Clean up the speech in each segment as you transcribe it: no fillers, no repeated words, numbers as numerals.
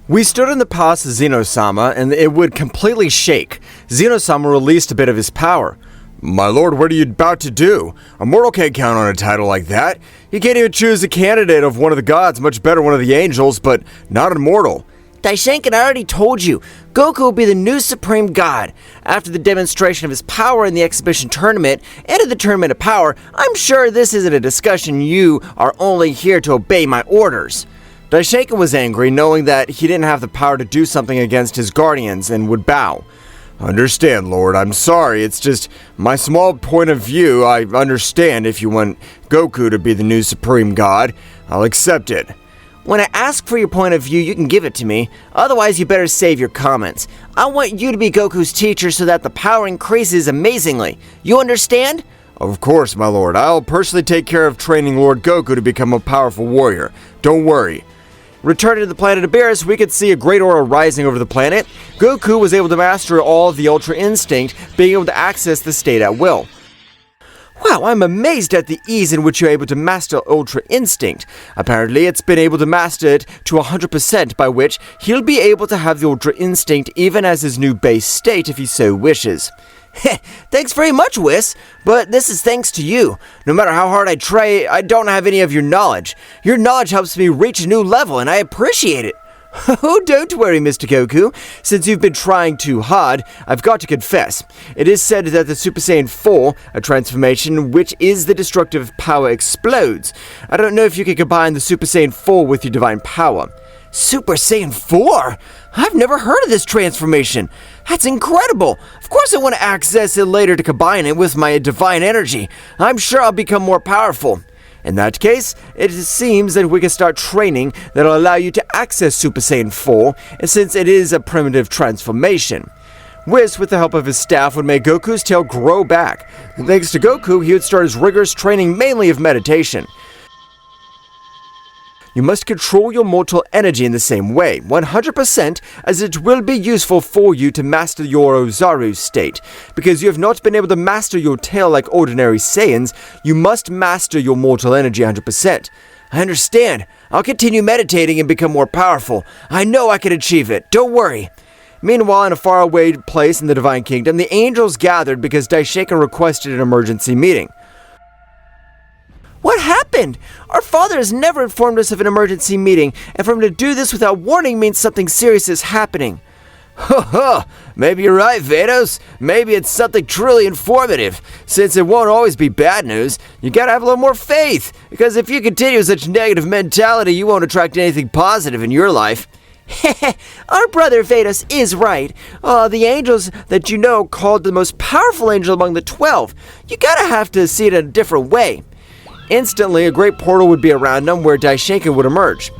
We stood in the palace of Zeno-sama, and it would completely shake. Zeno-sama released a bit of his power. My lord, what are you about to do? A mortal can't count on a title like that. You can't even choose a candidate of one of the gods, much better one of the angels, but not a mortal. Daishinkan, I already told you, Goku will be the new supreme god. After the demonstration of his power in the exhibition tournament and in the tournament of power, I'm sure this isn't a discussion. You are only here to obey my orders. Daishinkan was angry, knowing that he didn't have the power to do something against his guardians, and would bow. Understand, Lord, I'm sorry, it's just my small point of view. I understand if you want Goku to be the new supreme god. I'll accept it. When I ask for your point of view, you can give it to me. Otherwise, you better save your comments. I want you to be Goku's teacher so that the power increases amazingly. You understand? Of course, my lord. I'll personally take care of training Lord Goku to become a powerful warrior. Don't worry. Returning to the planet of Beerus, we could see a great aura rising over the planet. Goku was able to master all of the Ultra Instinct, being able to access the state at will. Wow, I'm amazed at the ease in which you're able to master Ultra Instinct. Apparently, it's been able to master it to 100%, by which he'll be able to have the Ultra Instinct even as his new base state if he so wishes. Thanks very much, Whis, but this is thanks to you. No matter how hard I try, I don't have any of your knowledge. Your knowledge helps me reach a new level, and I appreciate it. Oh, don't worry, Mr. Goku. Since you've been trying too hard, I've got to confess. It is said that the Super Saiyan 4, a transformation which is the destructive power, explodes. I don't know if you can combine the Super Saiyan 4 with your divine power. Super Saiyan 4? I've never heard of this transformation. That's incredible. Of course I want to access it later to combine it with my divine energy. I'm sure I'll become more powerful. In that case, it seems that we can start training that'll allow you to access Super Saiyan 4, and since it is a primitive transformation. Whis, with the help of his staff, would make Goku's tail grow back. Thanks to Goku, he would start his rigorous training mainly of meditation. You must control your mortal energy in the same way, 100%, as it will be useful for you to master your Ozaru state. Because you have not been able to master your tail like ordinary Saiyans, you must master your mortal energy 100%. I understand. I'll continue meditating and become more powerful. I know I can achieve it. Don't worry. Meanwhile, in a faraway place in the Divine Kingdom, the angels gathered because Daishinkan requested an emergency meeting. What happened? Our father has never informed us of an emergency meeting, and for him to do this without warning means something serious is happening. Maybe you're right, Vados. Maybe it's something truly informative. Since it won't always be bad news, you gotta have a little more faith, because if you continue with such negative mentality, you won't attract anything positive in your life. Our brother Vados is right. The angels that you know called the most powerful angel among the 12. You gotta have to see it in a different way. Instantly, a great portal would be around them where Daishinkan would emerge.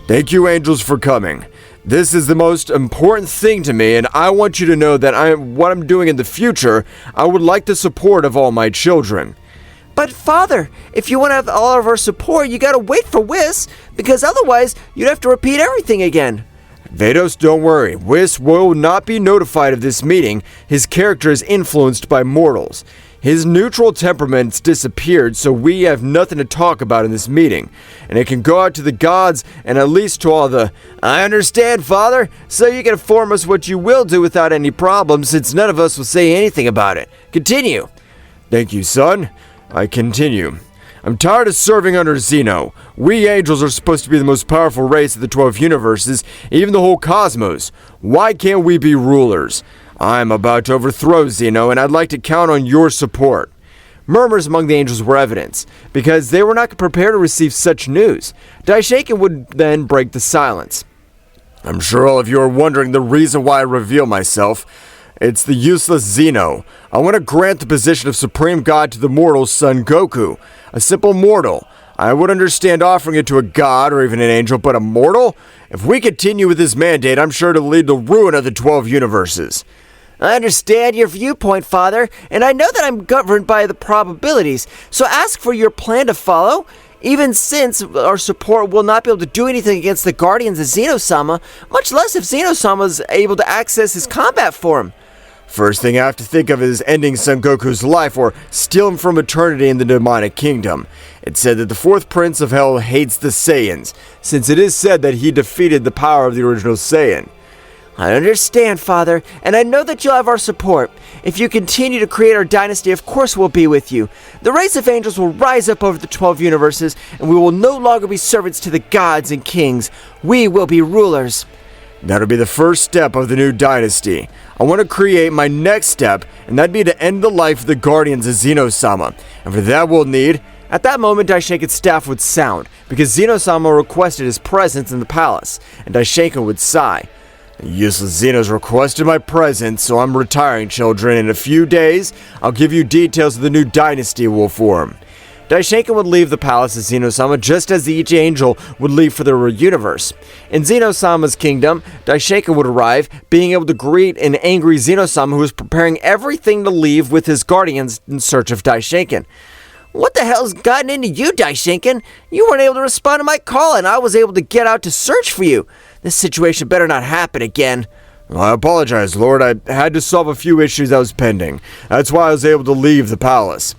Thank you, angels, for coming. This is the most important thing to me, and I want you to know that what I'm doing in the future, I would like the support of all my children. But father, if you want to have all of our support, you gotta wait for Whis, because otherwise you'd have to repeat everything again. Vados, don't worry. Whis will not be notified of this meeting. His character is influenced by mortals. His neutral temperament's disappeared, so we have nothing to talk about in this meeting. And it can go out to the gods, and at least to all the... I understand, Father, so you can inform us what you will do without any problem, since none of us will say anything about it. Continue. Thank you, son. I continue. I'm tired of serving under Zeno. We angels are supposed to be the most powerful race of the 12 universes, even the whole cosmos. Why can't we be rulers? I'm about to overthrow Zeno, and I'd like to count on your support. Murmurs among the angels were evident, because they were not prepared to receive such news. Daishinkan would then break the silence. I'm sure all of you are wondering the reason why I reveal myself. It's the useless Zeno. I want to grant the position of Supreme God to the mortal's son Goku, a simple mortal. I would understand offering it to a god or even an angel, but a mortal? If we continue with this mandate, I'm sure it'll lead to the ruin of the 12 universes. I understand your viewpoint, Father, and I know that I'm governed by the probabilities, so ask for your plan to follow. Even since our support will not be able to do anything against the guardians of Zeno-sama, much less if Zeno-sama is able to access his combat form. First thing I have to think of is ending Son Goku's life or steal him from eternity in the demonic kingdom. It's said that the fourth prince of hell hates the Saiyans, since it is said that he defeated the power of the original Saiyan. I understand, Father, and I know that you'll have our support. If you continue to create our dynasty, of course we'll be with you. The race of angels will rise up over the 12 universes, and we will no longer be servants to the gods and kings. We will be rulers. That'll be the first step of the new dynasty. I want to create my next step, and that'd be to end the life of the guardians of Zeno-sama. And for that we'll need... At that moment, Daishinkan's staff would sound, because Zeno-sama requested his presence in the palace, and Daishinkan would sigh. The useless Zeno's requested my presence, so I'm retiring, children. In a few days, I'll give you details of the new dynasty we'll form. Daishinkan would leave the palace of Zeno-sama just as each angel would leave for their universe. In Zeno-sama's kingdom, Daishinkan would arrive, being able to greet an angry Zeno-sama who was preparing everything to leave with his guardians in search of Daishinkan. What the hell's gotten into you, Daishinkan? You weren't able to respond to my call, and I was able to get out to search for you. This situation better not happen again. I apologize, Lord. I had to solve a few issues that was pending. That's why I was able to leave the palace.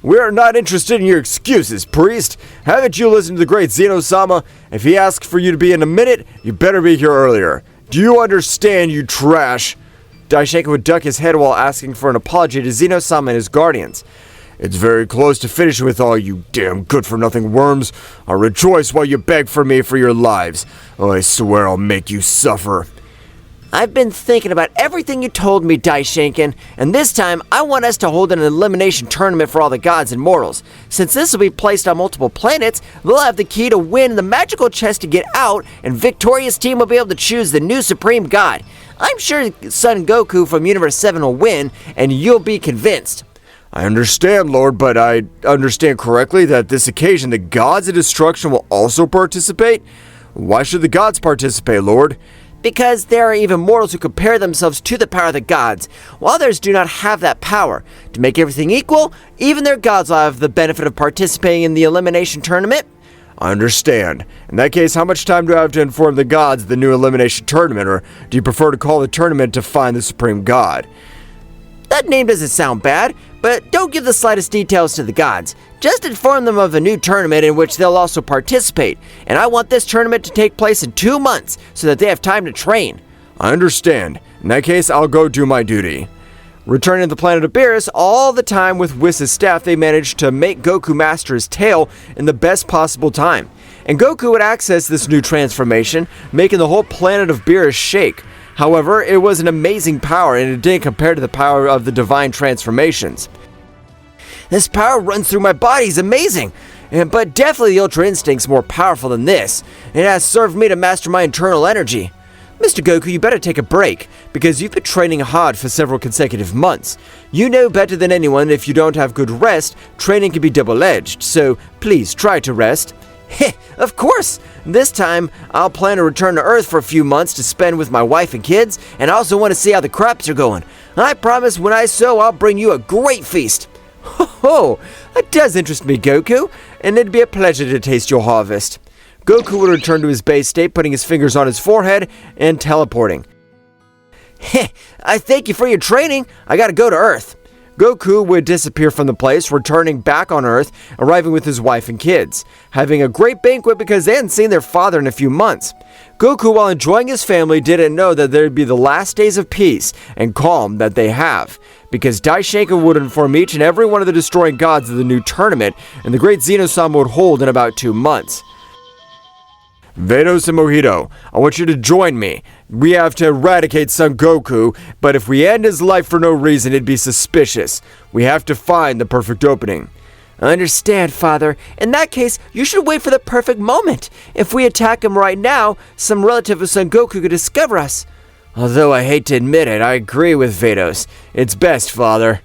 We are not interested in your excuses, priest. Haven't you listened to the great Zeno-sama? If he asks for you to be in a minute, you better be here earlier. Do you understand, you trash? Daishinkan would duck his head while asking for an apology to Zeno-sama and his guardians. It's very close to finishing with all you damn good-for-nothing worms. I'll rejoice while you beg for me for your lives. Oh, I swear I'll make you suffer. I've been thinking about everything you told me, Daishinkan, and this time I want us to hold an elimination tournament for all the gods and mortals. Since this will be placed on multiple planets, they'll have the key to win the magical chest to get out, and victorious team will be able to choose the new supreme god. I'm sure Son Goku from Universe 7 will win, and you'll be convinced. I understand, Lord, but I understand correctly that this occasion the gods of destruction will also participate? Why should the gods participate, Lord? Because there are even mortals who compare themselves to the power of the gods, while others do not have that power. To make everything equal, even their gods will have the benefit of participating in the elimination tournament. I understand. In that case, how much time do I have to inform the gods of the new elimination tournament, or do you prefer to call the tournament to find the supreme god? That name doesn't sound bad, but don't give the slightest details to the gods. Just inform them of a new tournament in which they'll also participate, and I want this tournament to take place in 2 months so that they have time to train. I understand. In that case, I'll go do my duty. Returning to the planet of Beerus, all the time with Whis' staff, they managed to make Goku master his tail in the best possible time. And Goku would access this new transformation, making the whole planet of Beerus shake. However, it was an amazing power, and it didn't compare to the power of the divine transformations. This power runs through my body is amazing, but definitely the Ultra Instinct's more powerful than this. It has served me to master my internal energy. Mr. Goku, you better take a break, because you've been training hard for several consecutive months. You know better than anyone if you don't have good rest, training can be double-edged, so please try to rest. Heh, of course! This time, I'll plan to return to Earth for a few months to spend with my wife and kids, and I also want to see how the crops are going. I promise when I sow, I'll bring you a great feast. Ho ho! That does interest me, Goku, and it'd be a pleasure to taste your harvest. Goku would return to his base state, putting his fingers on his forehead and teleporting. Heh, I thank you for your training. I gotta go to Earth. Goku would disappear from the place, returning back on Earth, arriving with his wife and kids, having a great banquet because they hadn't seen their father in a few months. Goku, while enjoying his family, didn't know that there'd be the last days of peace and calm that they have, because Daishinkan would inform each and every one of the destroying gods of the new tournament, and the great Zeno-sama would hold in about 2 months. Vados and Mojito, I want you to join me. We have to eradicate Son Goku, but if we end his life for no reason, it'd be suspicious. We have to find the perfect opening. I understand, Father. In that case, you should wait for the perfect moment. If we attack him right now, some relative of Son Goku could discover us. Although I hate to admit it, I agree with Vados. It's best, Father.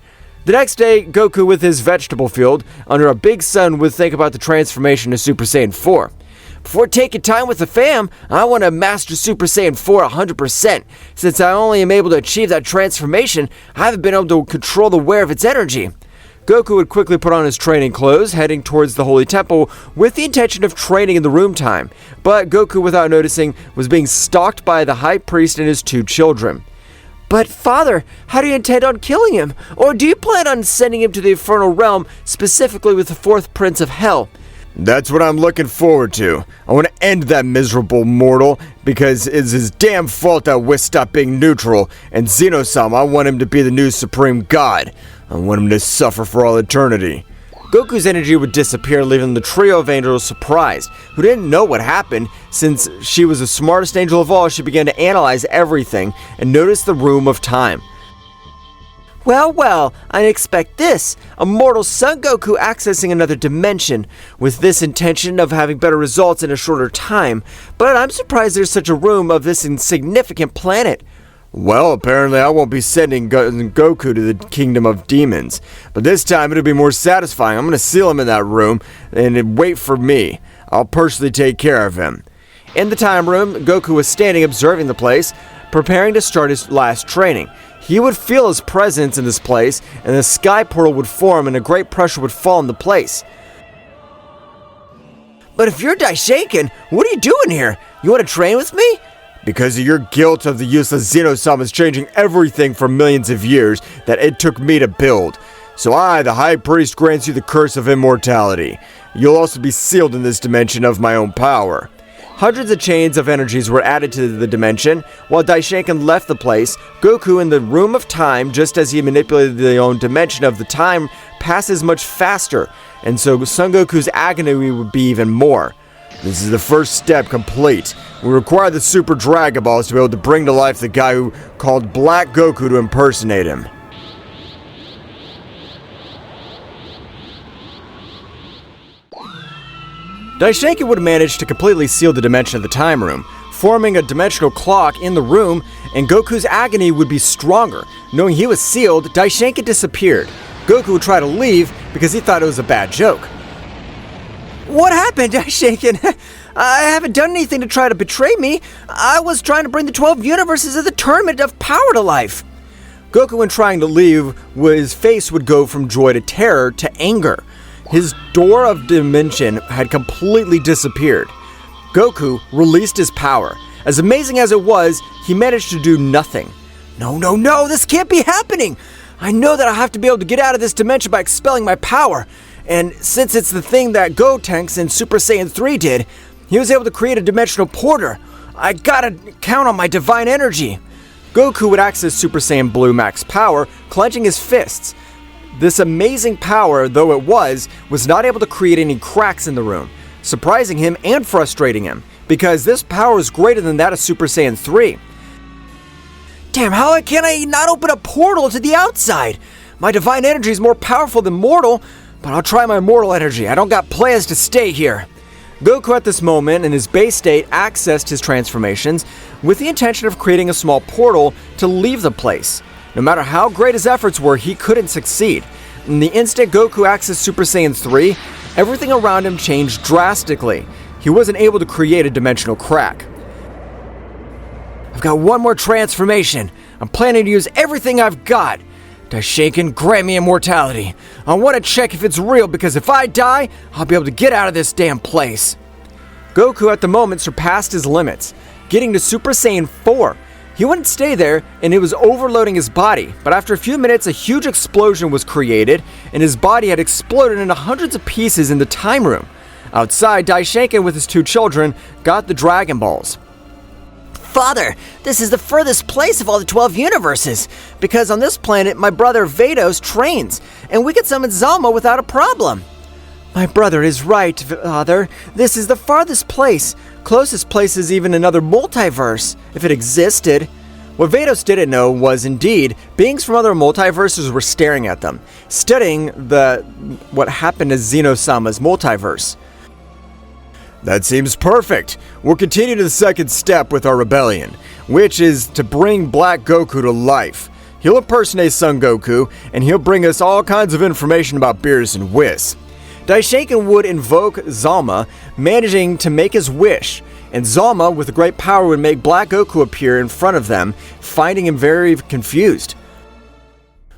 The next day, Goku with his vegetable field, under a big sun, would think about the transformation to Super Saiyan 4. Before taking time with the fam, I want to master Super Saiyan 4 100%. Since I only am able to achieve that transformation, I haven't been able to control the wear of its energy. Goku would quickly put on his training clothes, heading towards the Holy Temple with the intention of training in the room time. But Goku, without noticing, was being stalked by the High Priest and his 2 children. But Father, how do you intend on killing him? Or do you plan on sending him to the Infernal Realm, specifically with the fourth Prince of Hell? That's what I'm looking forward to. I want to end that miserable mortal because it's his damn fault that Whis stopped being neutral, and Zeno-sama, I want him to be the new supreme god. I want him to suffer for all eternity. Goku's energy would disappear, leaving the trio of angels surprised, who didn't know what happened. Since she was the smartest angel of all, she began to analyze everything and notice the room of time. Well, I didn't expect this. A mortal Son Goku accessing another dimension, with this intention of having better results in a shorter time. But I'm surprised there's such a room of this insignificant planet. Well, apparently I won't be sending Goku to the Kingdom of Demons. But this time it'll be more satisfying. I'm going to seal him in that room and wait for me. I'll personally take care of him. In the time room, Goku was standing observing the place, preparing to start his last training. He would feel his presence in this place, and the sky portal would form and a great pressure would fall into place. But if you're Daishinkan, what are you doing here? You want to train with me? Because of your guilt of the useless Zeno-sama is changing everything for millions of years that it took me to build. So I, the High Priest, grants you the curse of immortality. You'll also be sealed in this dimension of my own power. Hundreds of chains of energies were added to the dimension. While Daishinkan left the place, Goku in the room of time, just as he manipulated the own dimension of the time, passes much faster, and so Son Goku's agony would be even more. This is the first step complete. We require the Super Dragon Balls to be able to bring to life the guy who called Black Goku to impersonate him. Daishinkan would manage to completely seal the dimension of the time room, forming a dimensional clock in the room, and Goku's agony would be stronger. Knowing he was sealed, Daishinkan disappeared. Goku would try to leave because he thought it was a bad joke. What happened, Daishinkan? I haven't done anything to try to betray me. I was trying to bring the 12 universes of the Tournament of Power to life. Goku, when trying to leave, his face would go from joy to terror to anger. His door of dimension had completely disappeared. Goku released his power. As amazing as it was, he managed to do nothing. No, this can't be happening! I know that I have to be able to get out of this dimension by expelling my power. And since it's the thing that Gotenks in Super Saiyan 3 did, he was able to create a dimensional porter. I gotta count on my divine energy. Goku would access Super Saiyan Blue Max power, clenching his fists. This amazing power, though it was not able to create any cracks in the room, surprising him and frustrating him, because this power is greater than that of Super Saiyan 3. Damn, how can I not open a portal to the outside? My divine energy is more powerful than mortal, but I'll try my mortal energy. I don't got plans to stay here. Goku at this moment, in his base state, accessed his transformations with the intention of creating a small portal to leave the place. No matter how great his efforts were, he couldn't succeed. In the instant Goku accessed Super Saiyan 3, everything around him changed drastically. He wasn't able to create a dimensional crack. I've got one more transformation. I'm planning to use everything I've got. Daishinkan, grant me immortality. I want to check if it's real, because if I die, I'll be able to get out of this damn place. Goku at the moment surpassed his limits, getting to Super Saiyan 4. He wouldn't stay there, and it was overloading his body, but after a few minutes, a huge explosion was created, and his body had exploded into hundreds of pieces in the time room. Outside, Daishinkan with his two children got the Dragon Balls. Father, this is the furthest place of all the 12 universes, because on this planet, my brother Vados trains, and we could summon Zama without a problem. My brother is right, Father. This is the farthest place. Closest place is even another multiverse, if it existed. What Vados didn't know was, indeed, beings from other multiverses were staring at them, studying what happened to Zeno-sama's multiverse. That seems perfect. We'll continue to the second step with our rebellion, which is to bring Black Goku to life. He'll impersonate Son Goku, and he'll bring us all kinds of information about Beerus and Whis. Daishinkan would invoke Zama, managing to make his wish, and Zama, with great power, would make Black Goku appear in front of them, finding him very confused.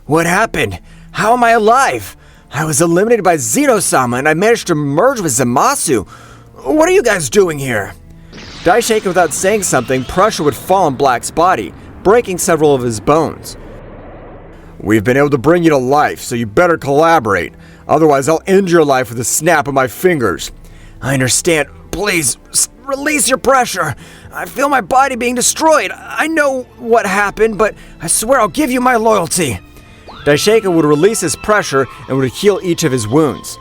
What happened? How am I alive? I was eliminated by Zeno-sama, and I managed to merge with Zamasu. What are you guys doing here? Daishinkan, without saying something, pressure would fall on Black's body, breaking several of his bones. We've been able to bring you to life, so you better collaborate. Otherwise, I'll end your life with a snap of my fingers. I understand. Please, release your pressure. I feel my body being destroyed. I know what happened, but I swear I'll give you my loyalty. Daishinkan would release his pressure and would heal each of his wounds.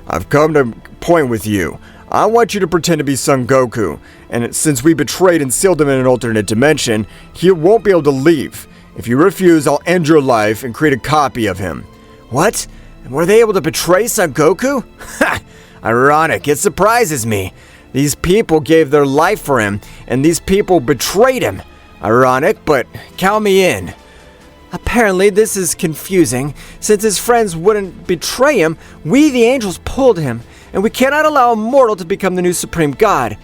I've come to a point with you. I want you to pretend to be Son Goku, and since we betrayed and sealed him in an alternate dimension, he won't be able to leave. If you refuse, I'll end your life and create a copy of him. What? Were they able to betray Son Goku? Ha! Ironic, it surprises me. These people gave their life for him, and these people betrayed him. Ironic, but count me in. Apparently, this is confusing. Since his friends wouldn't betray him, we the angels pulled him, and we cannot allow a mortal to become the new supreme god.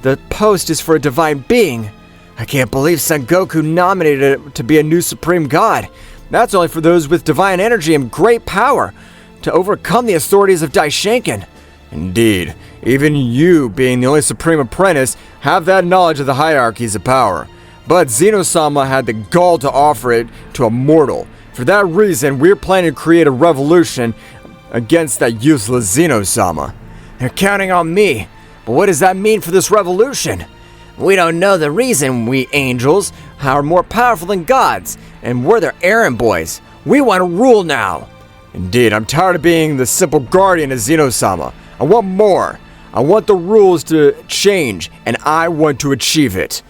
The post is for a divine being. I can't believe Son Goku nominated it to be a new supreme god. That's only for those with divine energy and great power, to overcome the authorities of Daishinkan. Indeed, even you, being the only supreme apprentice, have that knowledge of the hierarchies of power. But Zeno-sama had the gall to offer it to a mortal. For that reason, we're planning to create a revolution against that useless Zeno-sama. They're counting on me, but what does that mean for this revolution? We don't know the reason we angels are more powerful than gods, and we're their errand boys. We want to rule now. Indeed, I'm tired of being the simple guardian of Zeno-sama. I want more. I want the rules to change, and I want to achieve it.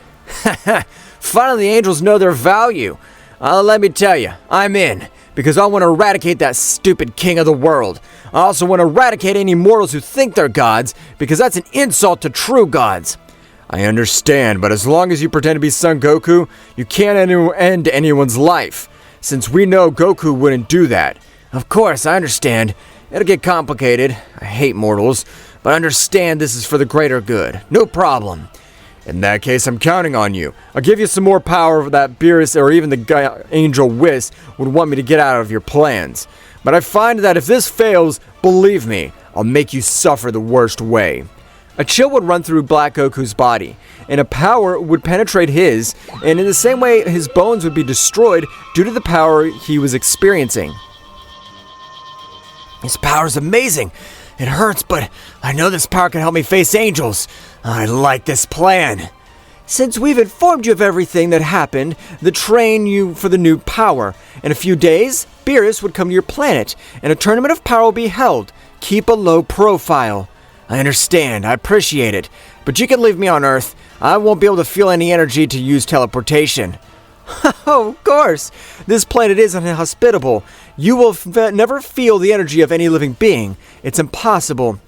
Finally, the angels know their value. Let me tell you, I'm in, because I want to eradicate that stupid king of the world. I also want to eradicate any mortals who think they're gods, because that's an insult to true gods. I understand, but as long as you pretend to be Son Goku, you can't end anyone's life, since we know Goku wouldn't do that. Of course, I understand. It'll get complicated. I hate mortals, but I understand this is for the greater good. No problem. In that case, I'm counting on you. I'll give you some more power that Beerus or even the guy Angel Whis would want me to get out of your plans. But I find that if this fails, believe me, I'll make you suffer the worst way. A chill would run through Black Goku's body, and a power would penetrate his, and in the same way his bones would be destroyed due to the power he was experiencing. This power's amazing. It hurts, but I know this power can help me face angels. I like this plan. Since we've informed you of everything that happened, they train you for the new power. In a few days, Beerus would come to your planet, and a tournament of power will be held. Keep a low profile. I understand, I appreciate it, but you can leave me on Earth. I won't be able to feel any energy to use teleportation. Oh, of course. This planet is inhospitable. You will never feel the energy of any living being. It's impossible.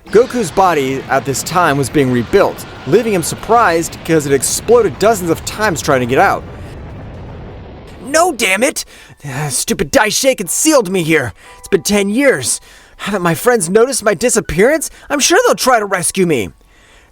Goku's body at this time was being rebuilt, leaving him surprised because it exploded dozens of times trying to get out. No, damn it! Stupid Daishinkan sealed me here. It's been 10 years. Haven't my friends noticed my disappearance? I'm sure they'll try to rescue me.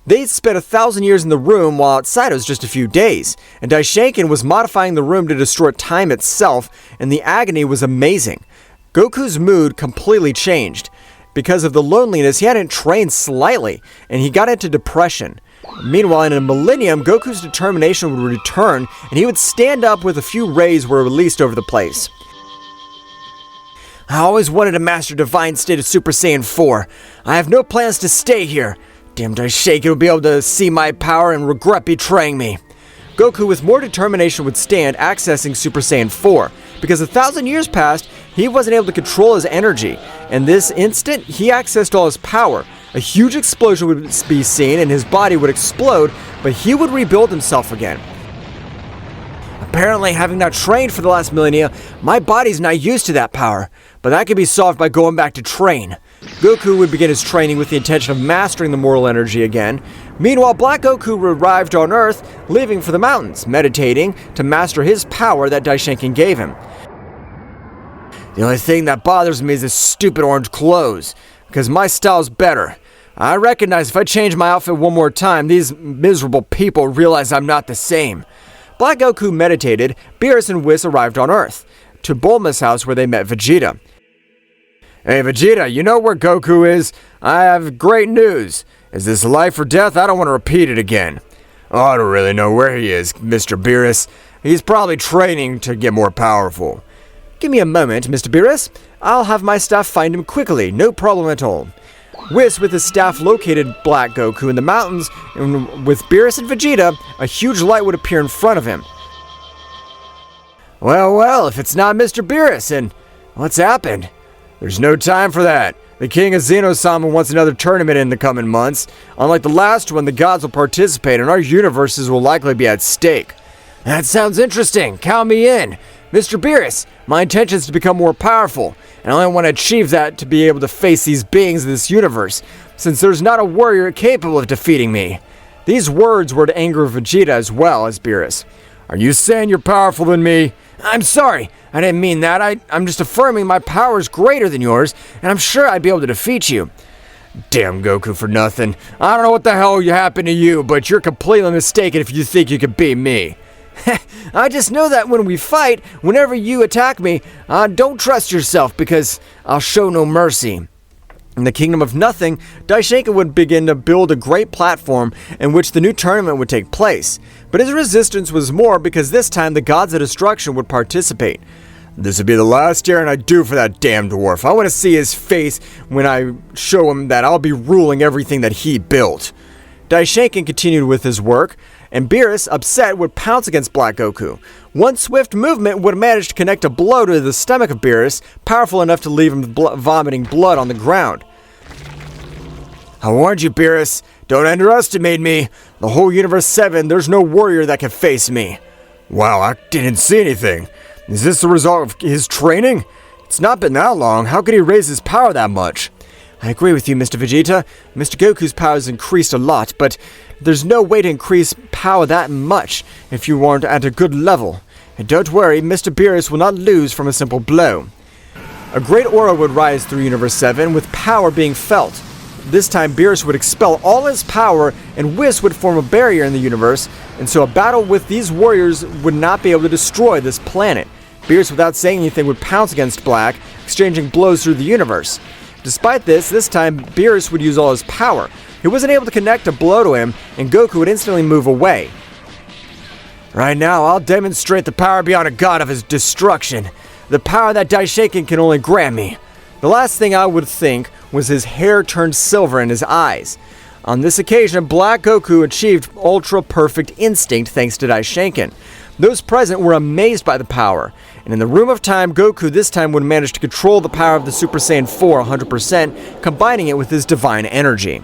They'd spent 1,000 years in the room while outside it was just a few days, and Daishinkan was modifying the room to destroy time itself, and the agony was amazing. Goku's mood completely changed. Because of the loneliness, he hadn't trained slightly, and he got into depression. Meanwhile, in a millennium, Goku's determination would return, and he would stand up with a few rays were released over the place. I always wanted to master Divine State of Super Saiyan 4. I have no plans to stay here. Damn Daishinkan will be able to see my power and regret betraying me. Goku with more determination would stand accessing Super Saiyan 4. Because 1,000 years passed, he wasn't able to control his energy. And this instant, he accessed all his power. A huge explosion would be seen and his body would explode, but he would rebuild himself again. Apparently, having not trained for the last millennia, my body's not used to that power. But that could be solved by going back to train. Goku would begin his training with the intention of mastering the mortal energy again. Meanwhile, Black Goku arrived on Earth, leaving for the mountains, meditating to master his power that Daishinkan gave him. The only thing that bothers me is this stupid orange clothes, because my style's better. I recognize if I change my outfit one more time, these miserable people realize I'm not the same. Black Goku meditated. Beerus and Whis arrived on Earth, to Bulma's house where they met Vegeta. Hey Vegeta, you know where Goku is? I have great news. Is this life or death? I don't want to repeat it again. Oh, I don't really know where he is, Mr. Beerus. He's probably training to get more powerful. Give me a moment, Mr. Beerus. I'll have my staff find him quickly, no problem at all. Whis with his staff located Black Goku in the mountains, and with Beerus and Vegeta, a huge light would appear in front of him. Well, if it's not Mr. Beerus, and what's happened? There's no time for that. The king of Zeno-sama wants another tournament in the coming months. Unlike the last one, the gods will participate and our universes will likely be at stake. That sounds interesting. Count me in. Mr. Beerus, my intention is to become more powerful, and I only want to achieve that to be able to face these beings of this universe, since there's not a warrior capable of defeating me. These words were to anger Vegeta as well as Beerus. Are you saying you're powerful than me? I'm sorry, I didn't mean that. I'm just affirming my power is greater than yours, and I'm sure I'd be able to defeat you. Damn Goku for nothing. I don't know what the hell happened to you, but you're completely mistaken if you think you can beat me. I just know that when we fight, whenever you attack me, don't trust yourself because I'll show no mercy. In the Kingdom of Nothing, Daishinkan would begin to build a great platform in which the new tournament would take place. But his resistance was more because this time the gods of destruction would participate. This would be the last errand I do for that damn dwarf. I want to see his face when I show him that I'll be ruling everything that he built. Daishinkan continued with his work, and Beerus, upset, would pounce against Black Goku. One swift movement would manage to connect a blow to the stomach of Beerus, powerful enough to leave him vomiting blood on the ground. I warned you, Beerus. Don't underestimate me. The whole Universe 7, there's no warrior that can face me. Wow, I didn't see anything. Is this the result of his training? It's not been that long. How could he raise his power that much? I agree with you, Mr. Vegeta. Mr. Goku's power has increased a lot, but there's no way to increase power that much if you aren't at a good level. And don't worry, Mr. Beerus will not lose from a simple blow. A great aura would rise through Universe 7, with power being felt. This time, Beerus would expel all his power, and Whis would form a barrier in the universe, and so a battle with these warriors would not be able to destroy this planet. Beerus, without saying anything, would pounce against Black, exchanging blows through the universe. Despite this time Beerus would use all his power. He wasn't able to connect a blow to him, and Goku would instantly move away. Right now, I'll demonstrate the power beyond a god of his destruction. The power that Daishinkan can only grant me. The last thing I would think was his hair turned silver in his eyes. On this occasion, Black Goku achieved ultra-perfect instinct thanks to Daishinkan. Those present were amazed by the power, and in the Room of Time, Goku this time would manage to control the power of the Super Saiyan 4 100%, combining it with his divine energy.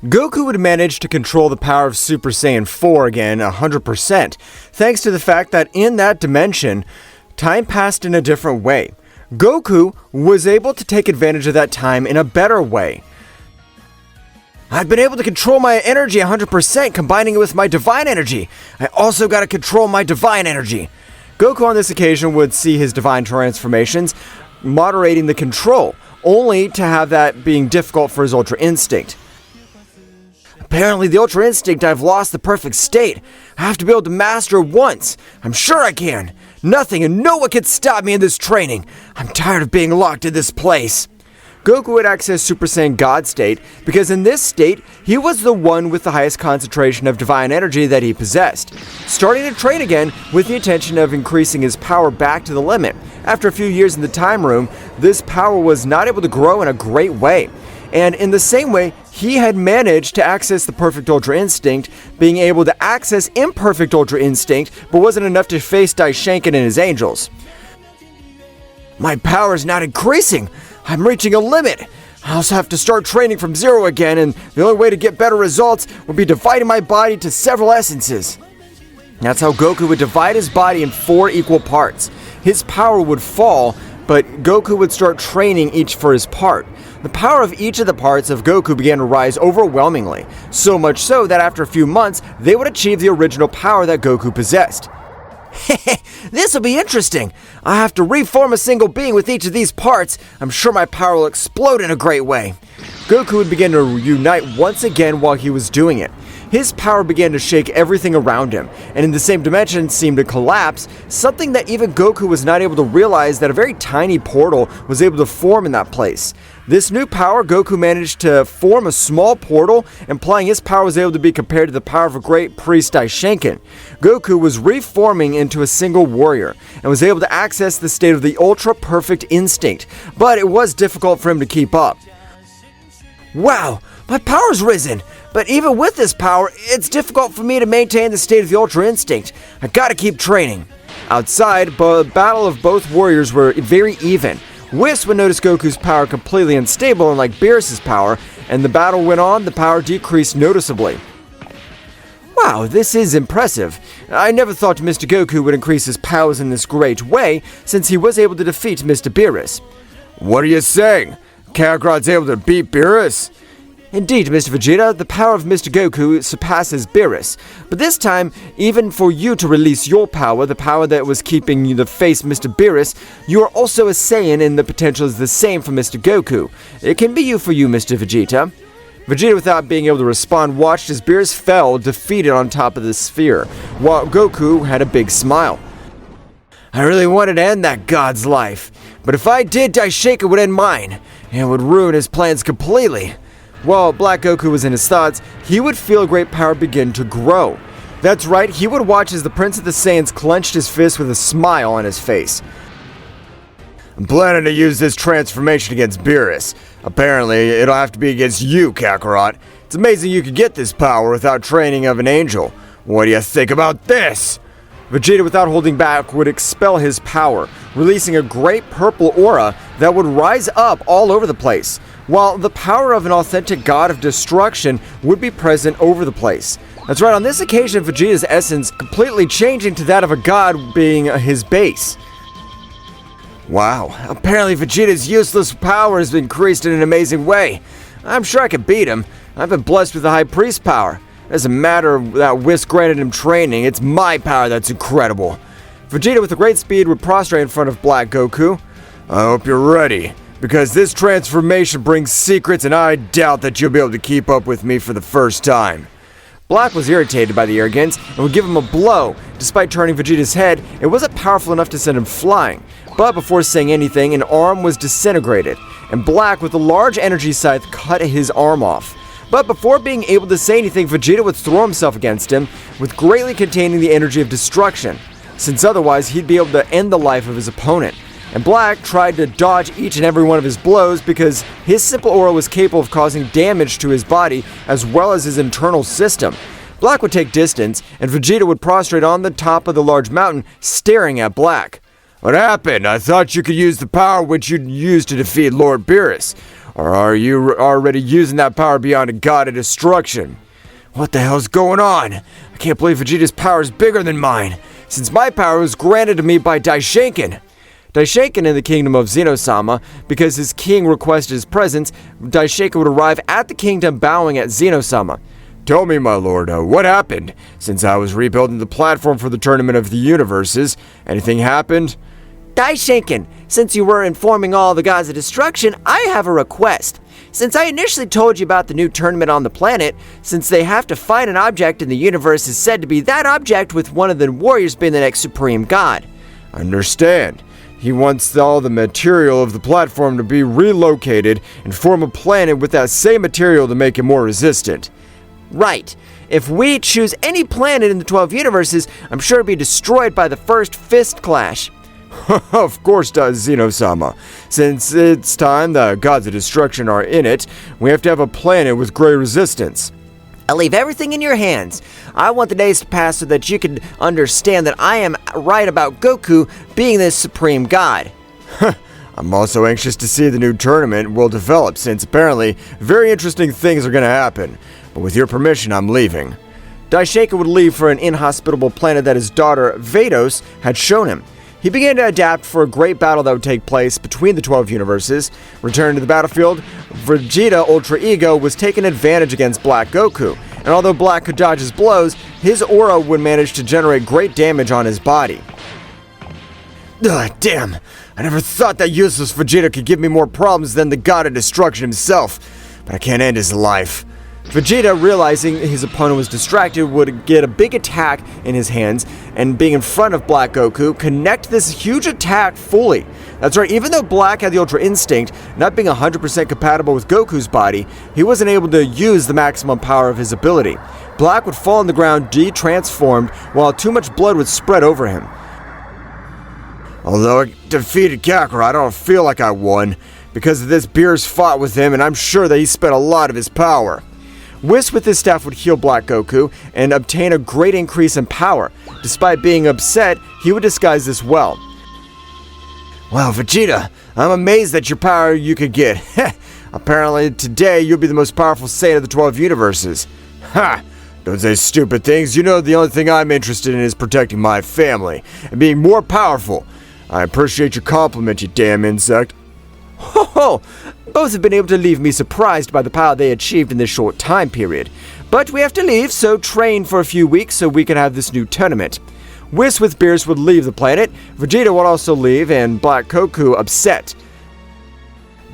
Goku would manage to control the power of Super Saiyan 4 again 100%, thanks to the fact that in that dimension, time passed in a different way. Goku was able to take advantage of that time in a better way. I've been able to control my energy 100%, combining it with my divine energy. I also got to control my divine energy. Goku on this occasion would see his divine transformations, moderating the control, only to have that being difficult for his Ultra Instinct. Apparently the Ultra Instinct, I've lost the perfect state. I have to be able to master it once. I'm sure I can. Nothing and no one can stop me in this training. I'm tired of being locked in this place. Goku would access Super Saiyan God state because in this state, he was the one with the highest concentration of divine energy that he possessed. Starting to train again with the intention of increasing his power back to the limit. After a few years in the time room, this power was not able to grow in a great way. And in the same way, he had managed to access the perfect Ultra Instinct, being able to access imperfect Ultra Instinct, but wasn't enough to face Daishinkan and his angels. My power is not increasing. I'm reaching a limit. I also have to start training from zero again, and the only way to get better results would be dividing my body to several essences. That's how Goku would divide his body in 4 equal parts. His power would fall, but Goku would start training each for his part. The power of each of the parts of Goku began to rise overwhelmingly, so much so that after a few months, they would achieve the original power that Goku possessed. This'll be interesting. I have to reform a single being with each of these parts. I'm sure my power will explode in a great way. Goku would begin to unite once again while he was doing it. his power began to shake everything around him, and in the same dimension seemed to collapse, something that even Goku was not able to realize that a very tiny portal was able to form in that place. This new power, Goku managed to form a small portal, and applying his power was able to be compared to the power of a great priest Daishinkan. Goku was reforming into a single warrior, and was able to access the state of the ultra-perfect instinct, but it was difficult for him to keep up. Wow, my power's risen! But even with this power, it's difficult for me to maintain the state of the Ultra Instinct. I gotta keep training. Outside, the battle of both warriors were very even. Whis would notice Goku's power completely unstable, unlike Beerus' power, and the battle went on, the power decreased noticeably. Wow, this is impressive. I never thought Mr. Goku would increase his powers in this great way, since he was able to defeat Mr. Beerus. What are you saying? Kakarot's able to beat Beerus? Indeed, Mr. Vegeta, the power of Mr. Goku surpasses Beerus. But this time, even for you to release your power, the power that was keeping you to face Mr. Beerus, you are also a Saiyan and the potential is the same for Mr. Goku. It can be you for you, Mr. Vegeta. Vegeta, without being able to respond, watched as Beerus fell, defeated on top of the sphere, while Goku had a big smile. I really wanted to end that god's life, but if I did, Daishinkan would end mine, and it would ruin his plans completely. While Black Goku was in his thoughts, he would feel great power begin to grow. That's right, he would watch as the Prince of the Saiyans clenched his fist with a smile on his face. I'm planning to use this transformation against Beerus. Apparently, it'll have to be against you, Kakarot. It's amazing you could get this power without training of an angel. What do you think about this? Vegeta, without holding back, would expel his power, releasing a great purple aura that would rise up all over the place, while the power of an authentic god of destruction would be present over the place. That's right, on this occasion, Vegeta's essence completely changing to that of a god being his base. Wow, apparently Vegeta's useless power has been increased in an amazing way. I'm sure I could beat him. I've been blessed with the High Priest power. It doesn't matter that Whis granted him training, it's my power that's incredible. Vegeta, with a great speed, would prostrate in front of Black Goku. I hope you're ready, because this transformation brings secrets and I doubt that you'll be able to keep up with me for the first time. Black was irritated by the arrogance and would give him a blow. Despite turning Vegeta's head, it wasn't powerful enough to send him flying. But before saying anything, an arm was disintegrated, and Black, with a large energy scythe, cut his arm off. But before being able to say anything, Vegeta would throw himself against him, with greatly containing the energy of destruction, since otherwise he'd be able to end the life of his opponent. And Black tried to dodge each and every one of his blows because his simple aura was capable of causing damage to his body as well as his internal system. Black would take distance, and Vegeta would prostrate on the top of the large mountain, staring at Black. What happened? I thought you could use the power which you'd used to defeat Lord Beerus. Or are you already using that power beyond a god of destruction? What the hell's going on? I can't believe Vegeta's power is bigger than mine, since my power was granted to me by Daishinkan. Daishinkan in the kingdom of Zeno-sama, because his king requested his presence, Daishinkan would arrive at the kingdom bowing at Zeno-sama. Tell me, my lord, what happened? Since I was rebuilding the platform for the Tournament of the Universes, anything happened? Daishinkan, since you were informing all the gods of destruction, I have a request. Since I initially told you about the new tournament on the planet, since they have to find an object in the universe is said to be that object with one of the warriors being the next supreme god. I understand. He wants all the material of the platform to be relocated and form a planet with that same material to make it more resistant. Right. If we choose any planet in the 12 universes, I'm sure it'll be destroyed by the first fist clash. Of course does, Zeno-sama. Since it's time the gods of destruction are in it, we have to have a planet with great resistance. I'll leave everything in your hands. I want the days to pass so that you can understand that I am right about Goku being this supreme god. I'm also anxious to see the new tournament will develop, since apparently very interesting things are going to happen. But with your permission, I'm leaving. Daishinkan would leave for an inhospitable planet that his daughter, Vados, had shown him. He began to adapt for a great battle that would take place between the 12 universes. Returned to the battlefield, Vegeta Ultra Ego was taking advantage against Black Goku, and although Black could dodge his blows, his aura would manage to generate great damage on his body. Ugh, damn! I never thought that useless Vegeta could give me more problems than the god of destruction himself, but I can't end his life. Vegeta, realizing his opponent was distracted, would get a big attack in his hands, and being in front of Black Goku, connect this huge attack fully. That's right, even though Black had the Ultra Instinct, not being 100% compatible with Goku's body, he wasn't able to use the maximum power of his ability. Black would fall on the ground de-transformed, while too much blood would spread over him. Although I defeated Kakarot, I don't feel like I won. Because of this, Beerus fought with him, and I'm sure that he spent a lot of his power. Whis with his staff would heal Black Goku and obtain a great increase in power. Despite being upset, he would disguise this well. Wow, Vegeta, I'm amazed at your power you could get. Apparently today you'll be the most powerful Saiyan of the 12 universes. Ha! Don't say stupid things. You know the only thing I'm interested in is protecting my family and being more powerful. I appreciate your compliment, you damn insect. Ho ho! Both have been able to leave me surprised by the power they achieved in this short time period. But we have to leave, so train for a few weeks so we can have this new tournament. Whis with Beerus would leave the planet, Vegeta would also leave, and Black Goku upset.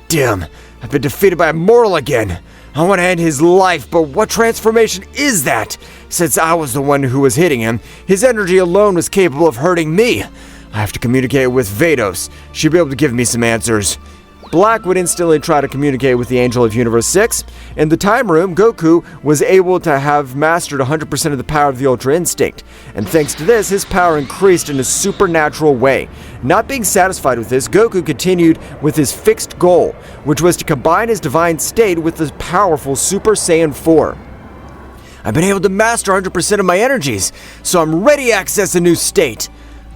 Damn, I've been defeated by a mortal again. I want to end his life, but what transformation is that? Since I was the one who was hitting him, his energy alone was capable of hurting me. I have to communicate with Vados. She'll be able to give me some answers. Black would instantly try to communicate with the Angel of Universe 6. In the time room, Goku was able to have mastered 100% of the power of the Ultra Instinct, and thanks to this, his power increased in a supernatural way. Not being satisfied with this, Goku continued with his fixed goal, which was to combine his divine state with the powerful Super Saiyan 4. I've been able to master 100% of my energies, so I'm ready to access a new state.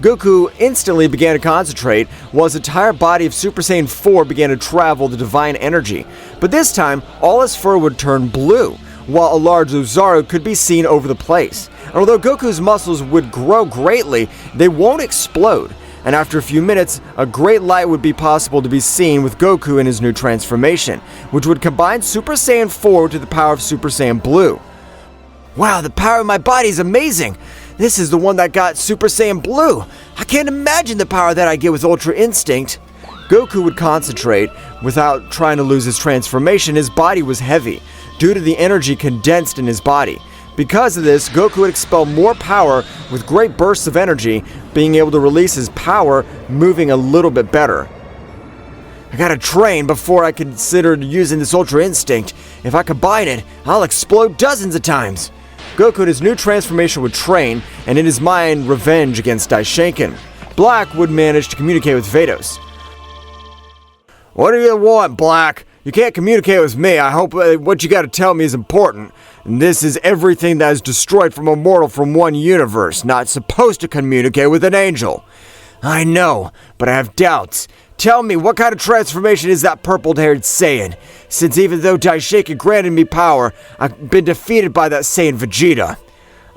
Goku instantly began to concentrate, while his entire body of Super Saiyan 4 began to travel the divine energy. But this time, all his fur would turn blue, while a large Ozaru could be seen over the place. And although Goku's muscles would grow greatly, they won't explode. And after a few minutes, a great light would be possible to be seen with Goku in his new transformation, which would combine Super Saiyan 4 to the power of Super Saiyan Blue. Wow, the power of my body is amazing! This is the one that got Super Saiyan Blue. I can't imagine the power that I get with Ultra Instinct. Goku would concentrate. Without trying to lose his transformation, his body was heavy, due to the energy condensed in his body. Because of this, Goku would expel more power with great bursts of energy, being able to release his power, moving a little bit better. I gotta train before I consider using this Ultra Instinct. If I combine it, I'll explode dozens of times. Goku in his new transformation would train, and in his mind, revenge against Daishinkan. Black would manage to communicate with Vados. What do you want, Black? You can't communicate with me. I hope what you gotta tell me is important. And this is everything that is destroyed from a mortal from one universe, not supposed to communicate with an angel. I know, but I have doubts. Tell me, what kind of transformation is that purple-haired Saiyan? Since even though Daishinkan granted me power, I've been defeated by that Saiyan Vegeta.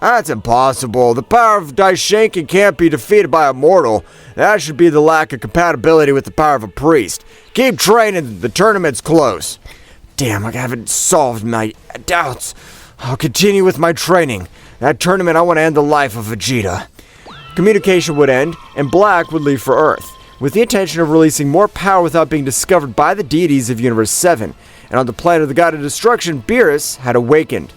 That's impossible. The power of Daishinkan can't be defeated by a mortal. That should be the lack of compatibility with the power of a priest. Keep training, the tournament's close. Damn, I haven't solved my doubts. I'll continue with my training. That tournament, I want to end the life of Vegeta. Communication would end, and Black would leave for Earth, with the intention of releasing more power without being discovered by the deities of Universe 7, and on the planet of the God of Destruction, Beerus had awakened.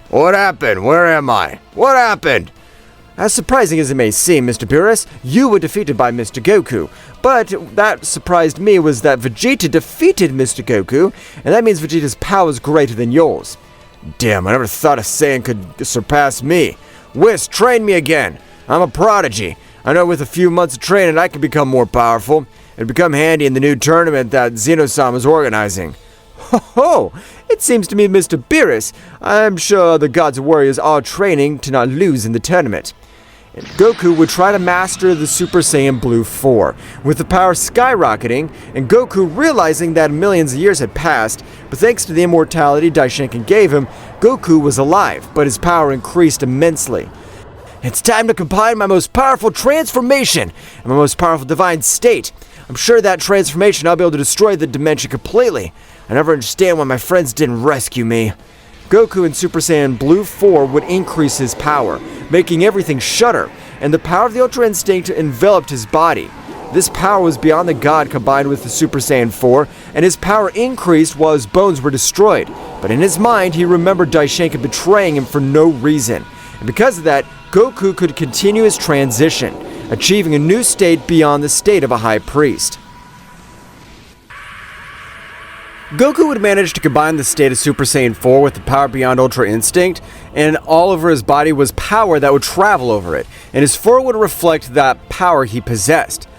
What happened? Where am I? What happened? As surprising as it may seem, Mr. Beerus, you were defeated by Mr. Goku, but that surprised me was that Vegeta defeated Mr. Goku, and that means Vegeta's power is greater than yours. Damn, I never thought a Saiyan could surpass me. Whis, train me again. I'm a prodigy. I know with a few months of training I can become more powerful. It'd become handy in the new tournament that Zeno-sama is organizing. Ho ho! It seems to me, Mr. Beerus, I'm sure the gods and warriors are training to not lose in the tournament. And Goku would try to master the Super Saiyan Blue 4, with the power skyrocketing, and Goku realizing that millions of years had passed, but thanks to the immortality Daishinkan gave him, Goku was alive, but his power increased immensely. It's time to combine my most powerful transformation and my most powerful divine state. I'm sure that transformation I'll be able to destroy the dimension completely. I never understand why my friends didn't rescue me. Goku in Super Saiyan Blue 4 would increase his power, making everything shudder, and the power of the Ultra Instinct enveloped his body. This power was beyond the god combined with the Super Saiyan 4, and his power increased while his bones were destroyed. But in his mind, he remembered Daishinkan betraying him for no reason. And because of that, Goku could continue his transition, achieving a new state beyond the state of a high priest. Goku would manage to combine the state of Super Saiyan 4 with the power beyond Ultra Instinct, and all over his body was power that would travel over it, and his form would reflect that power he possessed.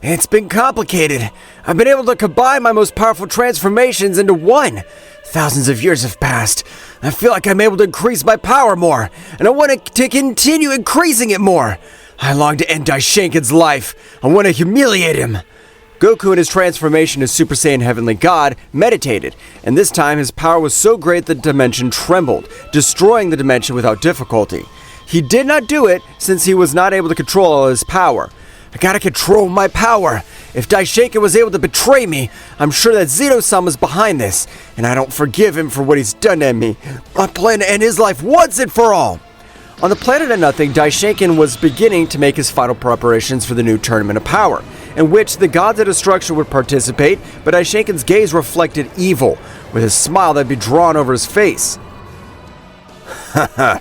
It's been complicated. I've been able to combine my most powerful transformations into one. Thousands of years have passed. I feel like I'm able to increase my power more, and I want to continue increasing it more. I long to end Daishinkan's life. I want to humiliate him. Goku in his transformation as Super Saiyan Heavenly God meditated, and this time his power was so great the dimension trembled, destroying the dimension without difficulty. He did not do it since he was not able to control all his power. I gotta control my power. If Daishinkan was able to betray me, I'm sure that Zeno-sama is behind this, and I don't forgive him for what he's done to me. I plan to end his life once and for all. On the planet of nothing, Daishinkan was beginning to make his final preparations for the new Tournament of Power, in which the gods of destruction would participate, but Daishinkan's gaze reflected evil, with a smile that'd be drawn over his face. Haha,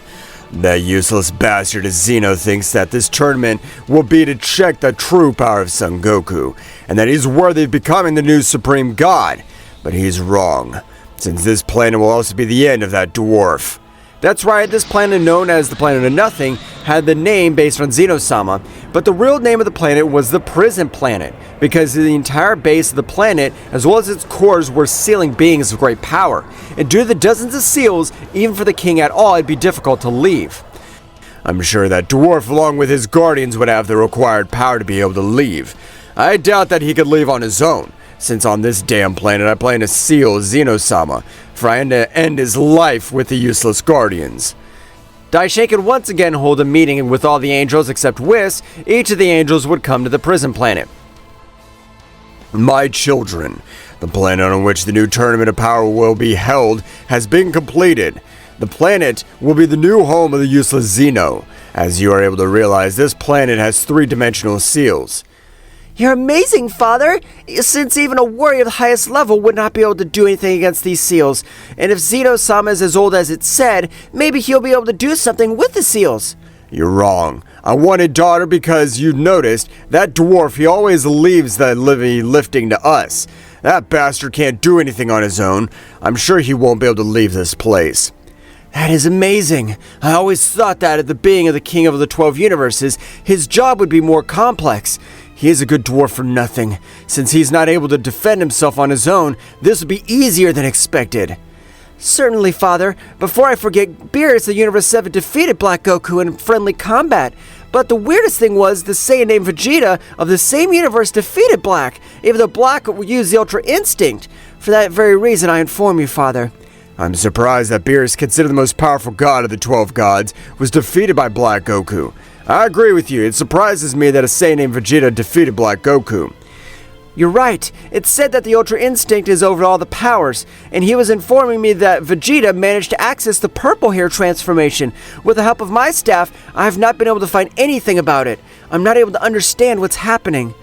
that useless bastard Zeno thinks that this tournament will be to check the true power of Son Goku, and that he's worthy of becoming the new Supreme God. But he's wrong, since this planet will also be the end of that dwarf. That's right, this planet known as the Planet of Nothing had the name based on Zeno-sama, but the real name of the planet was the Prison Planet, because the entire base of the planet, as well as its cores, were sealing beings of great power. And due to the dozens of seals, even for the king at all, it'd be difficult to leave. I'm sure that dwarf along with his guardians would have the required power to be able to leave. I doubt that he could leave on his own, since on this damn planet I plan to seal Zeno-sama, for I intend to end his life with the useless guardians. Daishinkan once again hold a meeting with all the angels except Whis. Each of the angels would come to the prison planet. My children, the planet on which the new Tournament of Power will be held has been completed. The planet will be the new home of the useless Zeno. As you are able to realize, this planet has three-dimensional seals. You're amazing, Father, since even a warrior of the highest level would not be able to do anything against these seals. And if Zeno-sama is as old as it's said, maybe he'll be able to do something with the seals. You're wrong. I wanted daughter because you noticed that dwarf, he always leaves the lifting to us. That bastard can't do anything on his own. I'm sure he won't be able to leave this place. That is amazing. I always thought that at the being of the King of the 12 Universes, his job would be more complex. He is a good dwarf for nothing. Since he's not able to defend himself on his own, this would be easier than expected. Certainly, Father. Before I forget, Beerus, the Universe 7, defeated Black Goku in friendly combat. But the weirdest thing was, the Saiyan named Vegeta of the same universe defeated Black, even though Black used the Ultra Instinct. For that very reason, I inform you, Father. I'm surprised that Beerus, considered the most powerful god of the 12 gods, was defeated by Black Goku. I agree with you. It surprises me that a Saiyan named Vegeta defeated Black Goku. You're right. It's said that the Ultra Instinct is over all the powers, and he was informing me that Vegeta managed to access the purple hair transformation. With the help of my staff, I have not been able to find anything about it. I'm not able to understand what's happening.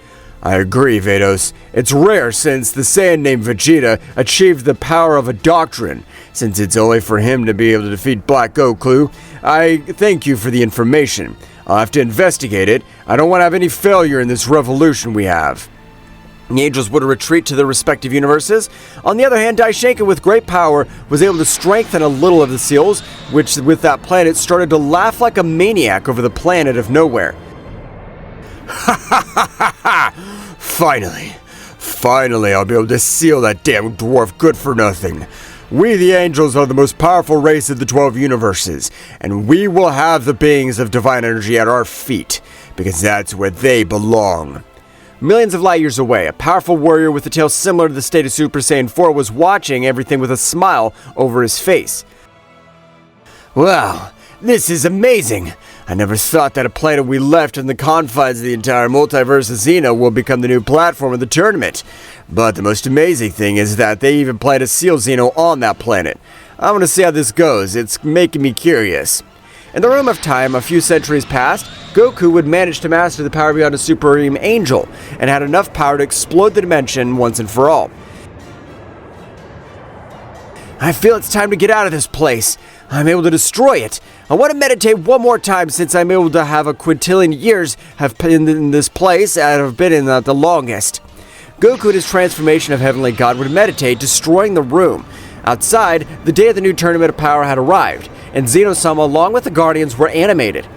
I agree, Vados. It's rare since the Saiyan named Vegeta achieved the power of a doctrine. Since it's only for him to be able to defeat Black Goku, I thank you for the information. I'll have to investigate it. I don't want to have any failure in this revolution we have. The angels would retreat to their respective universes. On the other hand, Daishinkan, with great power, was able to strengthen a little of the seals, which with that planet started to laugh like a maniac over the planet of nowhere. Ha ha ha ha ha! Finally I'll be able to seal that damn dwarf good for nothing. We the angels are the most powerful race of the 12 universes, and we will have the beings of divine energy at our feet, because that's where they belong. Millions of light years away, a powerful warrior with a tail similar to the state of Super Saiyan 4 was watching everything with a smile over his face. Wow, this is amazing! I never thought that a planet we left in the confines of the entire multiverse of Xeno will become the new platform of the tournament. But the most amazing thing is that they even plan to seal Xeno on that planet. I want to see how this goes. It's making me curious. In the Room of Time, a few centuries past, Goku would manage to master the power beyond a supreme angel, and had enough power to explode the dimension once and for all. I feel it's time to get out of this place. I'm able to destroy it. I want to meditate one more time since I'm able to have a quintillion years have been in this place and have been in the longest. Goku in his transformation of Heavenly God would meditate, destroying the room. Outside, the day of the new Tournament of Power had arrived, and Zeno-sama along with the Guardians were animated.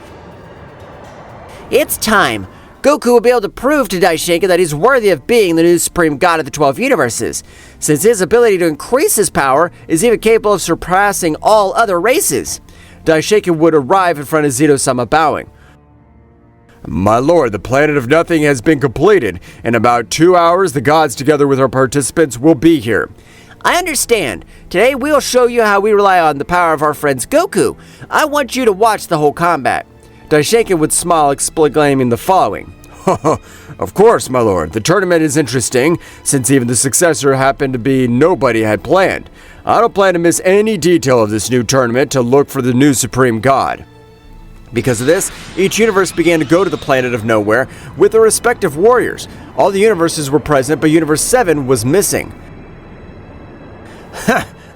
It's time! Goku will be able to prove to Daishinkan that he's worthy of being the new Supreme God of the 12 Universes, since his ability to increase his power is even capable of surpassing all other races. Daishinkan would arrive in front of Zeno-sama bowing. My lord, the Planet of Nothing has been completed. In about 2 hours, the gods together with our participants will be here. I understand. Today we will show you how we rely on the power of our friends Goku. I want you to watch the whole combat. Daishinkan would smile, exclaiming the following. Of course, my lord. The tournament is interesting, since even the successor happened to be nobody had planned. I don't plan to miss any detail of this new tournament to look for the new Supreme God. Because of this, each universe began to go to the Planet of Nowhere with their respective warriors. All the universes were present, but Universe 7 was missing.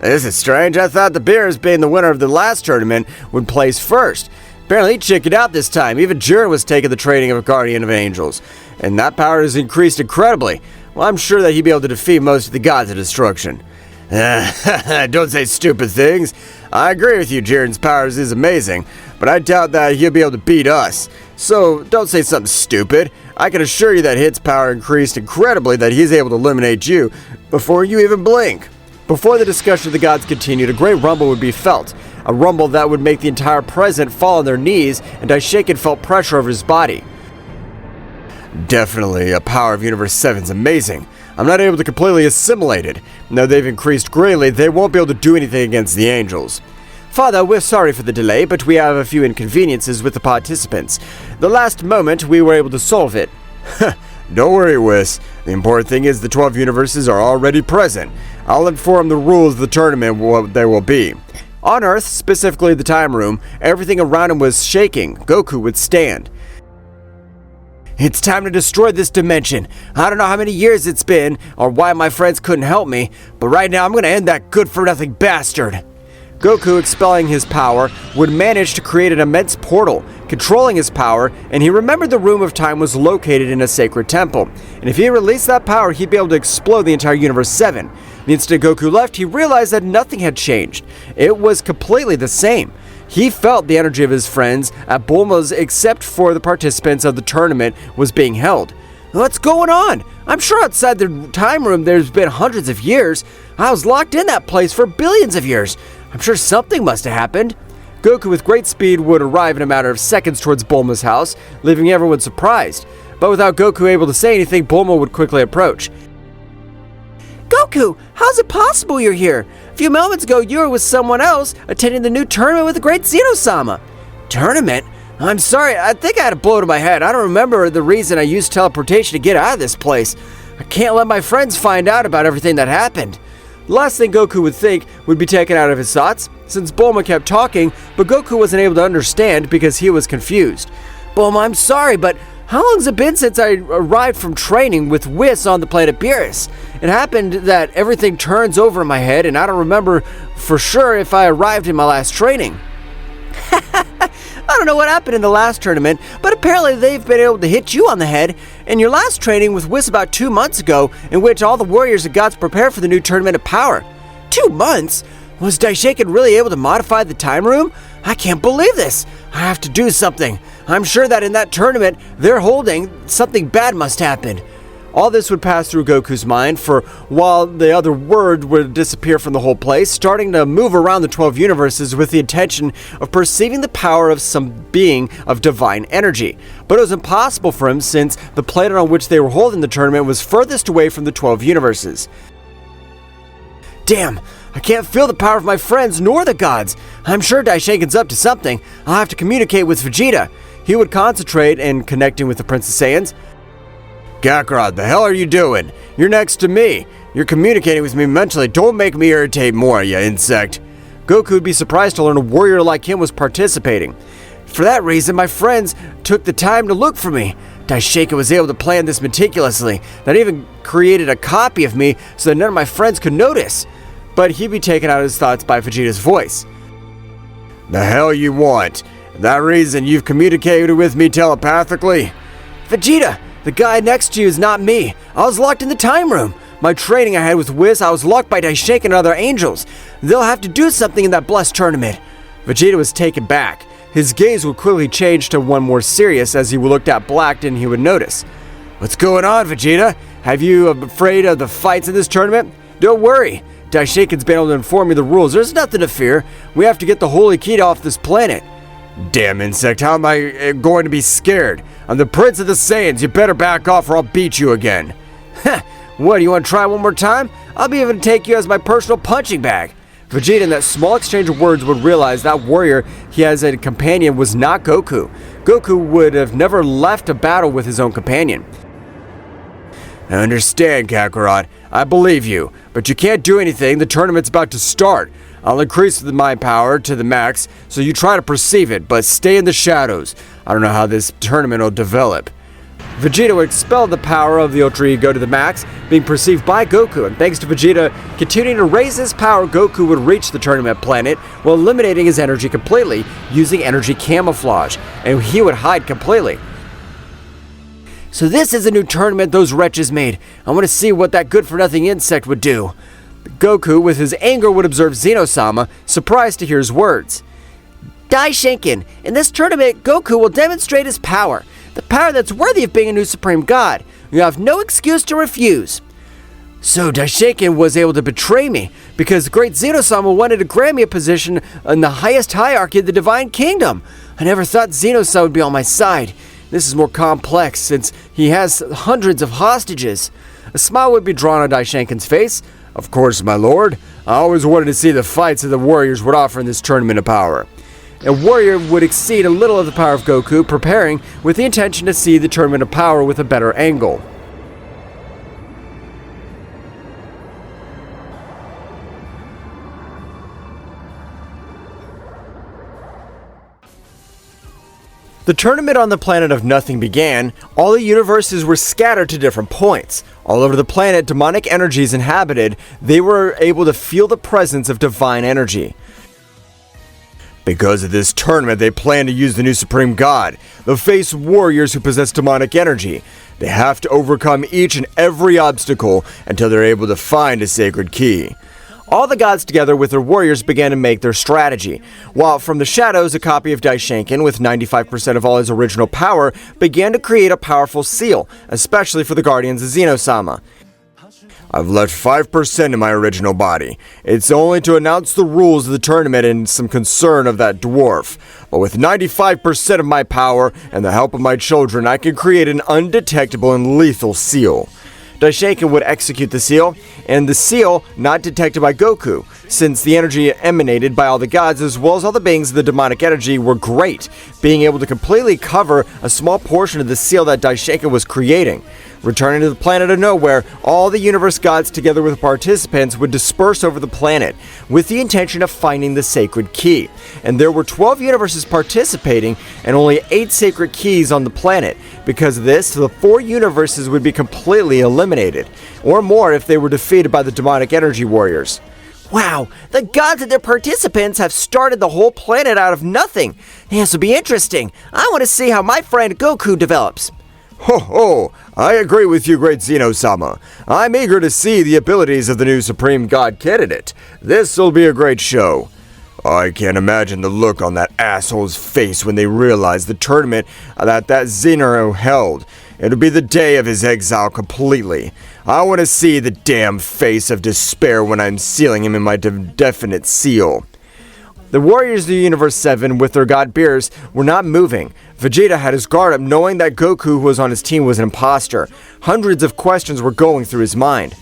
This is strange. I thought the Beerus, being the winner of the last tournament, would place first. Apparently he chickened out this time. Even Jiren was taking the training of a Guardian of Angels. And that power has increased incredibly. Well, I'm sure that he'd be able to defeat most of the gods of destruction. Don't say stupid things. I agree with you, Jiren's powers is amazing, but I doubt that he'll be able to beat us. So don't say something stupid. I can assure you that Hit's power increased incredibly, that he's able to eliminate you before you even blink. Before the discussion of the gods continued, a great rumble would be felt. A rumble that would make the entire present fall on their knees, and Daishinkan felt pressure over his body. Definitely, a power of Universe 7's amazing. I'm not able to completely assimilate it. Now they've increased greatly, they won't be able to do anything against the angels. Father, we're sorry for the delay, but we have a few inconveniences with the participants. The last moment, we were able to solve it. Don't worry, Whis. The important thing is the 12 universes are already present. I'll inform the rules of the tournament what they will be. On Earth, specifically the time room, everything around him was shaking. Goku would stand. It's time to destroy this dimension. I don't know how many years it's been, or why my friends couldn't help me, but right now I'm gonna end that good-for-nothing bastard. Goku, expelling his power, would manage to create an immense portal, controlling his power, and he remembered the Room of Time was located in a sacred temple. And if he released that power, he'd be able to explode the entire Universe 7. The instant Goku left, he realized that nothing had changed. It was completely the same. He felt the energy of his friends at Bulma's, except for the participants of the tournament was being held. What's going on? I'm sure outside the time room there's been hundreds of years. I was locked in that place for billions of years. I'm sure something must have happened. Goku with great speed would arrive in a matter of seconds towards Bulma's house, leaving everyone surprised. But without Goku able to say anything, Bulma would quickly approach. Goku, how's it possible you're here? A few moments ago you were with someone else attending the new tournament with the great Zeno-sama. Tournament? I'm sorry, I think I had a blow to my head. I don't remember the reason I used teleportation to get out of this place. I can't let my friends find out about everything that happened. The last thing Goku would think would be taken out of his thoughts, since Bulma kept talking, but Goku wasn't able to understand because he was confused. Bulma, I'm sorry, but how long's it been since I arrived from training with Whis on the planet Beerus? It happened that everything turns over in my head, and I don't remember for sure if I arrived in my last training. I don't know what happened in the last tournament, but apparently they've been able to hit you on the head in your last training with Whis about 2 months ago, in which all the warriors and gods prepared for the new Tournament of Power. 2 months? Was Daishinkan really able to modify the time room? I can't believe this. I have to do something. I'm sure that in that tournament they're holding, something bad must happen. All this would pass through Goku's mind, for while the other word would disappear from the whole place, starting to move around the 12 universes with the intention of perceiving the power of some being of divine energy. But it was impossible for him, since the planet on which they were holding the tournament was furthest away from the 12 universes. Damn, I can't feel the power of my friends nor the gods. I'm sure Daishinkan's up to something. I'll have to communicate with Vegeta. He would concentrate in connecting with the Princess Saiyans. Kakarot, the hell are you doing? You're next to me. You're communicating with me mentally. Don't make me irritate more, you insect. Goku would be surprised to learn a warrior like him was participating. For that reason, my friends took the time to look for me. Daishinkan was able to plan this meticulously, that even created a copy of me so that none of my friends could notice. But he'd be taken out of his thoughts by Vegeta's voice. The hell you want? That reason you've communicated with me telepathically? Vegeta, the guy next to you is not me. I was locked in the time room. My training I had with Whis, I was locked by Daishinkan and other angels. They'll have to do something in that blessed tournament. Vegeta was taken back. His gaze would quickly change to one more serious as he looked at Black and he would notice. What's going on, Vegeta? Have you afraid of the fights in this tournament? Don't worry. Daishinkan's been able to inform me the rules. There's nothing to fear. We have to get the Holy Key off this planet. Damn insect, how am I going to be scared? I'm the Prince of the Saiyans. You better back off or I'll beat you again. Heh, what, you want to try one more time? I'll be able to take you as my personal punching bag. Vegeta, in that small exchange of words, would realize that warrior he has as a companion was not Goku. Goku would have never left a battle with his own companion. I understand, Kakarot. I believe you, but you can't do anything. The tournament's about to start. I'll increase my power to the max, so you try to perceive it, but stay in the shadows. I don't know how this tournament will develop. Vegeta would expel the power of the Ultra Ego to the max, being perceived by Goku, and thanks to Vegeta continuing to raise his power, Goku would reach the tournament planet while eliminating his energy completely, using energy camouflage, and he would hide completely. So this is a new tournament those wretches made. I want to see what that good-for-nothing insect would do. Goku, with his anger, would observe Zeno-sama, surprised to hear his words. Daishinkan, in this tournament, Goku will demonstrate his power. The power that's worthy of being a new Supreme God. You have no excuse to refuse. So Daishinkan was able to betray me, because the great Zeno-sama wanted to grant me a position in the highest hierarchy of the Divine Kingdom. I never thought Zeno-sama would be on my side. This is more complex, since he has hundreds of hostages. A smile would be drawn on Daishinkan's face. Of course, my lord. I always wanted to see the fights that the warriors would offer in this tournament of power. A warrior would exceed a little of the power of Goku, preparing with the intention to see the tournament of power with a better angle. The tournament on the planet of nothing began. All the universes were scattered to different points. All over the planet, demonic energies inhabited. They were able to feel the presence of divine energy. Because of this tournament, they plan to use the new Supreme God. They'll face warriors who possess demonic energy. They have to overcome each and every obstacle until they're able to find a sacred key. All the gods together with their warriors began to make their strategy, while from the shadows a copy of Daishinkan with 95% of all his original power began to create a powerful seal, especially for the guardians of Zeno-sama. I've left 5% in my original body. It's only to announce the rules of the tournament and some concern of that dwarf. But with 95% of my power and the help of my children, I can create an undetectable and lethal seal. Daishinkan would execute the seal, and the seal not detected by Goku, since the energy emanated by all the gods as well as all the beings of the demonic energy were great, being able to completely cover a small portion of the seal that Daishinkan was creating. Returning to the planet of nowhere, all the universe gods together with participants would disperse over the planet with the intention of finding the sacred key. And there were 12 universes participating and only 8 sacred keys on the planet. Because of this, the 4 universes would be completely eliminated, or more if they were defeated by the demonic energy warriors. Wow, the gods and their participants have started the whole planet out of nothing. This will be interesting. I want to see how my friend Goku develops. Ho ho! I agree with you, great Zeno-sama. I'm eager to see the abilities of the new Supreme God candidate. This'll be a great show. I can't imagine the look on that asshole's face when they realize the tournament that Zeno held. It'll be the day of his exile completely. I want to see the damn face of despair when I'm sealing him in my definite seal. The warriors of the Universe 7 with their god Beerus were not moving. Vegeta had his guard up knowing that Goku who was on his team was an imposter. Hundreds of questions were going through his mind.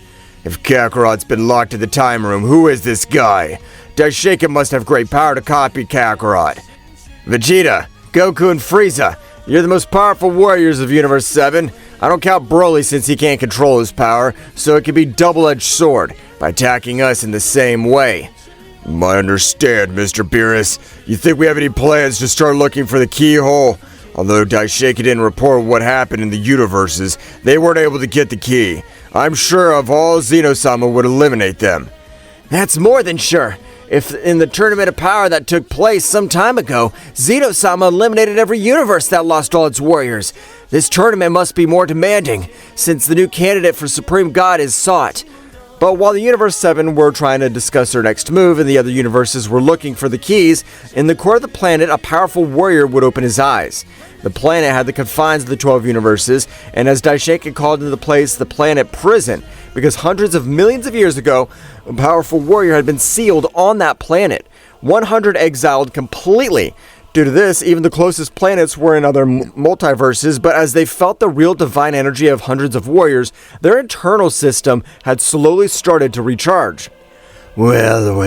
If Kakarot's been locked in the time room, who is this guy? Daishinkan must have great power to copy Kakarot. Vegeta, Goku, and Frieza, you're the most powerful warriors of Universe 7. I don't count Broly since he can't control his power, so it could be double-edged sword by attacking us in the same way. I understand, Mr. Beerus. You think we have any plans to start looking for the keyhole? Although Daishinkan didn't report what happened in the universes, they weren't able to get the key. I'm sure of all Zeno-sama would eliminate them. That's more than sure. If in the Tournament of Power that took place some time ago, Zeno-sama eliminated every universe that lost all its warriors, this tournament must be more demanding, since the new candidate for Supreme God is sought. But while the Universe 7 were trying to discuss their next move and the other universes were looking for the keys, in the core of the planet, a powerful warrior would open his eyes. The planet had the confines of the 12 universes, and as Daishinkan called into place the planet prison, because hundreds of millions of years ago, a powerful warrior had been sealed on that planet, 100 exiled completely. Due to this, even the closest planets were in other multiverses, but as they felt the real divine energy of hundreds of warriors, their internal system had slowly started to recharge. Well,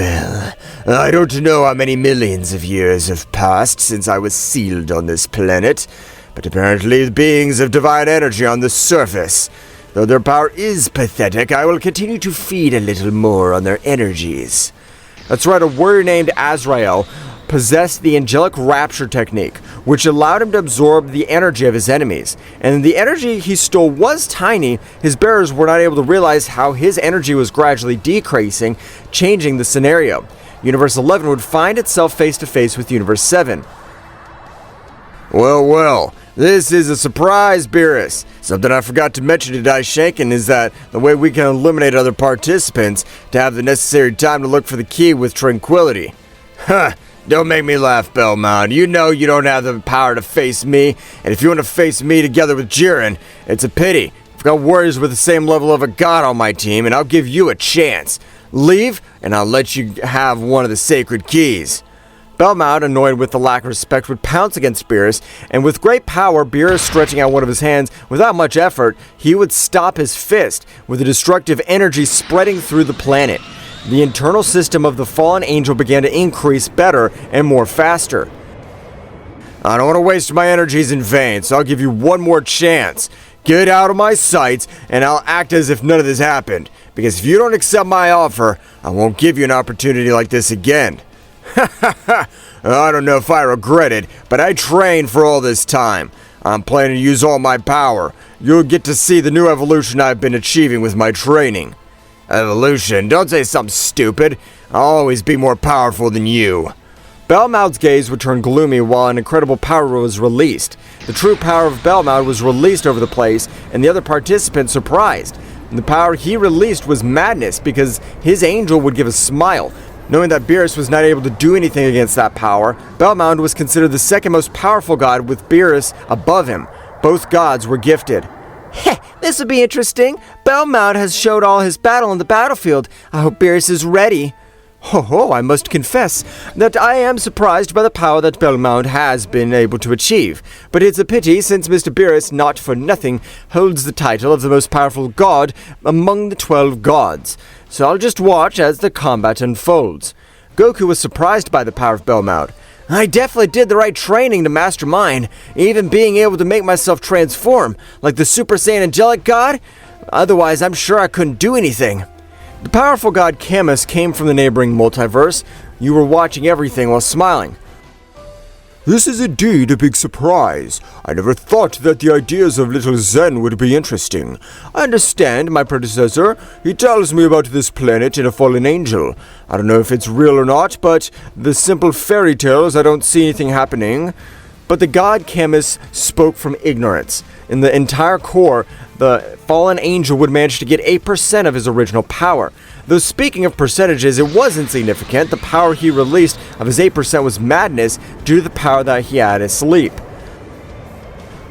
I don't know how many millions of years have passed since I was sealed on this planet, but apparently the beings of divine energy on the surface. Though their power is pathetic, I will continue to feed a little more on their energies. That's right, a warrior named Azakiel possessed the Angelic rapture technique, which allowed him to absorb the energy of his enemies. And the energy he stole was tiny. His bearers were not able to realize how his energy was gradually decreasing, changing the scenario. Universe 11 would find itself face to face with Universe 7. Well, this is a surprise, Beerus. Something I forgot to mention to Daishinkan is that the way we can eliminate other participants to have the necessary time to look for the key with tranquility. Huh. Don't make me laugh, Belmod. You know you don't have the power to face me, and if you want to face me together with Jiren, it's a pity. I've got warriors with the same level of a god on my team, and I'll give you a chance. Leave, and I'll let you have one of the sacred keys. Belmod, annoyed with the lack of respect, would pounce against Beerus, and with great power, Beerus stretching out one of his hands without much effort, he would stop his fist, with the destructive energy spreading through the planet. The internal system of the fallen angel began to increase better and more faster. I don't want to waste my energies in vain, so I'll give you one more chance. Get out of my sights, and I'll act as if none of this happened. Because if you don't accept my offer, I won't give you an opportunity like this again. I don't know if I regret it, but I trained for all this time. I'm planning to use all my power. You'll get to see the new evolution I've been achieving with my training. Evolution? Don't say something stupid. I'll always be more powerful than you. Belmod's gaze would turn gloomy while an incredible power was released. The true power of Belmod was released over the place, and the other participants surprised. And the power he released was madness, because his angel would give a smile. Knowing that Beerus was not able to do anything against that power, Belmod was considered the second most powerful god, with Beerus above him. Both gods were gifted. Heh, this will be interesting. Belmod has showed all his battle on the battlefield. I hope Beerus is ready. Ho, I must confess that I am surprised by the power that Belmod has been able to achieve. But it's a pity, since Mr. Beerus, not for nothing, holds the title of the most powerful god among the 12 gods. So I'll just watch as the combat unfolds. Goku was surprised by the power of Belmod. I definitely did the right training to master mine, even being able to make myself transform, like the Super Saiyan Angelic God. Otherwise, I'm sure I couldn't do anything. The powerful god Camus came from the neighboring multiverse. You were watching everything while smiling. This is indeed a big surprise. I never thought that the ideas of little Zen would be interesting. I understand my predecessor. He tells me about this planet and a fallen angel. I don't know if it's real or not, but the simple fairy tales, I don't see anything happening. But the god Camus spoke from ignorance. In the entire core, the fallen angel would manage to get 8% of his original power. Though speaking of percentages, it was insignificant. The power he released of his 8% was madness due to the power that he had asleep.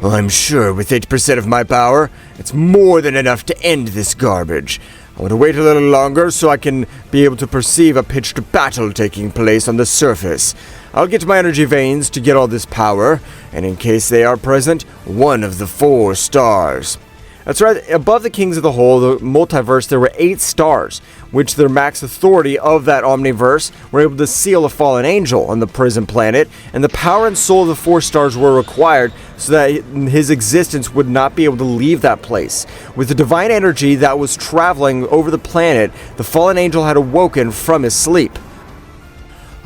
I'm sure with 8% of my power, it's more than enough to end this garbage. I want to wait a little longer so I can be able to perceive a pitched battle taking place on the surface. I'll get my energy veins to get all this power, and in case they are present, one of the 4 stars. That's right, above the kings of the whole, the multiverse, there were 8 stars, which their max authority of that omniverse were able to seal a fallen angel on the prison planet, and the power and soul of the 4 stars were required so that his existence would not be able to leave that place. With the divine energy that was traveling over the planet, the fallen angel had awoken from his sleep.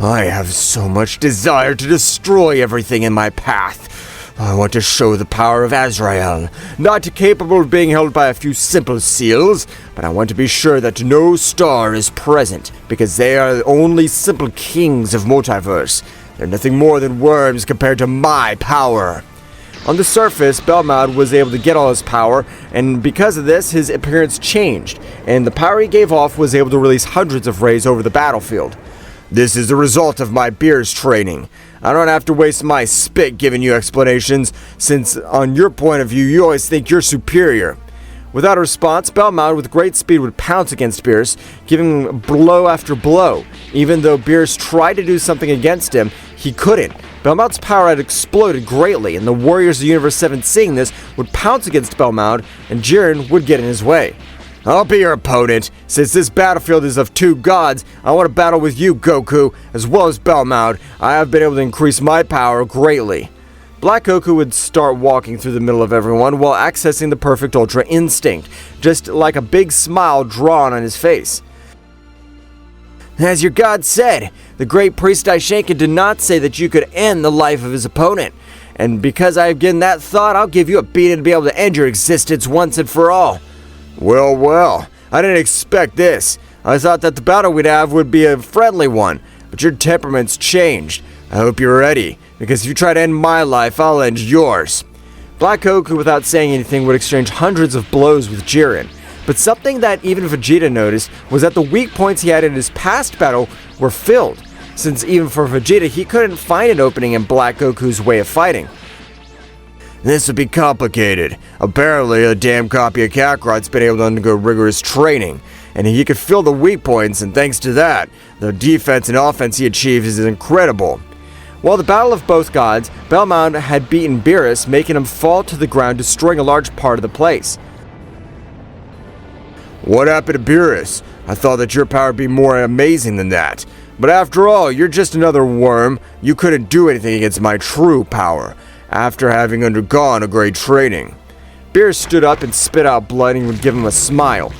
I have so much desire to destroy everything in my path. I want to show the power of Azrael, not capable of being held by a few simple seals, but I want to be sure that no star is present, because they are the only simple kings of multiverse. They're nothing more than worms compared to my power. On the surface, Belmod was able to get all his power, and because of this, his appearance changed, and the power he gave off was able to release hundreds of rays over the battlefield. This is the result of my Beerus training. I don't have to waste my spit giving you explanations, since on your point of view, you always think you're superior. Without a response, Belmod with great speed would pounce against Beerus, giving him blow after blow. Even though Beerus tried to do something against him, he couldn't. Belmod's power had exploded greatly, and the warriors of Universe 7 seeing this would pounce against Belmod, and Jiren would get in his way. I'll be your opponent. Since this battlefield is of two gods, I want to battle with you, Goku, as well as Belmod. I have been able to increase my power greatly. Black Goku would start walking through the middle of everyone while accessing the perfect Ultra Instinct, just like a big smile drawn on his face. As your god said, the great priest Daishinkan did not say that you could end the life of his opponent. And because I have given that thought, I'll give you a beating to be able to end your existence once and for all. Well, I didn't expect this. I thought that the battle we'd have would be a friendly one, but your temperament's changed. I hope you're ready, because if you try to end my life, I'll end yours. Black Goku, without saying anything, would exchange hundreds of blows with Jiren. But something that even Vegeta noticed was that the weak points he had in his past battle were filled, since even for Vegeta, he couldn't find an opening in Black Goku's way of fighting. This would be complicated. Apparently, a damn copy of Kakarot's been able to undergo rigorous training, and he could fill the weak points, and thanks to that, the defense and offense he achieved is incredible. While the battle of both gods, Belmod had beaten Beerus, making him fall to the ground, destroying a large part of the place. What happened to Beerus? I thought that your power would be more amazing than that. But after all, you're just another worm. You couldn't do anything against my true power, after having undergone a great training. Beerus stood up and spit out blood and would give him a smile.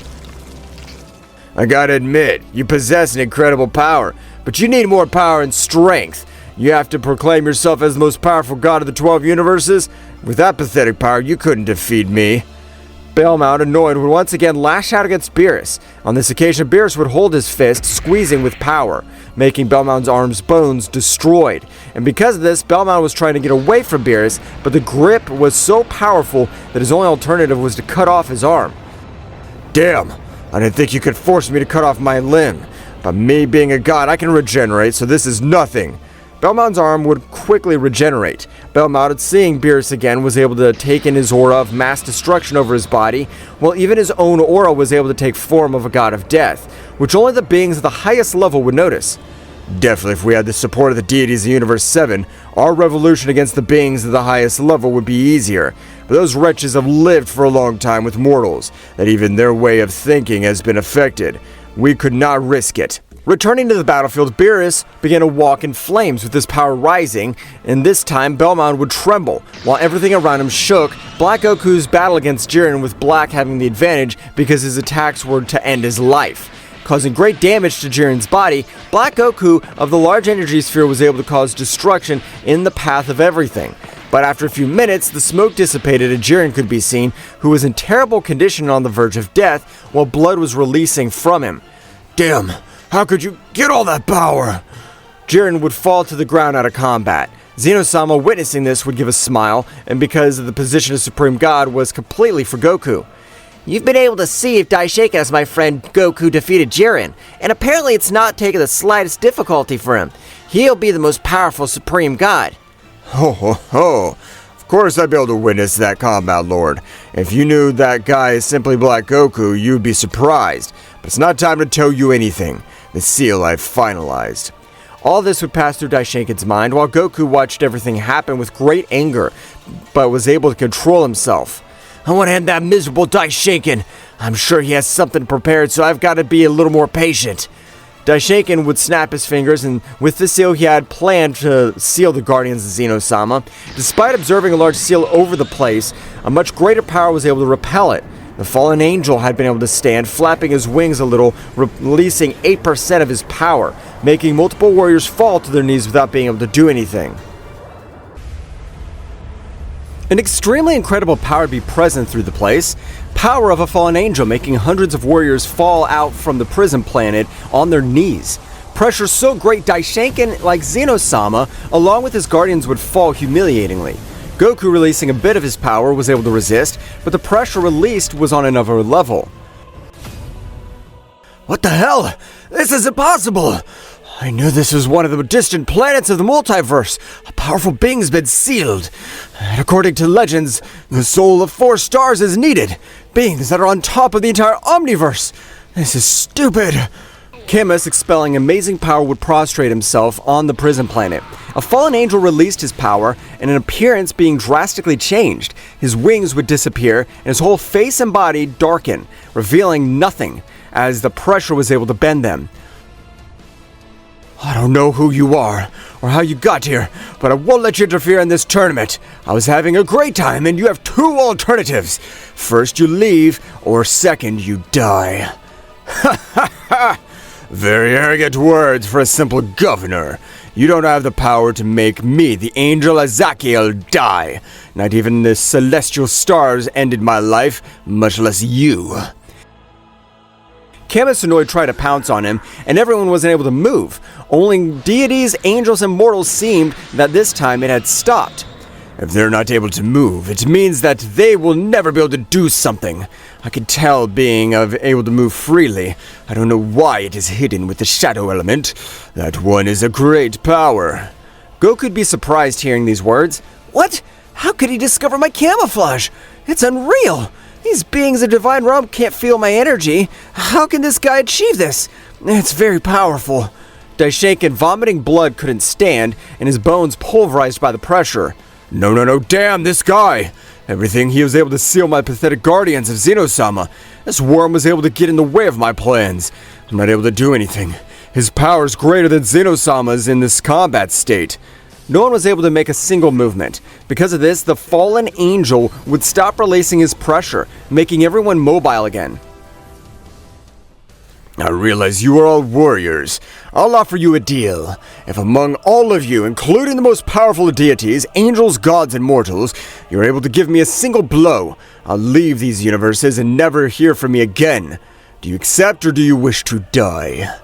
I gotta admit, you possess an incredible power, but you need more power and strength. You have to proclaim yourself as the most powerful god of the 12 universes? With that pathetic power, you couldn't defeat me. Belmod, annoyed, would once again lash out against Beerus. On this occasion, Beerus would hold his fist, squeezing with power, making Belmod's arm's bones destroyed. And because of this, Belmod was trying to get away from Beerus, but the grip was so powerful that his only alternative was to cut off his arm. Damn, I didn't think you could force me to cut off my limb. But me being a god, I can regenerate, so this is nothing. Belmod's arm would quickly regenerate. Belmod, seeing Beerus again, was able to take in his aura of mass destruction over his body, while even his own aura was able to take form of a god of death, which only the beings of the highest level would notice. Definitely, if we had the support of the deities of Universe 7, our revolution against the beings of the highest level would be easier. But those wretches have lived for a long time with mortals, that even their way of thinking has been affected. We could not risk it. Returning to the battlefield, Beerus began to walk in flames with his power rising, and this time Belmod would tremble, while everything around him shook. Black Goku's battle against Jiren, with Black having the advantage because his attacks were to end his life. Causing great damage to Jiren's body, Black Goku of the large energy sphere was able to cause destruction in the path of everything. But after a few minutes, the smoke dissipated and Jiren could be seen, who was in terrible condition on the verge of death, while blood was releasing from him. Damn! How could you get all that power? Jiren would fall to the ground out of combat. Zeno-sama, witnessing this, would give a smile, and because the position of Supreme God was completely for Goku. You've been able to see if Daishinkan as my friend Goku defeated Jiren, and apparently it's not taking the slightest difficulty for him. He'll be the most powerful Supreme God. Ho ho ho! Of course I'd be able to witness that combat, Lord. If you knew that guy is simply Black Goku, you'd be surprised. But it's not time to tell you anything. The seal I've finalized. All this would pass through Daishinkan's mind while Goku watched everything happen with great anger, but was able to control himself. I want to end that miserable Daishinkan. I'm sure he has something prepared, so I've got to be a little more patient. Daishinkan would snap his fingers, and with the seal he had planned to seal the Guardians of Zeno-sama. Despite observing a large seal over the place, a much greater power was able to repel it. The fallen angel had been able to stand, flapping his wings a little, releasing 8% of his power, making multiple warriors fall to their knees without being able to do anything. An extremely incredible power to be present through the place. Power of a fallen angel making hundreds of warriors fall out from the prison planet on their knees. Pressure so great Daishinkan, like Zeno-sama, along with his guardians would fall humiliatingly. Goku, releasing a bit of his power, was able to resist, but the pressure released was on another level. What the hell? This is impossible! I knew this was one of the distant planets of the multiverse. A powerful being's been sealed. And according to legends, the soul of 4 stars is needed. Beings that are on top of the entire omniverse. This is stupid. Camus, expelling amazing power, would prostrate himself on the prison planet. A fallen angel released his power, and an appearance being drastically changed. His wings would disappear, and his whole face and body darken, revealing nothing, as the pressure was able to bend them. I don't know who you are, or how you got here, but I won't let you interfere in this tournament. I was having a great time, and you have 2 alternatives. First, you leave, or second, you die. Ha ha ha! Very arrogant words for a simple governor. You don't have the power to make me, the angel Azakiel, die. Not even the celestial stars ended my life, much less you. Camus annoyed tried to pounce on him, and everyone wasn't able to move. Only deities, angels, and mortals seemed that this time it had stopped. If they're not able to move, it means that they will never be able to do something. I can tell being able to move freely. I don't know why it is hidden with the shadow element. That one is a great power. Goku could be surprised hearing these words. What? How could he discover my camouflage? It's unreal. These beings of divine realm can't feel my energy. How can this guy achieve this? It's very powerful. Daishinkan, vomiting blood, couldn't stand, and his bones pulverized by the pressure. No, damn this guy! Everything he was able to seal my pathetic guardians of Zeno-sama. This worm was able to get in the way of my plans. I'm not able to do anything. His power is greater than Zeno-sama's in this combat state. No one was able to make a single movement. Because of this, the fallen angel would stop releasing his pressure, making everyone mobile again. I realize you are all warriors. I'll offer you a deal. If among all of you, including the most powerful of deities, angels, gods, and mortals, you're able to give me a single blow, I'll leave these universes and never hear from me again. Do you accept, or do you wish to die?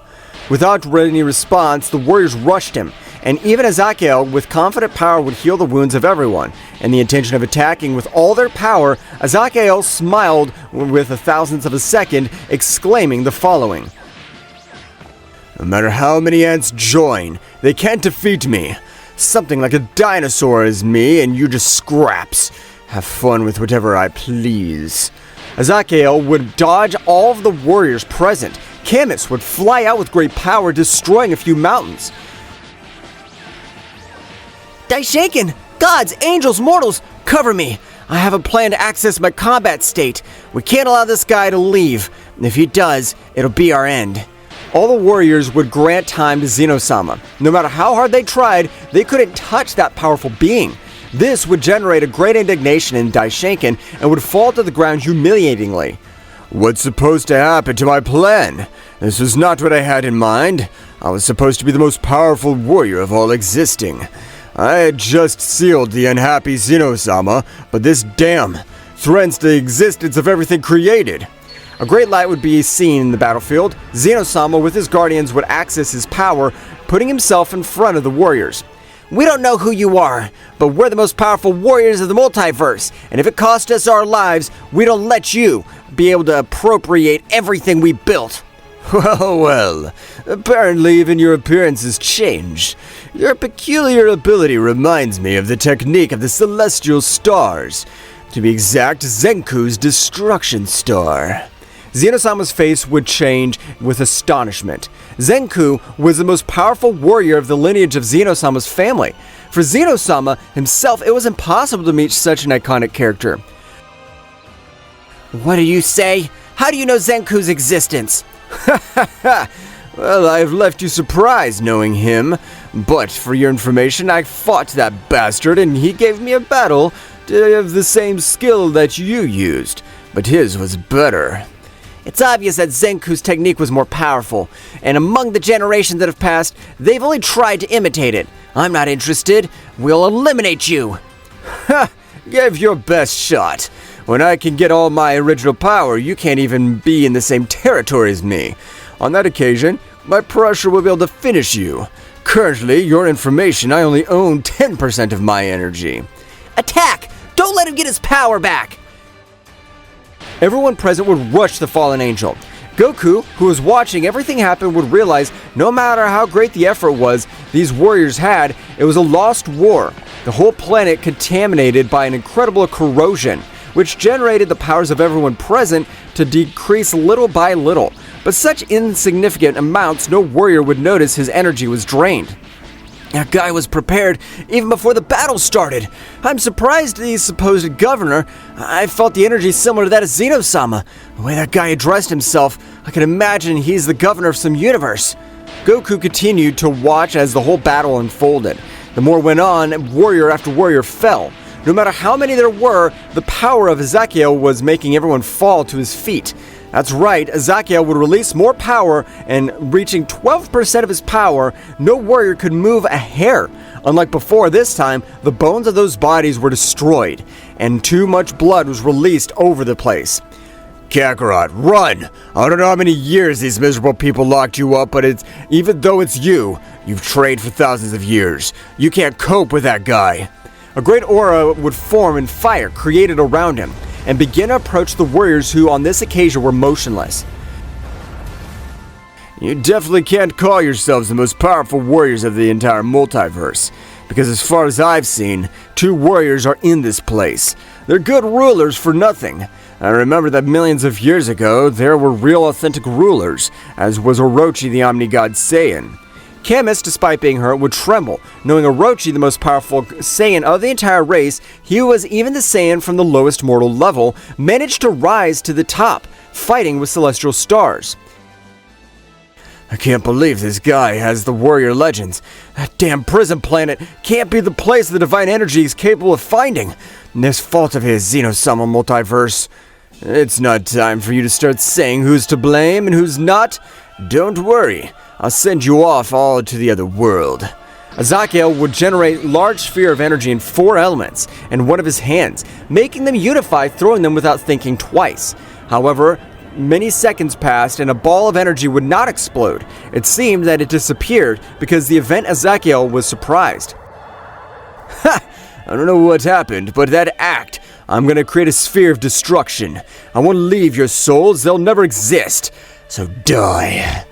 Without any response, the warriors rushed him, and even Azakiel, with confident power, would heal the wounds of everyone. In the intention of attacking with all their power, Azakiel smiled with a thousandth of a second, exclaiming the following. No matter how many ants join, they can't defeat me. Something like a dinosaur is me, and you just scraps. Have fun with whatever I please. Azakiel would dodge all of the warriors present. Camus would fly out with great power, destroying a few mountains. Daishinkan! Gods, angels, mortals, cover me! I have a plan to access my combat state. We can't allow this guy to leave. If he does, it'll be our end. All the warriors would grant time to Zeno-sama. No matter how hard they tried, they couldn't touch that powerful being. This would generate a great indignation in Daishinkan and would fall to the ground humiliatingly. What's supposed to happen to my plan? This was not what I had in mind. I was supposed to be the most powerful warrior of all existing. I had just sealed the unhappy Zeno-sama, but this dam threatens the existence of everything created. A great light would be seen in the battlefield. Zeno-sama with his guardians would access his power, putting himself in front of the warriors. We don't know who you are, but we're the most powerful warriors of the multiverse, and if it costs us our lives, we don't let you be able to appropriate everything we built. Well, apparently even your appearance has changed. Your peculiar ability reminds me of the technique of the celestial stars. To be exact, Zenku's destruction star. Zeno-sama's face would change with astonishment. Zenku was the most powerful warrior of the lineage of Zeno-sama's family. For Zeno-sama himself, it was impossible to meet such an iconic character. What do you say? How do you know Zenku's existence? Well, I've left you surprised knowing him. But for your information, I fought that bastard and he gave me a battle of the same skill that you used. but his was better. It's obvious that Zenku's technique was more powerful, and among the generations that have passed, they've only tried to imitate it. I'm not interested. We'll eliminate you. Ha! Give your best shot. When I can get all my original power, you can't even be in the same territory as me. On that occasion, my pressure will be able to finish you. Currently, your information, I only own 10% of my energy. Attack! Don't let him get his power back! Everyone present would rush the fallen angel. Goku, who was watching everything happen, would realize no matter how great the effort was these warriors had, it was a lost war. The whole planet contaminated by an incredible corrosion, which generated the powers of everyone present to decrease little by little. But such insignificant amounts, no warrior would notice his energy was drained. That guy was prepared even before the battle started. I'm surprised the supposed governor. I felt the energy similar to that of Zeno-sama. The way that guy addressed himself, I can imagine he's the governor of some universe. Goku continued to watch as the whole battle unfolded. The more went on, warrior after warrior fell. No matter how many there were, the power of Azakiel was making everyone fall to his feet. That's right, Azakiel would release more power, and reaching 12% of his power, no warrior could move a hair. Unlike before, this time, the bones of those bodies were destroyed, and too much blood was released over the place. Kakarot, run! I don't know how many years these miserable people locked you up, but even though it's you, you've trained for thousands of years. You can't cope with that guy. A great aura would form and fire created around him, and begin to approach the warriors who on this occasion were motionless. You definitely can't call yourselves the most powerful warriors of the entire multiverse, because as far as I've seen, 2 warriors are in this place. They're good rulers for nothing. I remember that millions of years ago, there were real authentic rulers, as was Orochi the Omni-God Saiyan. Camus, despite being hurt, would tremble, knowing Orochi, the most powerful Saiyan of the entire race, he was even the Saiyan from the lowest mortal level, managed to rise to the top, fighting with celestial stars. I can't believe this guy has the warrior legends. That damn prison planet can't be the place the divine energy is capable of finding. This fault of his Zeno-sama multiverse. It's not time for you to start saying who's to blame and who's not. Don't worry. I'll send you off all to the other world. Azakiel would generate large sphere of energy in 4 elements in one of his hands, making them unify, throwing them without thinking twice. However, many seconds passed and a ball of energy would not explode. It seemed that it disappeared because the event Azakiel was surprised. Ha! I don't know what happened, but that act, I'm gonna create a sphere of destruction. I won't leave your souls, they'll never exist. So die.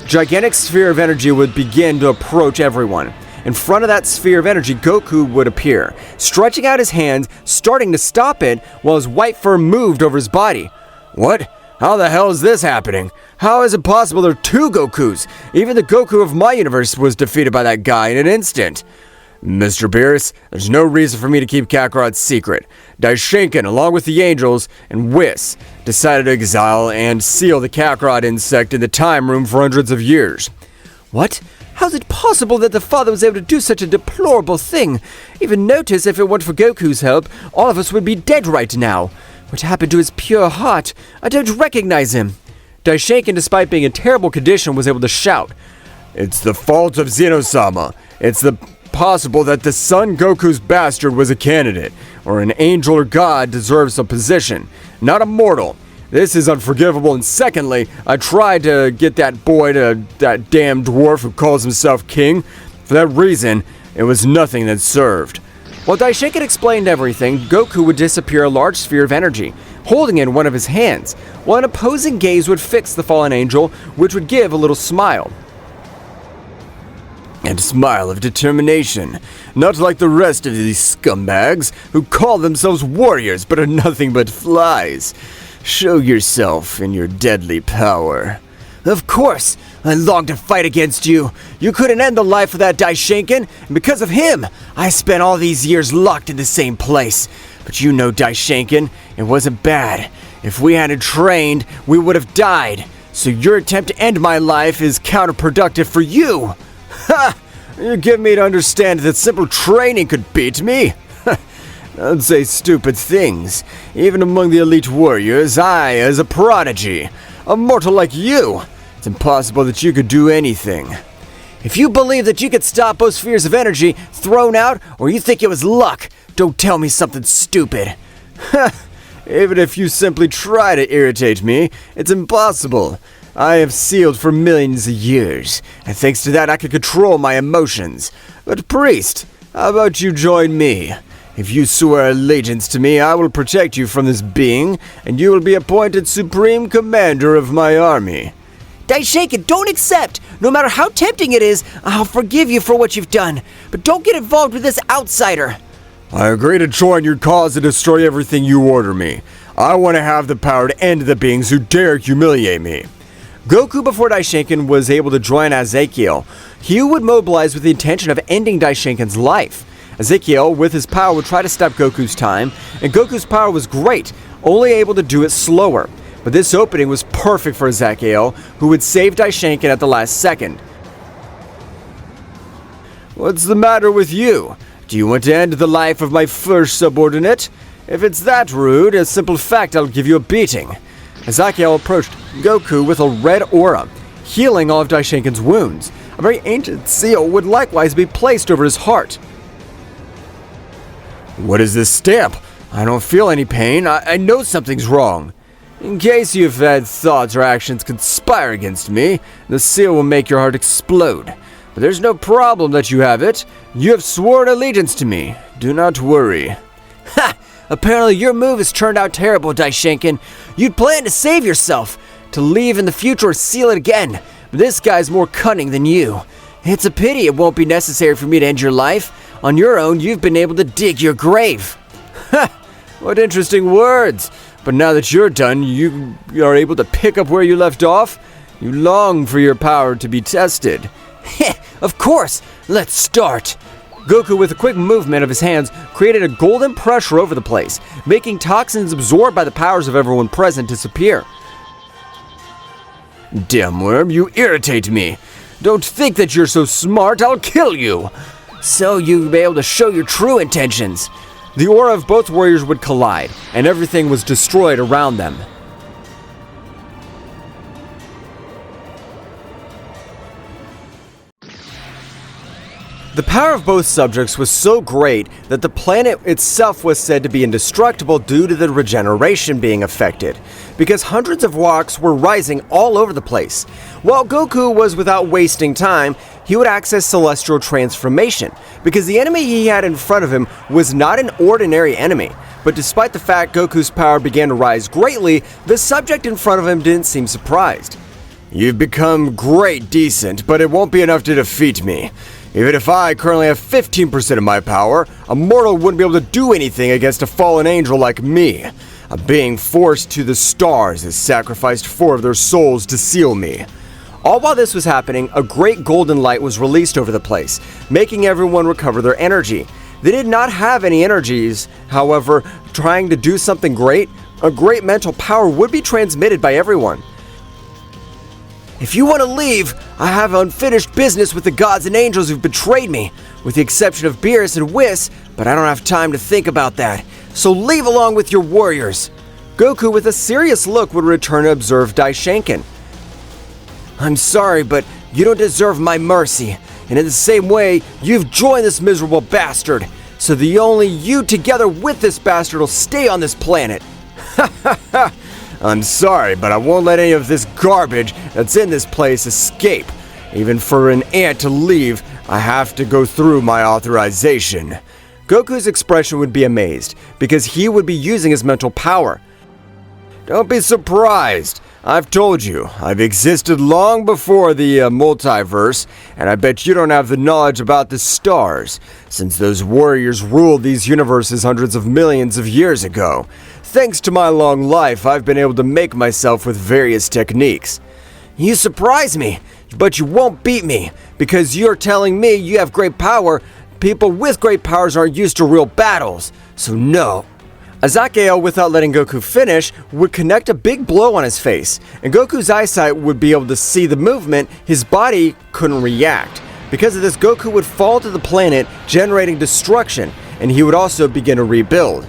Gigantic sphere of energy would begin to approach everyone. In front of that sphere of energy, Goku would appear, stretching out his hands, starting to stop it, while his white fur moved over his body. What? How the hell is this happening? How is it possible there are 2 Gokus? Even the Goku of my universe was defeated by that guy in an instant. Mr. Beerus, there's no reason for me to keep Kakarot's secret. Daishinkan, along with the angels, and Whis, decided to exile and seal the Kakarot insect in the time room for hundreds of years. What? How's it possible that the father was able to do such a deplorable thing? Even notice if it weren't for Goku's help, all of us would be dead right now. What happened to his pure heart? I don't recognize him. Daishinkan, despite being in terrible condition, was able to shout. It's the fault of Zeno-sama. It's possible that the son Goku's bastard was a candidate, or an angel or god deserves a position, not a mortal. This is unforgivable, and secondly, I tried to get that boy to that damn dwarf who calls himself king. For that reason, it was nothing that served. While Daishinkan explained everything, Goku would disappear a large sphere of energy, holding it in one of his hands, while an opposing gaze would fix the fallen angel, which would give a little smile. And a smile of determination, not like the rest of these scumbags who call themselves warriors but are nothing but flies. Show yourself in your deadly power. Of course, I long to fight against you. You couldn't end the life of that Daishinkan, and because of him, I spent all these years locked in the same place. But you know, Daishinkan, it wasn't bad. If we hadn't trained, we would have died. So your attempt to end my life is counterproductive for you. Ha! You give me to understand that simple training could beat me? Don't say stupid things. Even among the elite warriors, I, as a prodigy, a mortal like you, it's impossible that you could do anything. If you believe that you could stop both spheres of energy thrown out, or you think it was luck, don't tell me something stupid. Even if you simply try to irritate me, it's impossible. I have sealed for millions of years, and thanks to that I can control my emotions. But priest, how about you join me? If you swear allegiance to me, I will protect you from this being, and you will be appointed supreme commander of my army. Daishinkan, don't accept! No matter how tempting it is, I'll forgive you for what you've done. But don't get involved with this outsider. I agree to join your cause and destroy everything you order me. I want to have the power to end the beings who dare humiliate me. Goku, before Daishinkan was able to join Azakiel, he would mobilize with the intention of ending Daishinkan's life. Azakiel, with his power, would try to stop Goku's time, and Goku's power was great, only able to do it slower. But this opening was perfect for Azakiel, who would save Daishinkan at the last second. What's the matter with you? Do you want to end the life of my first subordinate? If it's that rude, a simple fact, I'll give you a beating. Azakiel approached Goku with a red aura, healing all of Daishinkan's wounds. A very ancient seal would likewise be placed over his heart. What is this stamp? I don't feel any pain. I know something's wrong. In case you've had thoughts or actions conspire against me, the seal will make your heart explode. But there's no problem that you have it. You have sworn allegiance to me. Do not worry. Ha! Apparently your move has turned out terrible, Daishinkan. You'd plan to save yourself, to leave in the future or seal it again. But this guy's more cunning than you. It's a pity it won't be necessary for me to end your life. On your own, you've been able to dig your grave. Ha! What interesting words. But now that you're done, you are able to pick up where you left off. You long for your power to be tested. Of course! Let's start! Goku, with a quick movement of his hands, created a golden pressure over the place, making toxins absorbed by the powers of everyone present disappear. Damn worm, you irritate me. Don't think that you're so smart, I'll kill you. So you'll be able to show your true intentions. The aura of both warriors would collide, and everything was destroyed around them. The power of both subjects was so great that the planet itself was said to be indestructible due to the regeneration being affected, because hundreds of rocks were rising all over the place. While Goku was without wasting time, he would access celestial transformation, because the enemy he had in front of him was not an ordinary enemy. But despite the fact Goku's power began to rise greatly, the subject in front of him didn't seem surprised. You've become great decent, but it won't be enough to defeat me. Even if I currently have 15% of my power, a mortal wouldn't be able to do anything against a fallen angel like me. A being forced to the stars has sacrificed 4 of their souls to seal me. All while this was happening, a great golden light was released over the place, making everyone recover their energy. They did not have any energies, however, trying to do something great, a great mental power would be transmitted by everyone. If you want to leave, I have unfinished business with the gods and angels who've betrayed me, with the exception of Beerus and Whis, but I don't have time to think about that. So leave along with your warriors. Goku, with a serious look, would return to observe Daishinkan. I'm sorry, but you don't deserve my mercy, and in the same way, you've joined this miserable bastard. So the only you together with this bastard will stay on this planet. Ha ha ha! I'm sorry, but I won't let any of this garbage that's in this place escape. Even for an ant to leave, I have to go through my authorization. Goku's expression would be amazed, because he would be using his mental power. Don't be surprised. I've told you, I've existed long before the multiverse, and I bet you don't have the knowledge about the stars, since those warriors ruled these universes hundreds of millions of years ago. Thanks to my long life, I've been able to make myself with various techniques. You surprise me, but you won't beat me, because you're telling me you have great power. People with great powers aren't used to real battles, so no. Azakiel, without letting Goku finish, would connect a big blow on his face, and Goku's eyesight would be able to see the movement. His body couldn't react. Because of this, Goku would fall to the planet, generating destruction, and he would also begin to rebuild.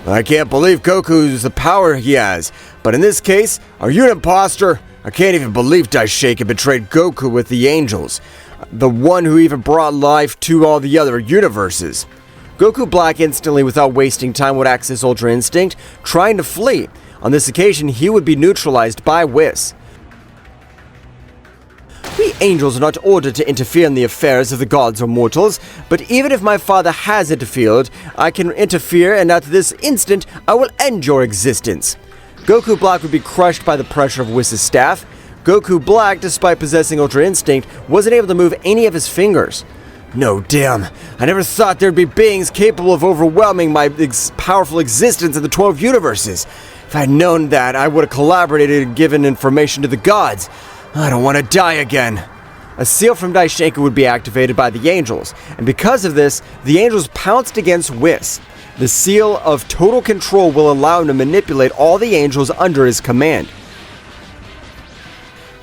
I can't believe Goku's the power he has, but in this case, are you an imposter? I can't even believe Daishinkan betrayed Goku with the angels, the one who even brought life to all the other universes. Goku Black instantly, without wasting time, would access Ultra Instinct, trying to flee. On this occasion, he would be neutralized by Whis. We angels are not ordered to interfere in the affairs of the gods or mortals, but even if my father has interfered, I can interfere, and at this instant, I will end your existence. Goku Black would be crushed by the pressure of Whis' staff. Goku Black, despite possessing Ultra Instinct, wasn't able to move any of his fingers. No, damn. I never thought there'd be beings capable of overwhelming my powerful existence in the 12 universes. If I'd known that, I would have collaborated and given information to the gods. I don't want to die again. A seal from Daishinkan would be activated by the angels, and because of this, the angels pounced against Whis. The seal of total control will allow him to manipulate all the angels under his command.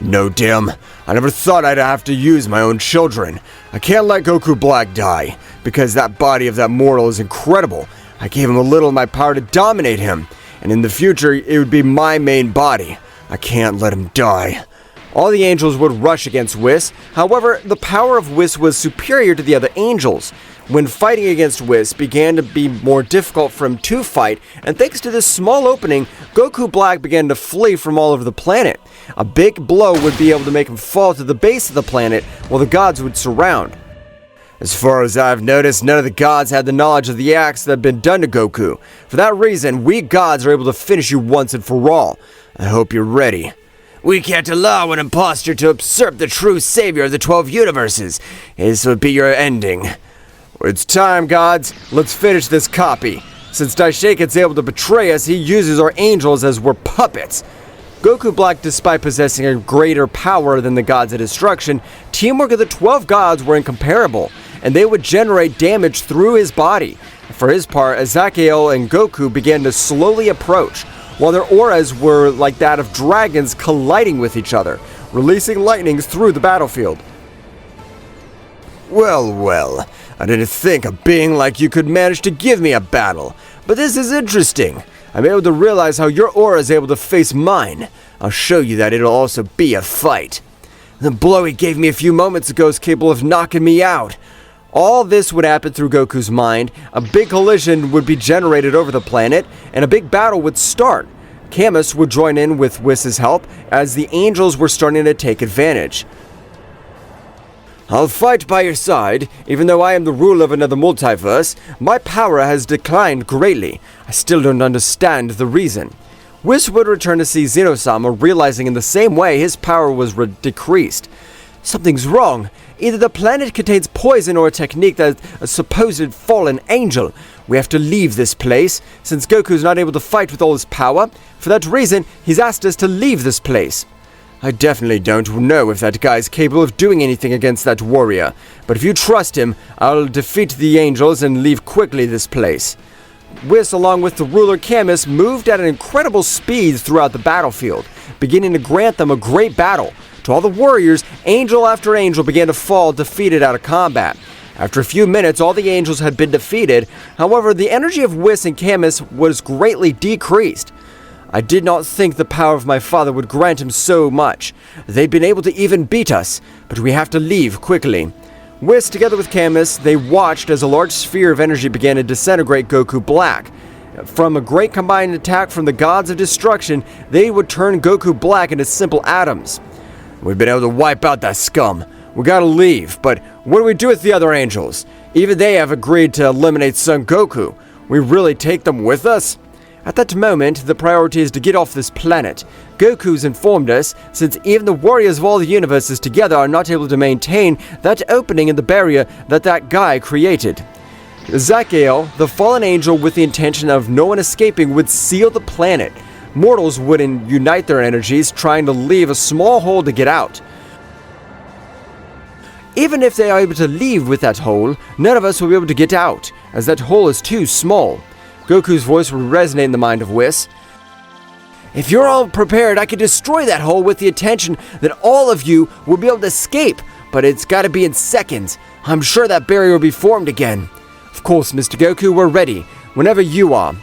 No, damn. I never thought I'd have to use my own children. I can't let Goku Black die, because that body of that mortal is incredible. I gave him a little of my power to dominate him, and in the future, it would be my main body. I can't let him die. All the angels would rush against Whis. However, the power of Whis was superior to the other angels. When fighting against Whis began to be more difficult for him to fight, and thanks to this small opening, Goku Black began to flee from all over the planet. A big blow would be able to make him fall to the base of the planet, while the gods would surround. As far as I've noticed, none of the gods had the knowledge of the acts that had been done to Goku. For that reason, we gods are able to finish you once and for all. I hope you're ready. We can't allow an impostor to usurp the true savior of the 12 universes. This would be your ending. It's time, gods. Let's finish this copy. Since Daishinkan's able to betray us, he uses our angels as we're puppets. Goku Black, despite possessing a greater power than the gods of destruction, teamwork of the 12 gods were incomparable, and they would generate damage through his body. For his part, Azakiel and Goku began to slowly approach, while their auras were like that of dragons colliding with each other, releasing lightnings through the battlefield. Well, I didn't think a being like you could manage to give me a battle, but this is interesting. I'm able to realize how your aura is able to face mine. I'll show you that it'll also be a fight. The blow he gave me a few moments ago is capable of knocking me out. All this would happen through Goku's mind, a big collision would be generated over the planet, and a big battle would start. Camus would join in with Whis' help, as the angels were starting to take advantage. I'll fight by your side, even though I am the ruler of another multiverse. My power has declined greatly. I still don't understand the reason. Whis would return to see Zeno-sama, realizing in the same way his power was decreased. Something's wrong. Either the planet contains poison or a technique that is a supposed fallen angel. We have to leave this place, since Goku's not able to fight with all his power. For that reason, he's asked us to leave this place. I definitely don't know if that guy is capable of doing anything against that warrior, but if you trust him, I'll defeat the angels and leave quickly this place. Whis, along with the ruler Camus, moved at an incredible speed throughout the battlefield, beginning to grant them a great battle. To all the warriors, angel after angel began to fall defeated out of combat. After a few minutes, all the angels had been defeated. However, the energy of Whis and Camus was greatly decreased. I did not think the power of my father would grant him so much. They'd been able to even beat us, but we have to leave quickly. Whis, together with Camus, they watched as a large sphere of energy began to disintegrate Goku Black. From a great combined attack from the gods of destruction, they would turn Goku Black into simple atoms. We've been able to wipe out that scum. We gotta leave, but what do we do with the other angels? Even they have agreed to eliminate Son Goku. We really take them with us? At that moment, the priority is to get off this planet. Goku's informed us, since even the warriors of all the universes together are not able to maintain that opening in the barrier that guy created. Azakiel, the fallen angel with the intention of no one escaping, would seal the planet. Mortals wouldn't unite their energies, trying to leave a small hole to get out. Even if they are able to leave with that hole, none of us will be able to get out, as that hole is too small. Goku's voice would resonate in the mind of Whis. If you're all prepared, I can destroy that hole with the intention that all of you will be able to escape, but it's gotta be in seconds. I'm sure that barrier will be formed again. Of course, Mr. Goku, we're ready, whenever you are.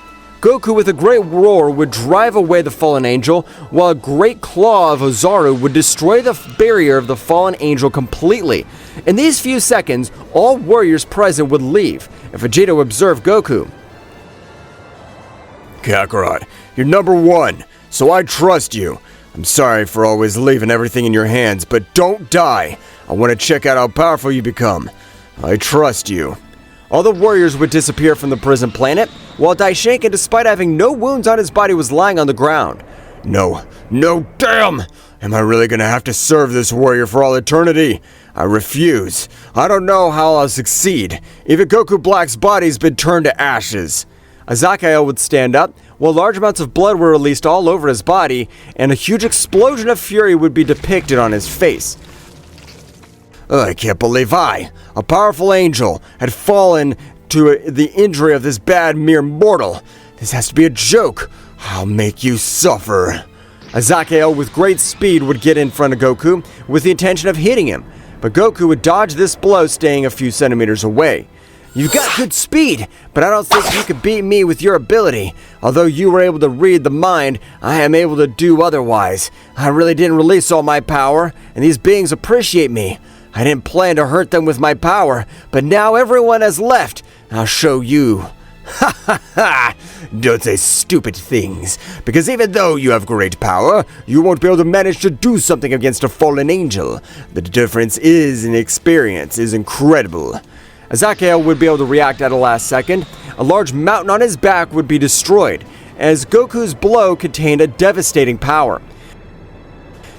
Goku with a great roar would drive away the fallen angel, while a great claw of Ozaru would destroy the barrier of the fallen angel completely. In these few seconds, all warriors present would leave, and Vegeta would observe Goku. Kakarot, you're number one, so I trust you. I'm sorry for always leaving everything in your hands, but don't die. I want to check out how powerful you become. I trust you. All the warriors would disappear from the prison planet, while Daishinkan, despite having no wounds on his body, was lying on the ground. No, damn! Am I really gonna have to serve this warrior for all eternity? I refuse. I don't know how I'll succeed. Even Goku Black's body's been turned to ashes. Azakiel would stand up, while large amounts of blood were released all over his body, and a huge explosion of fury would be depicted on his face. I can't believe a powerful angel, had fallen to the injury of this bad mere mortal. This has to be a joke. I'll make you suffer. Azakiel, with great speed, would get in front of Goku with the intention of hitting him, but Goku would dodge this blow, staying a few centimeters away. You've got good speed, but I don't think you could beat me with your ability. Although you were able to read the mind, I am able to do otherwise. I really didn't release all my power, and these beings appreciate me. I didn't plan to hurt them with my power, but now everyone has left. I'll show you. Ha ha ha! Don't say stupid things, because even though you have great power, you won't be able to manage to do something against a fallen angel. The difference in experience is incredible. Azakiel would be able to react at a last second. A large mountain on his back would be destroyed, as Goku's blow contained a devastating power.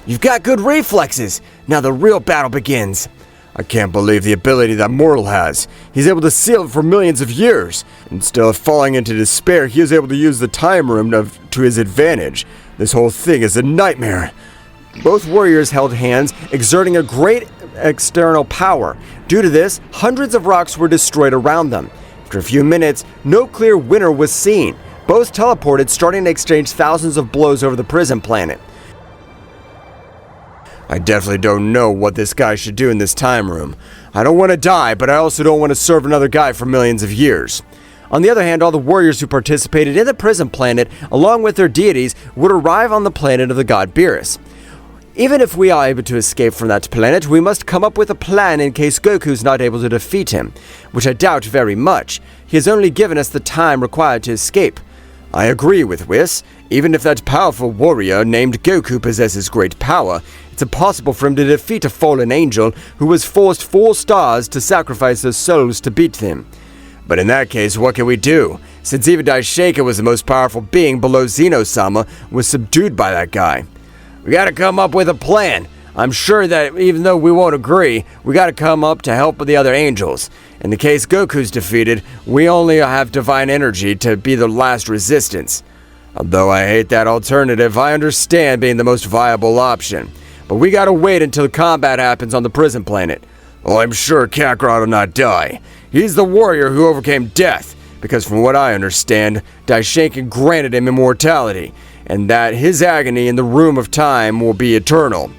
You've got good reflexes. Now the real battle begins. I can't believe the ability that mortal has. He's able to seal it for millions of years. Instead of falling into despair, he is able to use the time room to his advantage. This whole thing is a nightmare. Both warriors held hands, exerting a great external power. Due to this, hundreds of rocks were destroyed around them. After a few minutes, no clear winner was seen. Both teleported, starting to exchange thousands of blows over the prison planet. I definitely don't know what this guy should do in this time room. I don't want to die, but I also don't want to serve another guy for millions of years. On the other hand, all the warriors who participated in the prison planet, along with their deities, would arrive on the planet of the god Beerus. Even if we are able to escape from that planet, we must come up with a plan in case Goku's not able to defeat him, which I doubt very much. He has only given us the time required to escape. I agree with Whis. Even if that powerful warrior named Goku possesses great power, it's impossible for him to defeat a fallen angel who has forced 4 stars to sacrifice their souls to beat them. But in that case, what can we do? Since even Daishinkan was the most powerful being below Zeno-sama, was subdued by that guy. We gotta come up with a plan. I'm sure that even though we won't agree, we gotta come up to help the other angels. In the case Goku's defeated, we only have divine energy to be the last resistance. Although I hate that alternative, I understand being the most viable option. But we gotta wait until combat happens on the prison planet. Oh, I'm sure Kakarot will not die. He's the warrior who overcame death, because from what I understand, Daishinkan granted him immortality, and that his agony in the room of time will be eternal.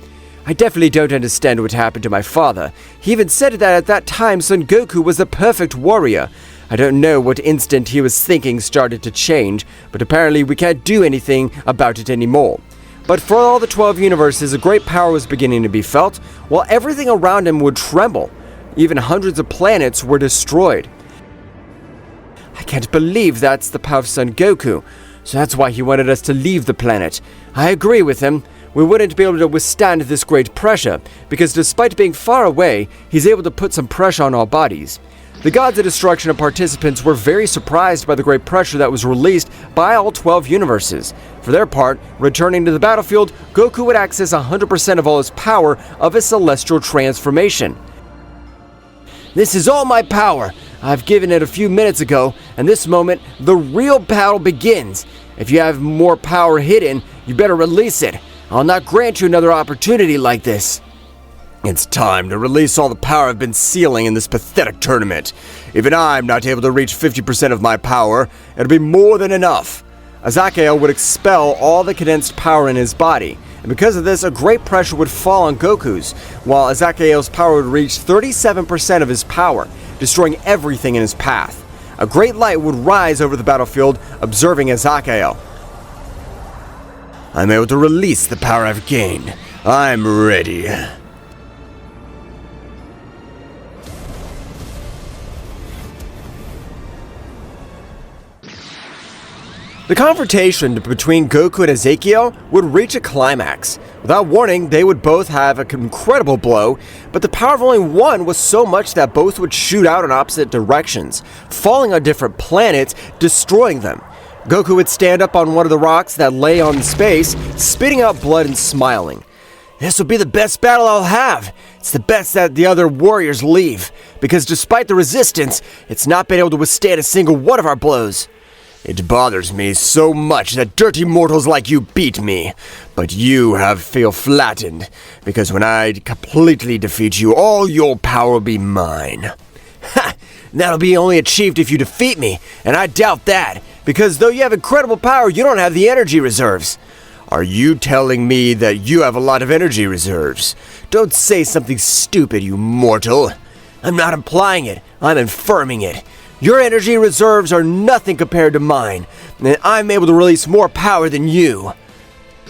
I definitely don't understand what happened to my father. He even said that at that time Son Goku was the perfect warrior. I don't know what instant he was thinking started to change, but apparently we can't do anything about it anymore. But for all the 12 universes, a great power was beginning to be felt, while everything around him would tremble. Even hundreds of planets were destroyed. I can't believe that's the power of Son Goku. So that's why he wanted us to leave the planet. I agree with him. We wouldn't be able to withstand this great pressure, because despite being far away, he's able to put some pressure on our bodies. The gods of destruction and participants were very surprised by the great pressure that was released by all 12 universes. For their part, returning to the battlefield, Goku would access 100% of all his power of his celestial transformation. This is all my power. I've given it a few minutes ago, and this moment, the real battle begins. If you have more power hidden, you better release it. I'll not grant you another opportunity like this. It's time to release all the power I've been sealing in this pathetic tournament. Even I'm not able to reach 50% of my power. It'll be more than enough. Azakiel would expel all the condensed power in his body. and because of this, a great pressure would fall on Goku's, while Azakiel's power would reach 37% of his power, destroying everything in his path. A great light would rise over the battlefield, observing Azakiel. I'm able to release the power I've gained. I'm ready. The confrontation between Goku and Azakiel would reach a climax. Without warning, they would both have an incredible blow, but the power of only one was so much that both would shoot out in opposite directions, falling on different planets, destroying them. Goku would stand up on one of the rocks that lay on space, spitting out blood and smiling. This will be the best battle I'll have. It's the best that the other warriors leave, because despite the resistance, it's not been able to withstand a single one of our blows. It bothers me so much that dirty mortals like you beat me, but you feel flattened, because when I completely defeat you, all your power will be mine. Ha! That'll be only achieved if you defeat me, and I doubt that, because though you have incredible power, you don't have the energy reserves. Are you telling me that you have a lot of energy reserves? Don't say something stupid, you mortal. I'm not implying it, I'm affirming it. Your energy reserves are nothing compared to mine, and I'm able to release more power than you.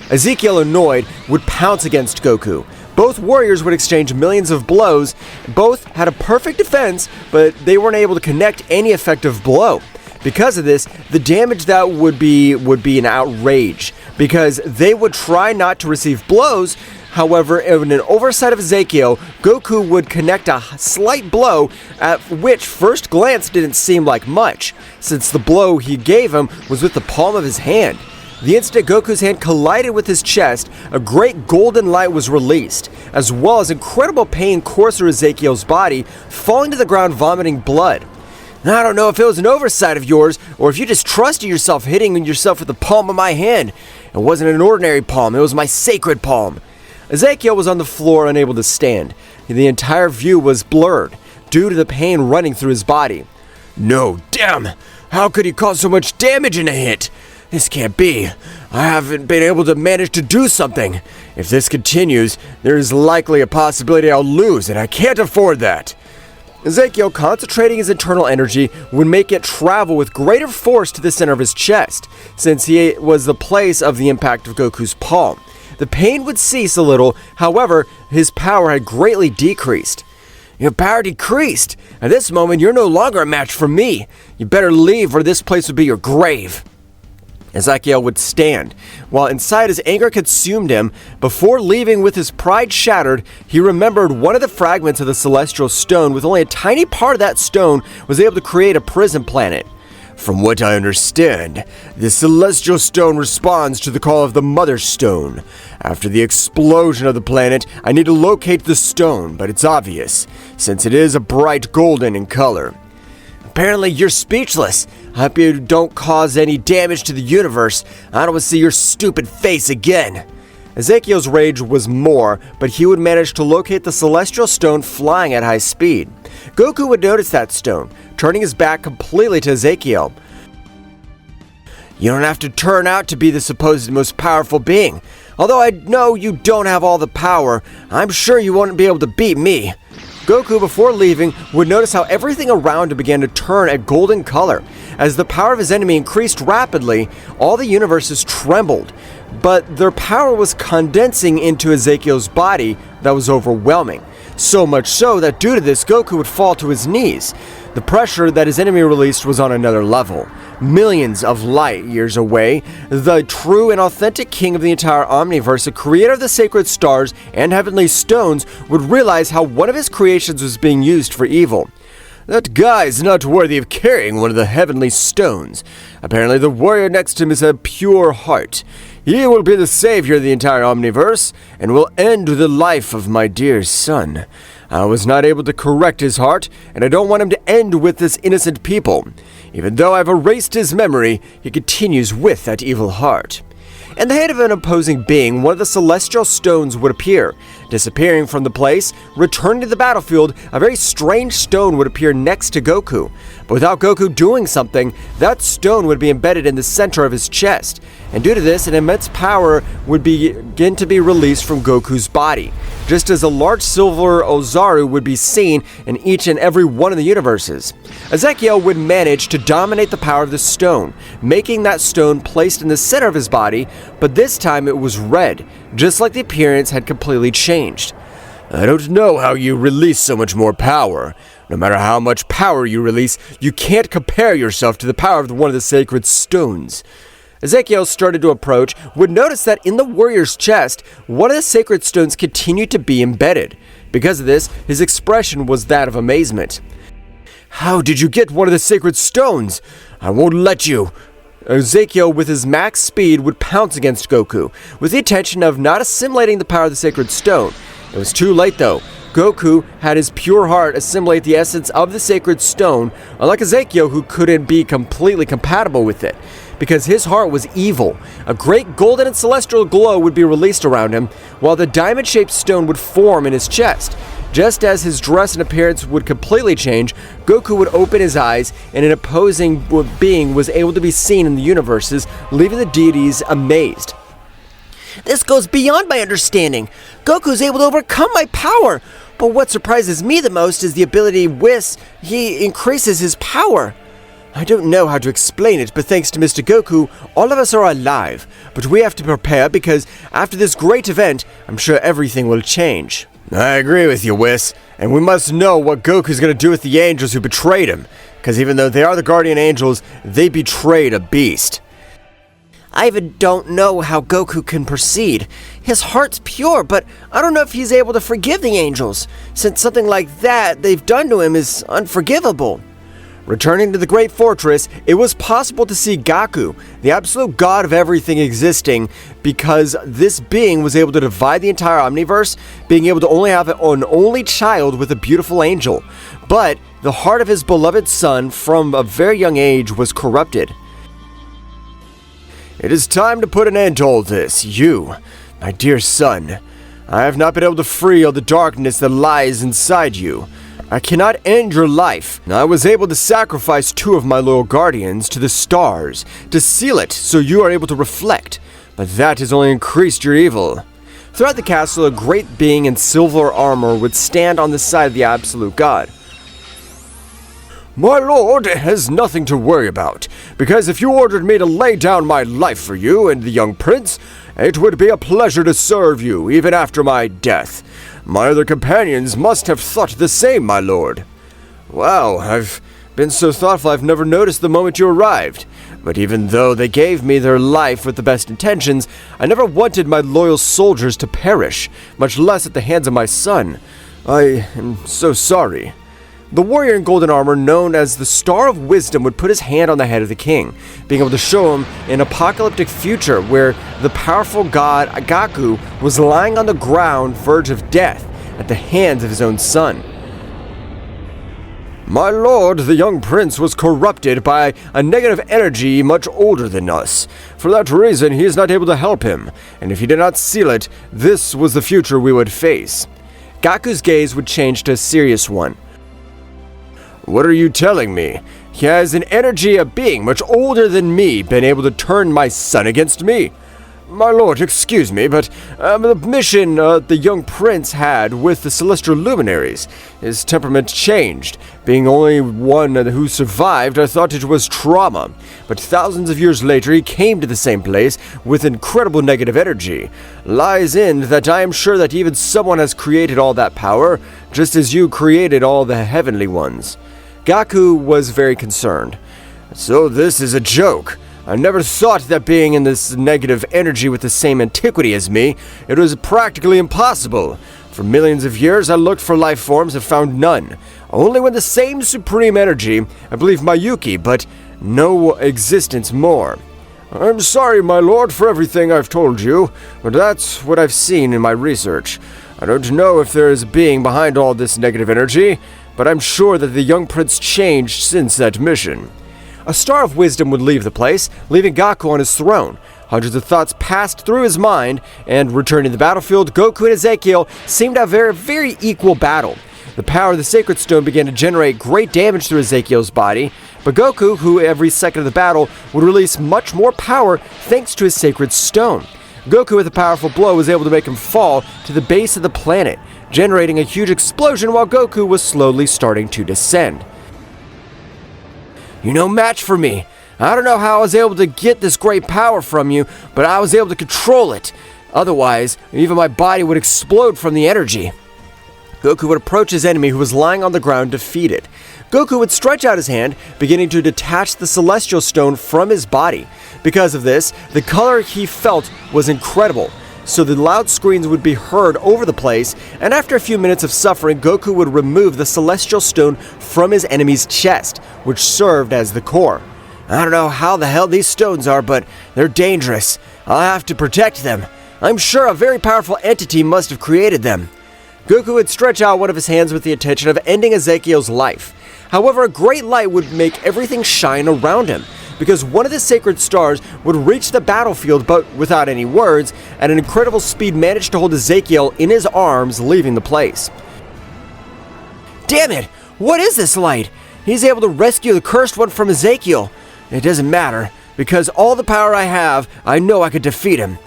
Azakiel, annoyed, would pounce against Goku. Both warriors would exchange millions of blows. Both had a perfect defense, but they weren't able to connect any effective blow. Because of this, the damage that would be an outrage, because they would try not to receive blows. However, in an oversight of Azakiel, Goku would connect a slight blow, at which first glance didn't seem like much, since the blow he gave him was with the palm of his hand. The instant Goku's hand collided with his chest, a great golden light was released, as well as incredible pain coursed through Azakiel's body, falling to the ground vomiting blood. I don't know if it was an oversight of yours, or if you just trusted yourself hitting yourself with the palm of my hand. It wasn't an ordinary palm, it was my sacred palm. Azakiel was on the floor, unable to stand. The entire view was blurred, due to the pain running through his body. No, damn! How could he cause so much damage in a hit? This can't be. I haven't been able to manage to do something. If this continues, there is likely a possibility I'll lose, and I can't afford that. Azakiel, concentrating his internal energy, would make it travel with greater force to the center of his chest, since he was the place of the impact of Goku's palm. The pain would cease a little, however, his power had greatly decreased. Your power decreased. At this moment, you're no longer a match for me. You better leave, or this place would be your grave. Azakiel would stand, while inside his anger consumed him. Before leaving with his pride shattered, he remembered one of the fragments of the Celestial Stone. With only a tiny part of that stone, was able to create a prison planet. From what I understand, the Celestial Stone responds to the call of the Mother Stone. After the explosion of the planet, I need to locate the stone, but it's obvious, since it is a bright golden in color. Apparently you're speechless. I hope you don't cause any damage to the universe. I don't want to see your stupid face again. Azakiel's rage was more, but he would manage to locate the Celestial Stone flying at high speed. Goku would notice that stone, turning his back completely to Azakiel. You don't have to turn out to be the supposed most powerful being. Although I know you don't have all the power, I'm sure you won't be able to beat me. Goku, before leaving, would notice how everything around him began to turn a golden color. As the power of his enemy increased rapidly, all the universes trembled, but their power was condensing into Azakiel's body that was overwhelming. So much so that due to this, Goku would fall to his knees. The pressure that his enemy released was on another level. Millions of light years away, the true and authentic king of the entire omniverse, the creator of the sacred stars and heavenly stones, would realize how one of his creations was being used for evil. That guy's not worthy of carrying one of the heavenly stones. Apparently the warrior next to him is a pure heart. He will be the savior of the entire omniverse, and will end the life of my dear son. I was not able to correct his heart, and I don't want him to end with this innocent people. Even though I've erased his memory, he continues with that evil heart. In the head of an opposing being, one of the celestial stones would appear. Disappearing from the place, returning to the battlefield, a very strange stone would appear next to Goku. But without Goku doing something, that stone would be embedded in the center of his chest. and due to this, an immense power would begin to be released from Goku's body, just as a large silver Ozaru would be seen in each and every one of the universes. Azakiel would manage to dominate the power of the stone, making that stone placed in the center of his body, but this time it was red, just like the appearance had completely changed. I don't know how you release so much more power. No matter how much power you release, you can't compare yourself to the power of one of the sacred stones. Azakiel started to approach, would notice that in the warrior's chest, one of the sacred stones continued to be embedded. Because of this, his expression was that of amazement. How did you get one of the sacred stones? I won't let you. Azakiel, with his max speed, would pounce against Goku, with the intention of not assimilating the power of the sacred stone. It was too late though. Goku had his pure heart assimilate the essence of the sacred stone, unlike Azakiel, who couldn't be completely compatible with it, because his heart was evil. A great golden and celestial glow would be released around him, while the diamond-shaped stone would form in his chest. Just as his dress and appearance would completely change, Goku would open his eyes, and an opposing being was able to be seen in the universes, leaving the deities amazed. This goes beyond my understanding. Goku's able to overcome my power. But what surprises me the most is the ability Whis, he increases his power. I don't know how to explain it, but thanks to Mr. Goku, all of us are alive. But we have to prepare because after this great event, I'm sure everything will change. I agree with you, Whis. And we must know what Goku's gonna do with the angels who betrayed him. Because even though they are the guardian angels, they betrayed a beast. I even don't know how Goku can proceed. His heart's pure, but I don't know if he's able to forgive the angels, since something like that they've done to him is unforgivable. Returning to the Great Fortress, it was possible to see Goku, the absolute god of everything existing, because this being was able to divide the entire omniverse, being able to only have an only child with a beautiful angel. But the heart of his beloved son from a very young age was corrupted. It is time to put an end to all this. You, my dear son, I have not been able to free all the darkness that lies inside you. I cannot end your life. I was able to sacrifice 2 of my loyal guardians to the stars to seal it so you are able to reflect, but that has only increased your evil. Throughout the castle, a great being in silver armor would stand on the side of the absolute god. My lord has nothing to worry about, because if you ordered me to lay down my life for you and the young prince, it would be a pleasure to serve you even after my death. My other companions must have thought the same, my lord. Wow, I've been so thoughtful I've never noticed the moment you arrived. But even though they gave me their life with the best intentions, I never wanted my loyal soldiers to perish, much less at the hands of my son. I am so sorry. The warrior in golden armor, known as the Star of Wisdom, would put his hand on the head of the king, being able to show him an apocalyptic future where the powerful god Goku was lying on the ground, verge of death, at the hands of his own son. My lord, the young prince was corrupted by a negative energy much older than us. For that reason, he is not able to help him, and if he did not seal it, this was the future we would face. Goku's gaze would change to a serious one. What are you telling me? He has an energy, a being much older than me, been able to turn my son against me? My lord, excuse me, but the mission the young prince had with the celestial luminaries, his temperament changed. Being only one who survived, I thought it was trauma. But thousands of years later, he came to the same place with incredible negative energy. Lies in that I am sure that even someone has created all that power, just as you created all the heavenly ones. Goku was very concerned. So this is a joke. I never thought that being in this negative energy with the same antiquity as me, it was practically impossible. For millions of years, I looked for life forms and found none. Only when the same supreme energy, I believe Mayuki, but no existence more. I'm sorry, my lord, for everything I've told you, but that's what I've seen in my research. I don't know if there is a being behind all this negative energy, but I'm sure that the young prince changed since that mission. A Star of Wisdom would leave the place, leaving Goku on his throne. Hundreds of thoughts passed through his mind, and returning to the battlefield, Goku and Azakiel seemed to have a very equal battle. The power of the Sacred Stone began to generate great damage through Azakiel's body, but Goku, who every second of the battle would release much more power thanks to his Sacred Stone. Goku, with a powerful blow, was able to make him fall to the base of the planet, generating a huge explosion while Goku was slowly starting to descend. "You're no match for me. I don't know how I was able to get this great power from you, but I was able to control it. Otherwise, even my body would explode from the energy." Goku would approach his enemy, who was lying on the ground defeated. Goku would stretch out his hand, beginning to detach the Celestial Stone from his body. Because of this, the color he felt was incredible, so the loud screams would be heard over the place, and after a few minutes of suffering, Goku would remove the Celestial Stone from his enemy's chest, which served as the core. "I don't know how the hell these stones are, but they're dangerous. I'll have to protect them. I'm sure a very powerful entity must have created them." Goku would stretch out one of his hands with the intention of ending Azakiel's life. However, a great light would make everything shine around him, because one of the sacred stars would reach the battlefield, but without any words, at an incredible speed managed to hold Azakiel in his arms, leaving the place. "Damn it! What is this light? He's able to rescue the cursed one from Azakiel. It doesn't matter, because all the power I have, I know I could defeat him."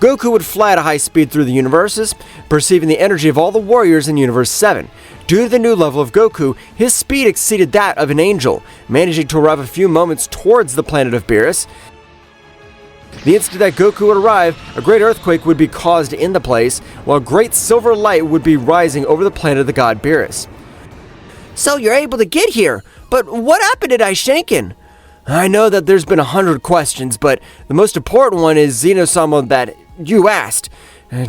Goku would fly at a high speed through the universes, perceiving the energy of all the warriors in Universe 7. Due to the new level of Goku, his speed exceeded that of an angel, managing to arrive a few moments towards the planet of Beerus. The instant that Goku would arrive, a great earthquake would be caused in the place, while great silver light would be rising over the planet of the god Beerus. So you're able to get here, but what happened to Daishinkan? I know that there's been 100 questions, but the most important one is Zeno-sama that you asked.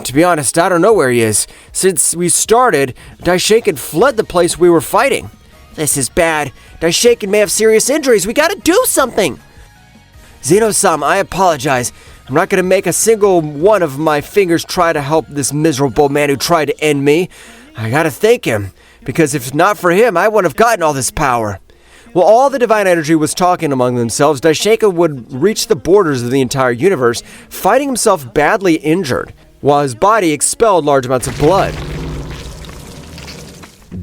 To be honest, I don't know where he is. Since we started, Daishinkan fled the place we were fighting. This is bad. Daishinkan may have serious injuries. We gotta do something. Zeno-sama, I apologize. I'm not gonna make a single one of my fingers try to help this miserable man who tried to end me. I gotta thank him, because if not for him, I wouldn't have gotten all this power. While all the divine energy was talking among themselves, Daishinkan would reach the borders of the entire universe, finding himself badly injured, while his body expelled large amounts of blood.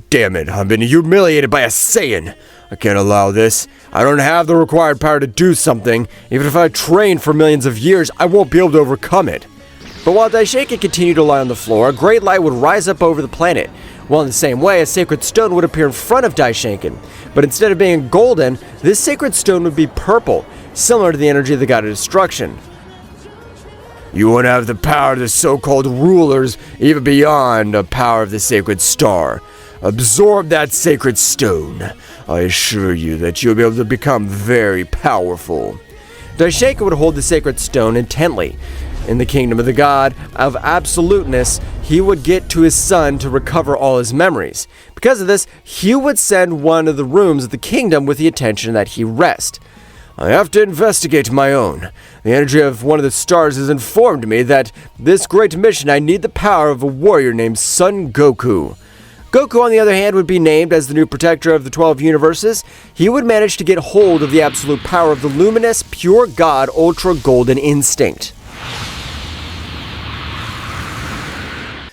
Damn it, I'm being humiliated by a Saiyan. I can't allow this. I don't have the required power to do something. Even if I train for millions of years, I won't be able to overcome it. But while Daishinkan continued to lie on the floor, a great light would rise up over the planet. While in the same way, a sacred stone would appear in front of Daishinkan. But instead of being golden, this sacred stone would be purple, similar to the energy of the god of destruction. You won't have the power of the so-called rulers, even beyond the power of the sacred star. Absorb that sacred stone. I assure you that you'll be able to become very powerful. Daishinkan would hold the sacred stone intently. In the kingdom of the god of absoluteness, he would get to his son to recover all his memories. Because of this, he would send one of the rooms of the kingdom with the intention that he rest. I have to investigate my own. The energy of one of the stars has informed me that this great mission I need the power of a warrior named Son Goku. Goku, on the other hand, would be named as the new protector of the 12 universes. He would manage to get hold of the absolute power of the luminous, pure God, Ultra Golden Instinct.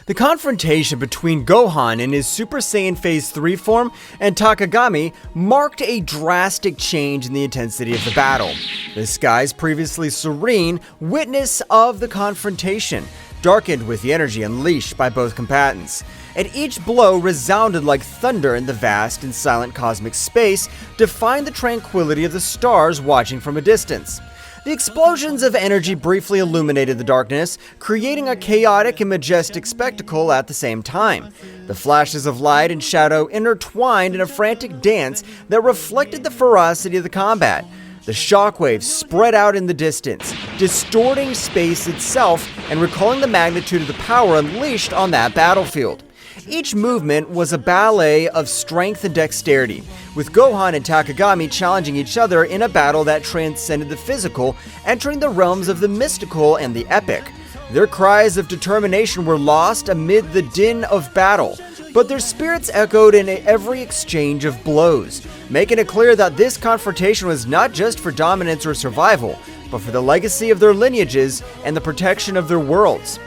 The confrontation between Gohan in his Super Saiyan Phase 3 form and Takagami marked a drastic change in the intensity of the battle. The skies, previously serene, witness of the confrontation, darkened with the energy unleashed by both combatants, and each blow resounded like thunder in the vast and silent cosmic space, defying the tranquility of the stars watching from a distance. The explosions of energy briefly illuminated the darkness, creating a chaotic and majestic spectacle at the same time. The flashes of light and shadow intertwined in a frantic dance that reflected the ferocity of the combat. The shockwaves spread out in the distance, distorting space itself and recalling the magnitude of the power unleashed on that battlefield. Each movement was a ballet of strength and dexterity, with Gohan and Takagami challenging each other in a battle that transcended the physical, entering the realms of the mystical and the epic. Their cries of determination were lost amid the din of battle, but their spirits echoed in every exchange of blows, making it clear that this confrontation was not just for dominance or survival, but for the legacy of their lineages and the protection of their worlds.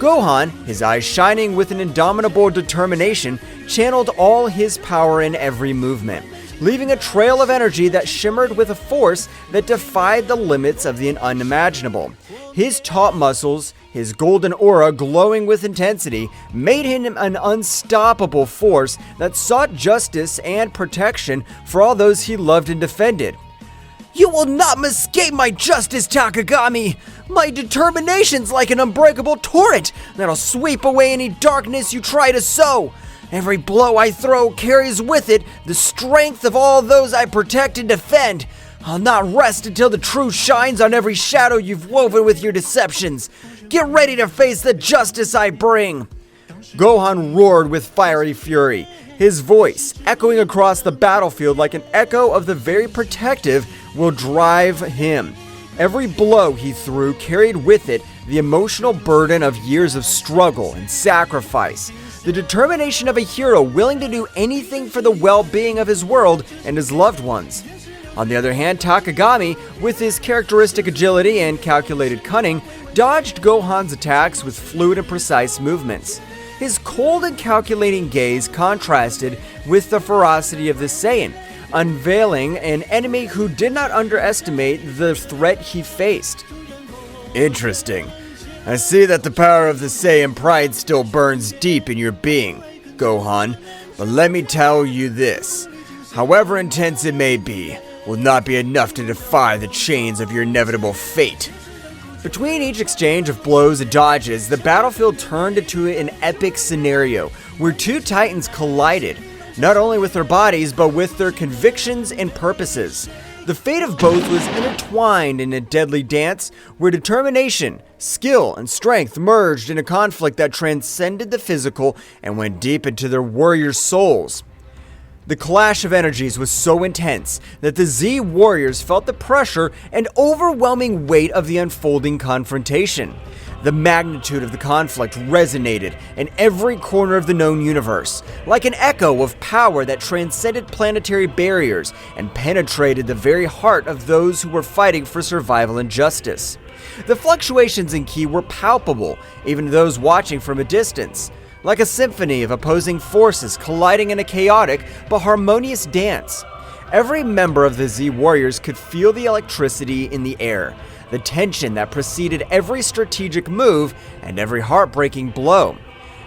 Gohan, his eyes shining with an indomitable determination, channeled all his power in every movement, leaving a trail of energy that shimmered with a force that defied the limits of the unimaginable. His taut muscles, his golden aura glowing with intensity, made him an unstoppable force that sought justice and protection for all those he loved and defended. "You will not escape my justice, Takagami! My determination's like an unbreakable torrent that'll sweep away any darkness you try to sow. Every blow I throw carries with it the strength of all those I protect and defend. I'll not rest until the truth shines on every shadow you've woven with your deceptions. Get ready to face the justice I bring." Gohan roared with fiery fury, his voice echoing across the battlefield like an echo of the very protective will drive him. Every blow he threw carried with it the emotional burden of years of struggle and sacrifice, the determination of a hero willing to do anything for the well-being of his world and his loved ones. On the other hand, Takagami, with his characteristic agility and calculated cunning, dodged Gohan's attacks with fluid and precise movements. His cold and calculating gaze contrasted with the ferocity of the Saiyan, unveiling an enemy who did not underestimate the threat he faced. Interesting. I see that the power of the Saiyan pride still burns deep in your being, Gohan, but let me tell you this. However intense it may be, will not be enough to defy the chains of your inevitable fate. Between each exchange of blows and dodges, the battlefield turned into an epic scenario where two titans collided, not only with their bodies, but with their convictions and purposes. The fate of both was intertwined in a deadly dance where determination, skill, and strength merged in a conflict that transcended the physical and went deep into their warriors' souls. The clash of energies was so intense that the Z warriors felt the pressure and overwhelming weight of the unfolding confrontation. The magnitude of the conflict resonated in every corner of the known universe, like an echo of power that transcended planetary barriers and penetrated the very heart of those who were fighting for survival and justice. The fluctuations in ki were palpable, even to those watching from a distance, like a symphony of opposing forces colliding in a chaotic but harmonious dance. Every member of the Z Warriors could feel the electricity in the air, the tension that preceded every strategic move and every heartbreaking blow.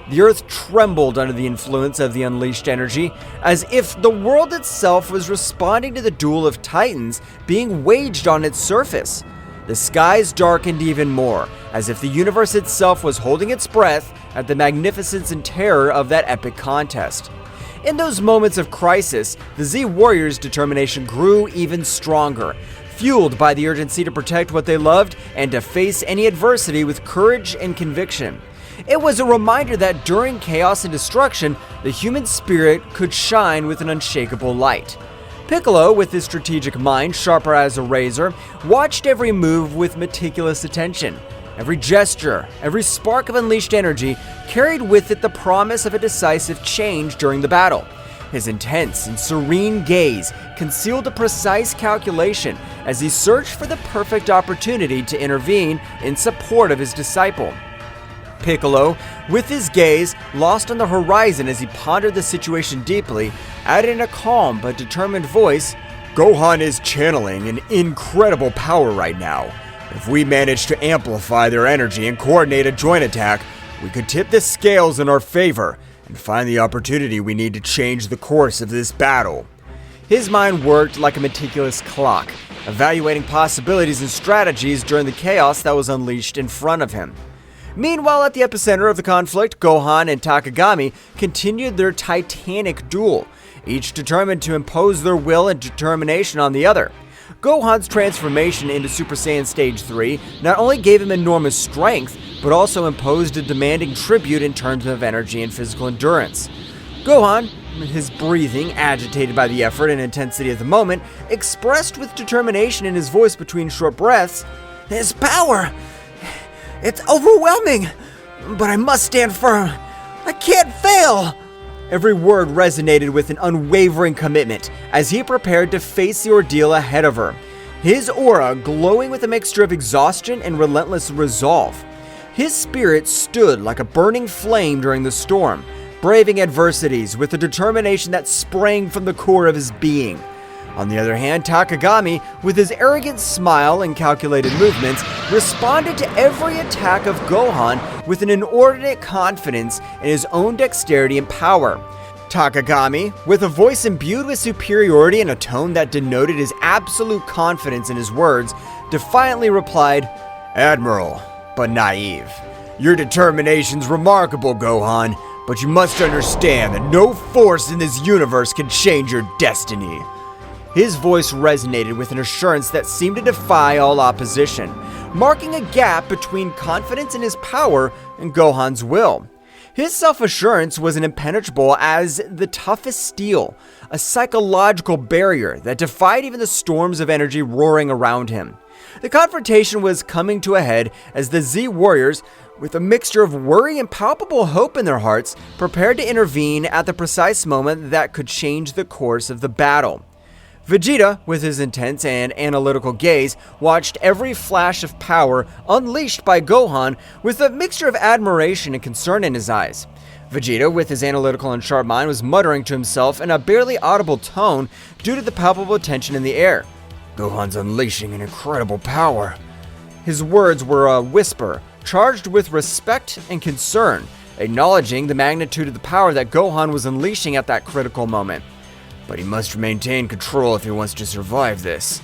The earth trembled under the influence of the unleashed energy, as if the world itself was responding to the duel of titans being waged on its surface. The skies darkened even more, as if the universe itself was holding its breath at the magnificence and terror of that epic contest. In those moments of crisis, the Z Warriors' determination grew even stronger, fueled by the urgency to protect what they loved and to face any adversity with courage and conviction. It was a reminder that during chaos and destruction, the human spirit could shine with an unshakable light. Piccolo, with his strategic mind sharper as a razor, watched every move with meticulous attention. Every gesture, every spark of unleashed energy carried with it the promise of a decisive change during the battle. His intense and serene gaze concealed a precise calculation as he searched for the perfect opportunity to intervene in support of his disciple. Piccolo, with his gaze lost on the horizon as he pondered the situation deeply, added in a calm but determined voice, Gohan is channeling an incredible power right now. If we manage to amplify their energy and coordinate a joint attack, we could tip the scales in our favor and find the opportunity we need to change the course of this battle. His mind worked like a meticulous clock, evaluating possibilities and strategies during the chaos that was unleashed in front of him. Meanwhile, at the epicenter of the conflict, Gohan and Takagami continued their titanic duel, each determined to impose their will and determination on the other. Gohan's transformation into Super Saiyan Stage 3 not only gave him enormous strength, but also imposed a demanding tribute in terms of energy and physical endurance. Gohan, his breathing agitated by the effort and intensity of the moment, expressed with determination in his voice between short breaths, "His power! It's overwhelming! But I must stand firm! I can't fail!" Every word resonated with an unwavering commitment as he prepared to face the ordeal ahead of her, his aura glowing with a mixture of exhaustion and relentless resolve. His spirit stood like a burning flame during the storm, braving adversities with a determination that sprang from the core of his being. On the other hand, Takagami, with his arrogant smile and calculated movements, responded to every attack of Gohan with an inordinate confidence in his own dexterity and power. Takagami, with a voice imbued with superiority and a tone that denoted his absolute confidence in his words, defiantly replied, Admiral, but naive. Your determination's remarkable, Gohan, but you must understand that no force in this universe can change your destiny. His voice resonated with an assurance that seemed to defy all opposition, marking a gap between confidence in his power and Gohan's will. His self-assurance was impenetrable as the toughest steel, a psychological barrier that defied even the storms of energy roaring around him. The confrontation was coming to a head as the Z Warriors, with a mixture of worry and palpable hope in their hearts, prepared to intervene at the precise moment that could change the course of the battle. Vegeta, with his intense and analytical gaze, watched every flash of power unleashed by Gohan with a mixture of admiration and concern in his eyes. Vegeta, with his analytical and sharp mind, was muttering to himself in a barely audible tone due to the palpable tension in the air. Gohan's unleashing an incredible power. His words were a whisper, charged with respect and concern, acknowledging the magnitude of the power that Gohan was unleashing at that critical moment. But he must maintain control if he wants to survive this,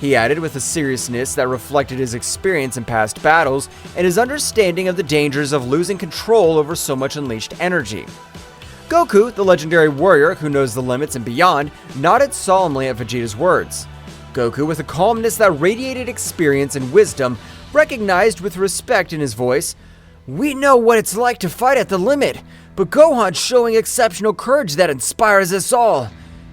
he added with a seriousness that reflected his experience in past battles and his understanding of the dangers of losing control over so much unleashed energy. Goku, the legendary warrior who knows the limits and beyond, nodded solemnly at Vegeta's words. Goku, with a calmness that radiated experience and wisdom, recognized with respect in his voice, "We know what it's like to fight at the limit, but Gohan's showing exceptional courage that inspires us all."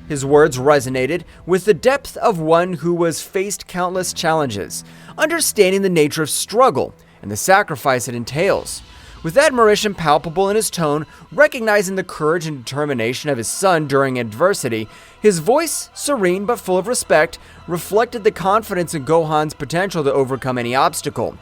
His words resonated with the depth of one who has faced countless challenges, understanding the nature of struggle and the sacrifice it entails. With admiration palpable in his tone, recognizing the courage and determination of his son during adversity, his voice, serene but full of respect, reflected the confidence in Gohan's potential to overcome any obstacle.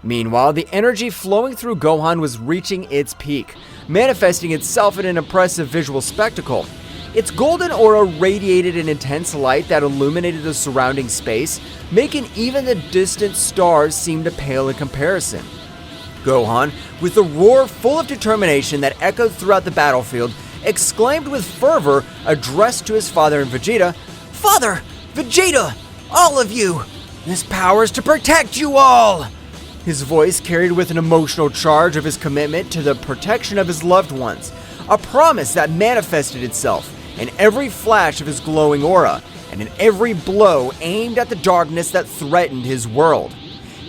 Meanwhile, the energy flowing through Gohan was reaching its peak, manifesting itself in an impressive visual spectacle. Its golden aura radiated an intense light that illuminated the surrounding space, making even the distant stars seem to pale in comparison. Gohan, with a roar full of determination that echoed throughout the battlefield, exclaimed with fervor, addressed to his father and Vegeta, "Father! Vegeta! All of you! This power is to protect you all!" His voice carried with an emotional charge of his commitment to the protection of his loved ones, a promise that manifested itself in every flash of his glowing aura, and in every blow aimed at the darkness that threatened his world.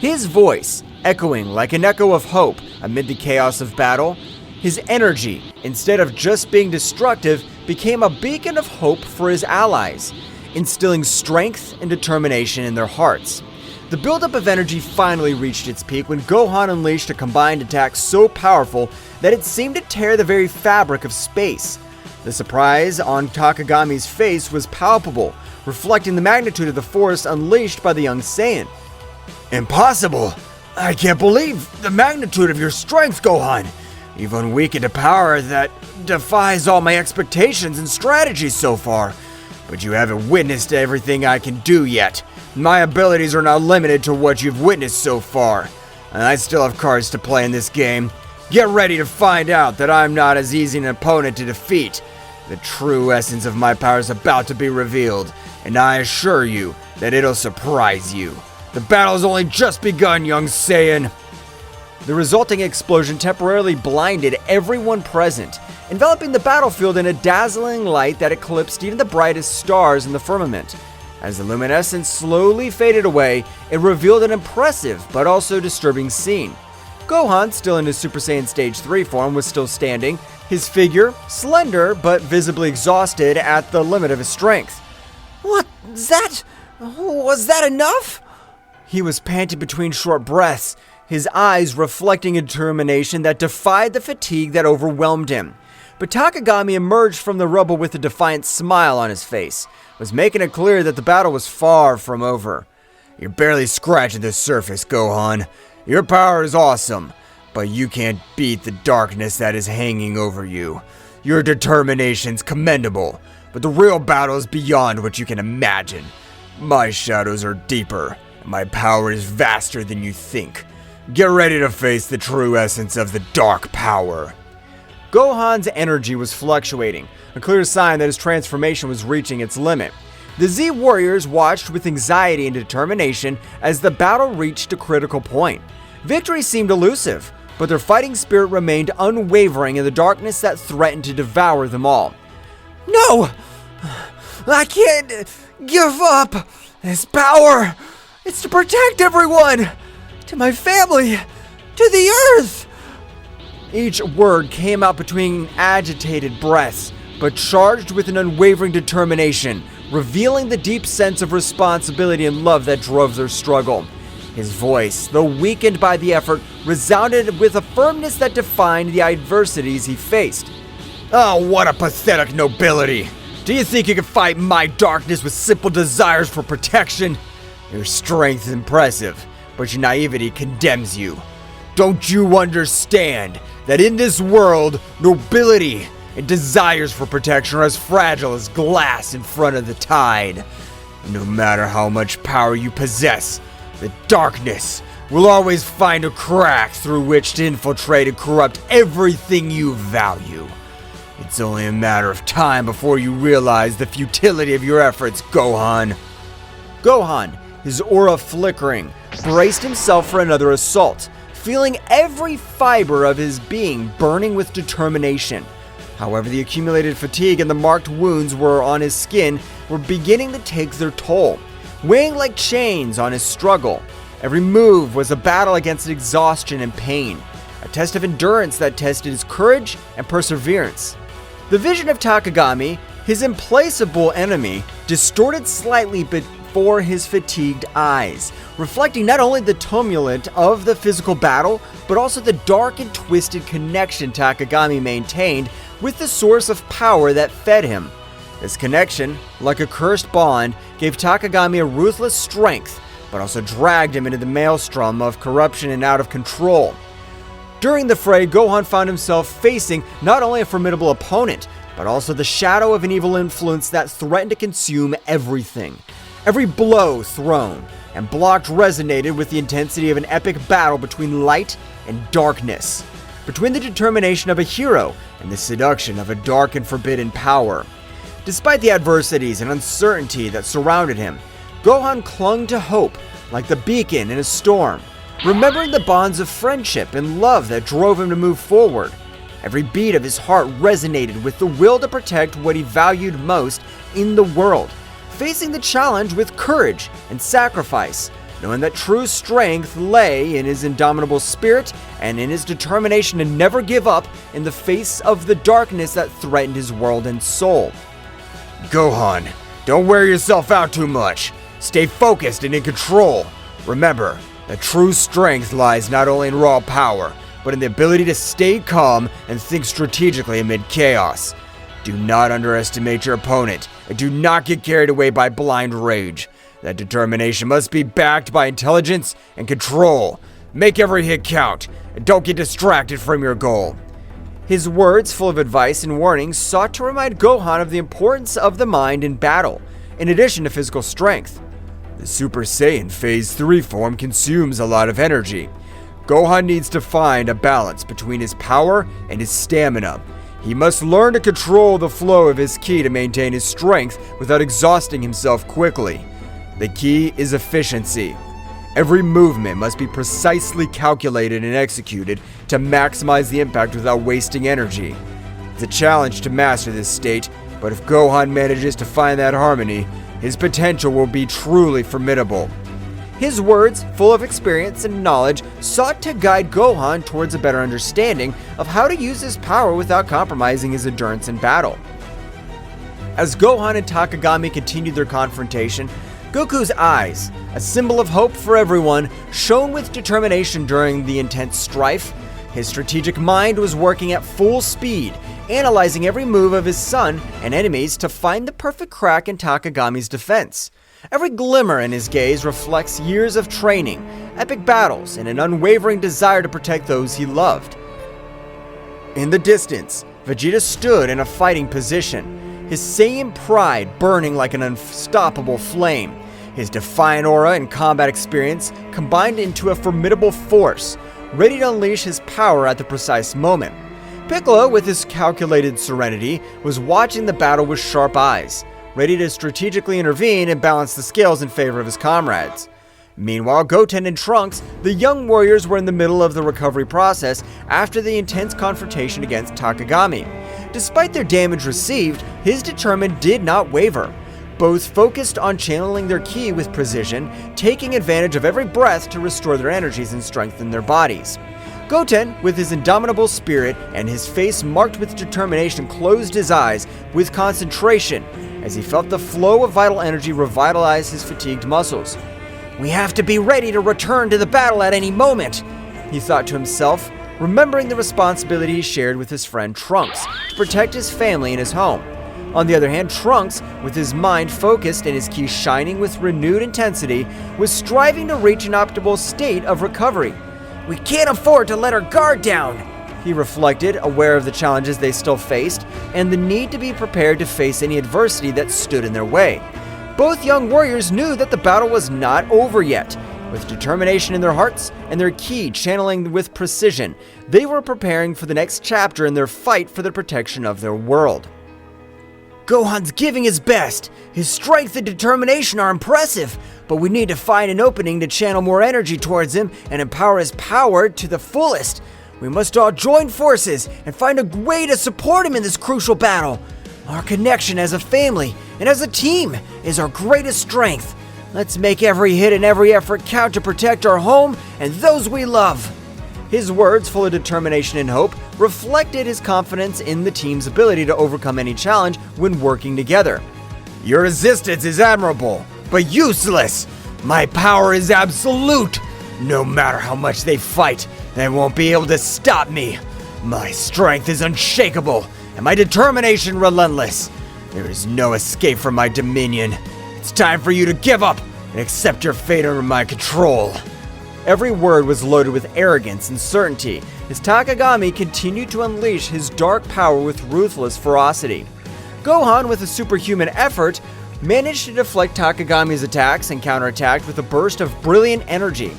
His voice, echoing like an echo of hope amid the chaos of battle, his energy, instead of just being destructive, became a beacon of hope for his allies, instilling strength and determination in their hearts. The buildup of energy finally reached its peak when Gohan unleashed a combined attack so powerful that it seemed to tear the very fabric of space. The surprise on Takagami's face was palpable, reflecting the magnitude of the force unleashed by the young Saiyan. Impossible! I can't believe the magnitude of your strength, Gohan! You've unweakened a power that defies all my expectations and strategies so far. But you haven't witnessed everything I can do yet. My abilities are not limited to what you've witnessed so far. And I still have cards to play in this game. Get ready to find out that I'm not as easy an opponent to defeat. The true essence of my power is about to be revealed, and I assure you that it'll surprise you. The battle's only just begun, young Saiyan. The resulting explosion temporarily blinded everyone present, enveloping the battlefield in a dazzling light that eclipsed even the brightest stars in the firmament. As the luminescence slowly faded away, it revealed an impressive but also disturbing scene. Gohan, still in his Super Saiyan Stage 3 form, was still standing, his figure slender but visibly exhausted at the limit of his strength. "Was that enough?" He was panting between short breaths, his eyes reflecting a determination that defied the fatigue that overwhelmed him. But Takagami emerged from the rubble with a defiant smile on his face, was making it clear that the battle was far from over. You're barely scratching the surface, Gohan. Your power is awesome, but you can't beat the darkness that is hanging over you. Your determination's commendable, but the real battle is beyond what you can imagine. My shadows are deeper, and my power is vaster than you think. Get ready to face the true essence of the dark power. Gohan's energy was fluctuating, a clear sign that his transformation was reaching its limit. The Z warriors watched with anxiety and determination as the battle reached a critical point. Victory seemed elusive, but their fighting spirit remained unwavering in the darkness that threatened to devour them all. No! I can't give up this power! It's to protect everyone! To my family! To the earth! Each word came out between agitated breaths, but charged with an unwavering determination, revealing the deep sense of responsibility and love that drove their struggle. His voice, though weakened by the effort, resounded with a firmness that defined the adversities he faced. Oh, what a pathetic nobility! Do you think you can fight my darkness with simple desires for protection? Your strength is impressive, but your naivety condemns you. Don't you understand that in this world, nobility and desires for protection are as fragile as glass in front of the tide? No matter how much power you possess, the darkness will always find a crack through which to infiltrate and corrupt everything you value. It's only a matter of time before you realize the futility of your efforts, Gohan. Gohan, his aura flickering, braced himself for another assault, feeling every fiber of his being burning with determination. However, the accumulated fatigue and the marked wounds on his skin were beginning to take their toll, weighing like chains on his struggle. Every move was a battle against exhaustion and pain, a test of endurance that tested his courage and perseverance. The vision of Takagami, his implacable enemy, distorted slightly before his fatigued eyes, reflecting not only the tumult of the physical battle, but also the dark and twisted connection Takagami maintained with the source of power that fed him. This connection, like a cursed bond, gave Takagami a ruthless strength, but also dragged him into the maelstrom of corruption and out of control. During the fray, Gohan found himself facing not only a formidable opponent, but also the shadow of an evil influence that threatened to consume everything. Every blow thrown and blocked resonated with the intensity of an epic battle between light and darkness, between the determination of a hero and the seduction of a dark and forbidden power. Despite the adversities and uncertainty that surrounded him, Gohan clung to hope like the beacon in a storm, remembering the bonds of friendship and love that drove him to move forward. Every beat of his heart resonated with the will to protect what he valued most in the world, facing the challenge with courage and sacrifice, knowing that true strength lay in his indomitable spirit and in his determination to never give up in the face of the darkness that threatened his world and soul. Gohan, don't wear yourself out too much. Stay focused and in control. Remember, that true strength lies not only in raw power, but in the ability to stay calm and think strategically amid chaos. Do not underestimate your opponent, and do not get carried away by blind rage. That determination must be backed by intelligence and control. Make every hit count, and don't get distracted from your goal. His words, full of advice and warnings, sought to remind Gohan of the importance of the mind in battle, in addition to physical strength. The Super Saiyan Phase 3 form consumes a lot of energy. Gohan needs to find a balance between his power and his stamina. He must learn to control the flow of his ki to maintain his strength without exhausting himself quickly. The key is efficiency. Every movement must be precisely calculated and executed to maximize the impact without wasting energy. It's a challenge to master this state, but if Gohan manages to find that harmony, his potential will be truly formidable. His words, full of experience and knowledge, sought to guide Gohan towards a better understanding of how to use his power without compromising his endurance in battle. As Gohan and Takagami continued their confrontation, Goku's eyes, a symbol of hope for everyone, shone with determination during the intense strife. His strategic mind was working at full speed, analyzing every move of his son and enemies to find the perfect crack in Takagami's defense. Every glimmer in his gaze reflects years of training, epic battles, and an unwavering desire to protect those he loved. In the distance, Vegeta stood in a fighting position, his Saiyan pride burning like an unstoppable flame. His defiant aura and combat experience combined into a formidable force, ready to unleash his power at the precise moment. Piccolo, with his calculated serenity, was watching the battle with sharp eyes, ready to strategically intervene and balance the scales in favor of his comrades. Meanwhile, Goten and Trunks, the young warriors, were in the middle of the recovery process after the intense confrontation against Takagami. Despite their damage received, his determination did not waver. Both focused on channeling their ki with precision, taking advantage of every breath to restore their energies and strengthen their bodies. Goten, with his indomitable spirit and his face marked with determination, closed his eyes with concentration as he felt the flow of vital energy revitalize his fatigued muscles. "We have to be ready to return to the battle at any moment," he thought to himself, remembering the responsibility he shared with his friend Trunks to protect his family and his home. On the other hand, Trunks, with his mind focused and his ki shining with renewed intensity, was striving to reach an optimal state of recovery. "We can't afford to let our guard down," he reflected, aware of the challenges they still faced and the need to be prepared to face any adversity that stood in their way. Both young warriors knew that the battle was not over yet. With determination in their hearts and their ki channeling with precision, they were preparing for the next chapter in their fight for the protection of their world. "Gohan's giving his best. His strength and determination are impressive, but we need to find an opening to channel more energy towards him and empower his power to the fullest. We must all join forces and find a way to support him in this crucial battle. Our connection as a family and as a team is our greatest strength. Let's make every hit and every effort count to protect our home and those we love." His words, full of determination and hope, reflected his confidence in the team's ability to overcome any challenge when working together. "Your resistance is admirable, but useless. My power is absolute. No matter how much they fight, they won't be able to stop me. My strength is unshakable, and my determination relentless. There is no escape from my dominion. It's time for you to give up and accept your fate under my control." Every word was loaded with arrogance and certainty as Takagami continued to unleash his dark power with ruthless ferocity. Gohan, with a superhuman effort, managed to deflect Takagami's attacks and counterattacked with a burst of brilliant energy.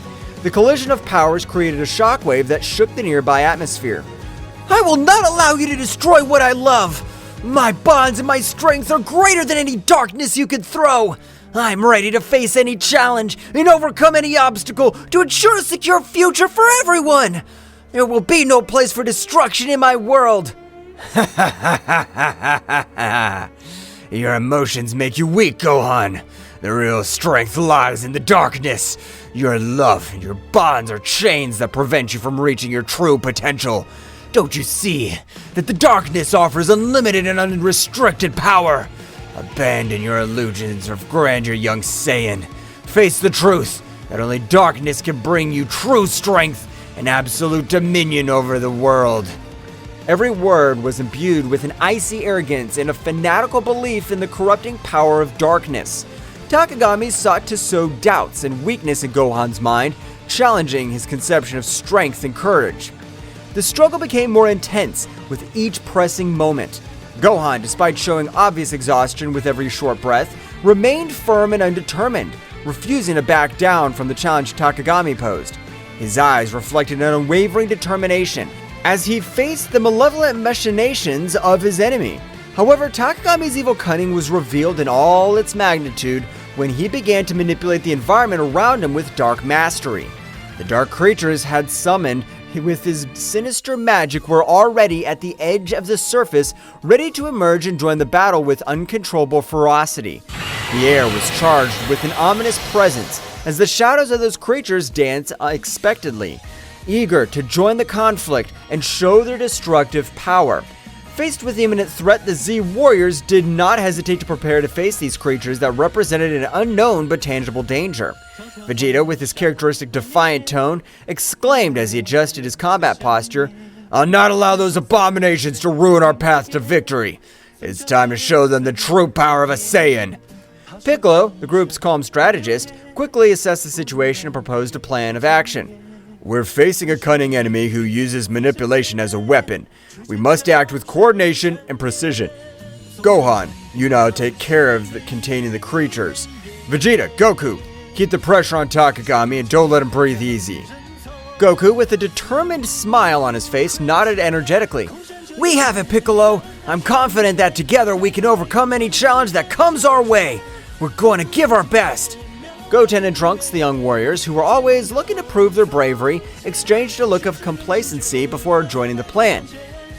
The collision of powers created a shockwave that shook the nearby atmosphere. "I will not allow you to destroy what I love! My bonds and my strength are greater than any darkness you could throw! I'm ready to face any challenge and overcome any obstacle to ensure a secure future for everyone! There will be no place for destruction in my world!" "Your emotions make you weak, Gohan. The real strength lies in the darkness. Your love and your bonds are chains that prevent you from reaching your true potential. Don't you see that the darkness offers unlimited and unrestricted power? Abandon your illusions of grandeur, young Saiyan. Face the truth that only darkness can bring you true strength and absolute dominion over the world." Every word was imbued with an icy arrogance and a fanatical belief in the corrupting power of darkness. Takagami sought to sow doubts and weakness in Gohan's mind, challenging his conception of strength and courage. The struggle became more intense with each pressing moment. Gohan, despite showing obvious exhaustion with every short breath, remained firm and undetermined, refusing to back down from the challenge Takagami posed. His eyes reflected an unwavering determination as he faced the malevolent machinations of his enemy. However, Takagami's evil cunning was revealed in all its magnitude when he began to manipulate the environment around him with dark mastery. The dark creatures had summoned with his sinister magic were already at the edge of the surface, ready to emerge and join the battle with uncontrollable ferocity. The air was charged with an ominous presence as the shadows of those creatures danced unexpectedly, eager to join the conflict and show their destructive power. Faced with the imminent threat, the Z warriors did not hesitate to prepare to face these creatures that represented an unknown but tangible danger. Vegeta, with his characteristic defiant tone, exclaimed as he adjusted his combat posture, "I'll not allow those abominations to ruin our path to victory. It's time to show them the true power of a Saiyan." Piccolo, the group's calm strategist, quickly assessed the situation and proposed a plan of action. We're facing a cunning enemy who uses manipulation as a weapon. We must act with coordination and precision. Gohan, you now take care of containing the creatures. Vegeta, Goku, keep the pressure on Takagami and don't let him breathe easy. Goku, with a determined smile on his face, nodded energetically. We have it, Piccolo. I'm confident that together we can overcome any challenge that comes our way. We're going to give our best. Goten and Trunks, the young warriors, who were always looking to prove their bravery, exchanged a look of complacency before joining the plan.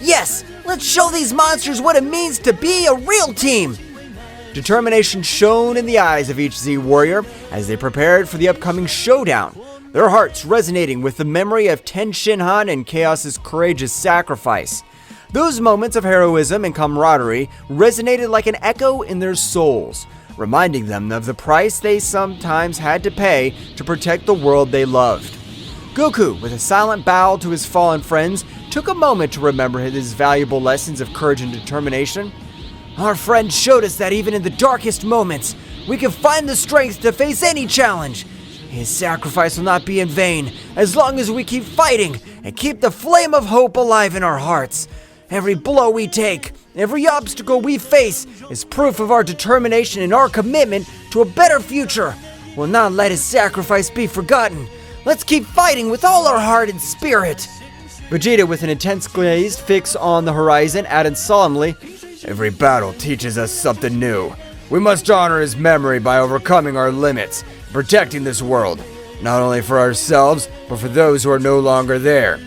Yes, let's show these monsters what it means to be a real team! Determination shone in the eyes of each Z warrior as they prepared for the upcoming showdown, their hearts resonating with the memory of Tenshinhan and Chaos's courageous sacrifice. Those moments of heroism and camaraderie resonated like an echo in their souls, reminding them of the price they sometimes had to pay to protect the world they loved. Goku, with a silent bow to his fallen friends, took a moment to remember his valuable lessons of courage and determination. Our friend showed us that even in the darkest moments, we can find the strength to face any challenge. His sacrifice will not be in vain as long as we keep fighting and keep the flame of hope alive in our hearts. Every blow we take, every obstacle we face is proof of our determination and our commitment to a better future. We'll not let his sacrifice be forgotten. Let's keep fighting with all our heart and spirit. Vegeta, with an intense gaze fixed on the horizon, added solemnly, Every battle teaches us something new. We must honor his memory by overcoming our limits, protecting this world, not only for ourselves, but for those who are no longer there.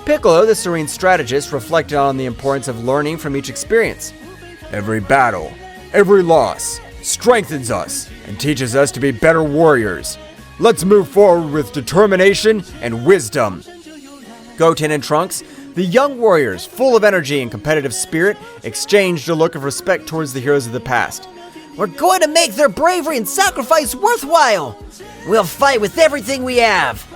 Piccolo, the serene strategist, reflected on the importance of learning from each experience. Every battle, every loss, strengthens us and teaches us to be better warriors. Let's move forward with determination and wisdom. Goten and Trunks, the young warriors, full of energy and competitive spirit, exchanged a look of respect towards the heroes of the past. We're going to make their bravery and sacrifice worthwhile! We'll fight with everything we have!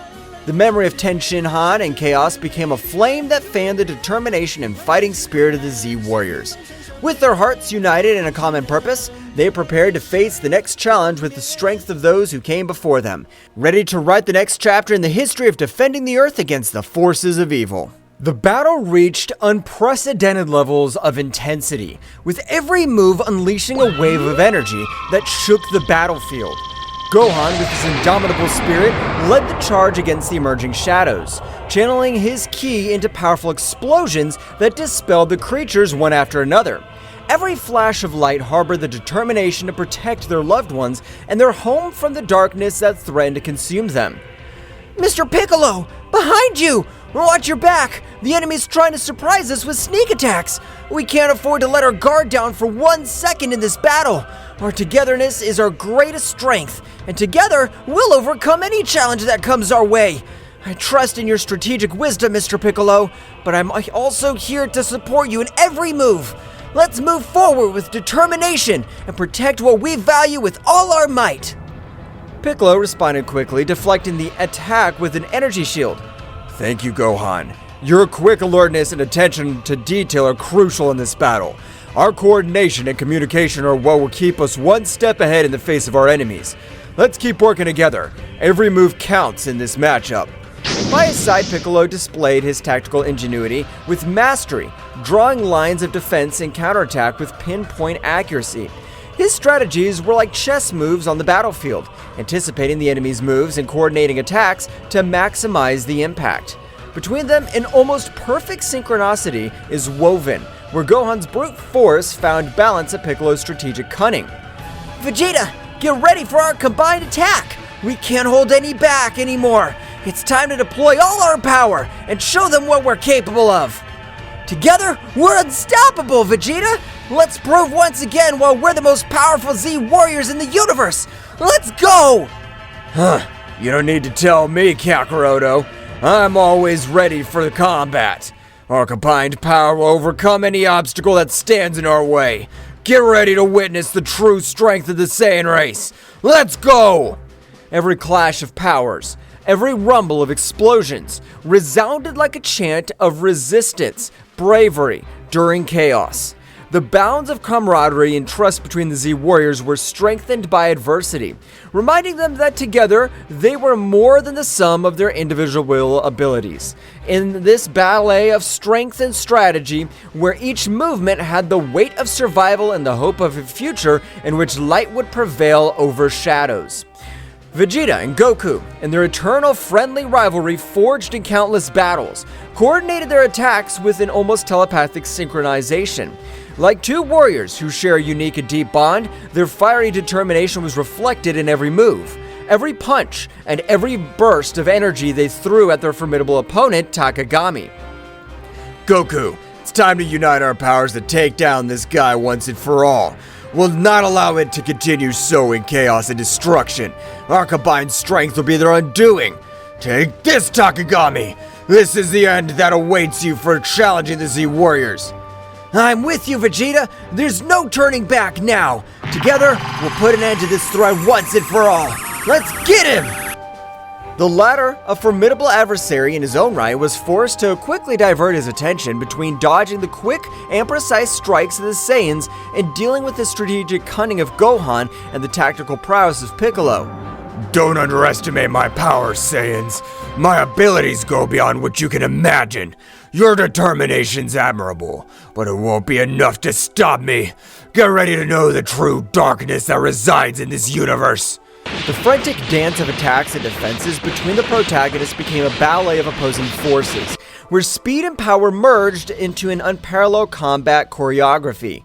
The memory of Tenshinhan and Chaos became a flame that fanned the determination and fighting spirit of the Z warriors. With their hearts united in a common purpose, they prepared to face the next challenge with the strength of those who came before them, ready to write the next chapter in the history of defending the Earth against the forces of evil. The battle reached unprecedented levels of intensity, with every move unleashing a wave of energy that shook the battlefield. Gohan, with his indomitable spirit, led the charge against the emerging shadows, channeling his ki into powerful explosions that dispelled the creatures one after another. Every flash of light harbored the determination to protect their loved ones and their home from the darkness that threatened to consume them. Mr. Piccolo, behind you! Watch your back! The enemy's trying to surprise us with sneak attacks! We can't afford to let our guard down for 1 second in this battle! Our togetherness is our greatest strength, and together we'll overcome any challenge that comes our way! I trust in your strategic wisdom, Mr. Piccolo, but I'm also here to support you in every move! Let's move forward with determination and protect what we value with all our might! Piccolo responded quickly, deflecting the attack with an energy shield. Thank you, Gohan. Your quick alertness and attention to detail are crucial in this battle. Our coordination and communication are what will keep us one step ahead in the face of our enemies. Let's keep working together. Every move counts in this matchup. By his side, Piccolo displayed his tactical ingenuity with mastery, drawing lines of defense and counterattack with pinpoint accuracy. His strategies were like chess moves on the battlefield, anticipating the enemy's moves and coordinating attacks to maximize the impact. Between them, an almost perfect synchronicity is woven, where Gohan's brute force found balance at Piccolo's strategic cunning. Vegeta, get ready for our combined attack! We can't hold any back anymore! It's time to deploy all our power and show them what we're capable of! Together, we're unstoppable, Vegeta! Let's prove once again why we're the most powerful Z warriors in the universe! Let's go! You don't need to tell me, Kakaroto. I'm always ready for the combat. Our combined power will overcome any obstacle that stands in our way. Get ready to witness the true strength of the Saiyan race. Let's go! Every clash of powers, every rumble of explosions resounded like a chant of resistance, bravery during chaos. The bounds of camaraderie and trust between the Z Warriors were strengthened by adversity, reminding them that together they were more than the sum of their individual abilities. In this ballet of strength and strategy, where each movement had the weight of survival and the hope of a future in which light would prevail over shadows. Vegeta and Goku, in their eternal friendly rivalry, forged in countless battles, coordinated their attacks with an almost telepathic synchronization. Like two warriors who share a unique and deep bond, their fiery determination was reflected in every move, every punch, and every burst of energy they threw at their formidable opponent, Takagami. Goku, it's time to unite our powers to take down this guy once and for all. We'll not allow it to continue sowing chaos and destruction. Our combined strength will be their undoing. Take this, Takagami! This is the end that awaits you for challenging the Z Warriors. I'm with you, Vegeta. There's no turning back now. Together, we'll put an end to this threat once and for all. Let's get him! The latter, a formidable adversary in his own right, was forced to quickly divert his attention between dodging the quick and precise strikes of the Saiyans and dealing with the strategic cunning of Gohan and the tactical prowess of Piccolo. Don't underestimate my power, Saiyans. My abilities go beyond what you can imagine. Your determination's admirable, but it won't be enough to stop me. Get ready to know the true darkness that resides in this universe. The frantic dance of attacks and defenses between the protagonists became a ballet of opposing forces, where speed and power merged into an unparalleled combat choreography.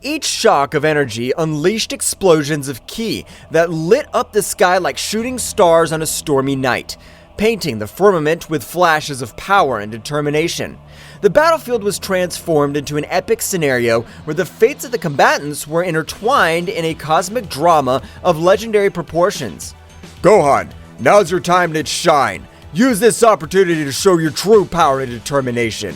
Each shock of energy unleashed explosions of ki that lit up the sky like shooting stars on a stormy night, painting the firmament with flashes of power and determination. The battlefield was transformed into an epic scenario where the fates of the combatants were intertwined in a cosmic drama of legendary proportions. Gohan, now's your time to shine. Use this opportunity to show your true power and determination.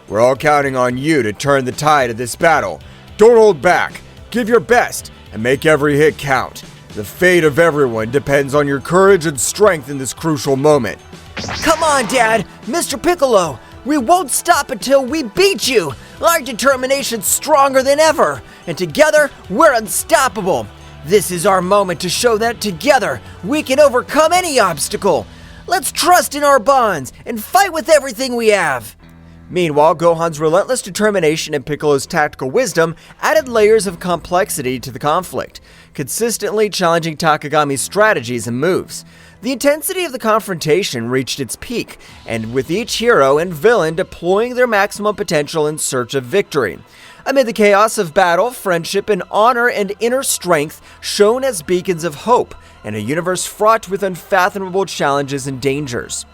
We're all counting on you to turn the tide of this battle. Don't hold back. Give your best and make every hit count. The fate of everyone depends on your courage and strength in this crucial moment. Come on, Dad! Mr. Piccolo! We won't stop until we beat you! Our determination's stronger than ever, and together, we're unstoppable! This is our moment to show that together, we can overcome any obstacle! Let's trust in our bonds, and fight with everything we have! Meanwhile, Gohan's relentless determination and Piccolo's tactical wisdom added layers of complexity to the conflict, consistently challenging Takagami's strategies and moves. The intensity of the confrontation reached its peak, and with each hero and villain deploying their maximum potential in search of victory. Amid the chaos of battle, friendship and honor and inner strength shone as beacons of hope in a universe fraught with unfathomable challenges and dangers.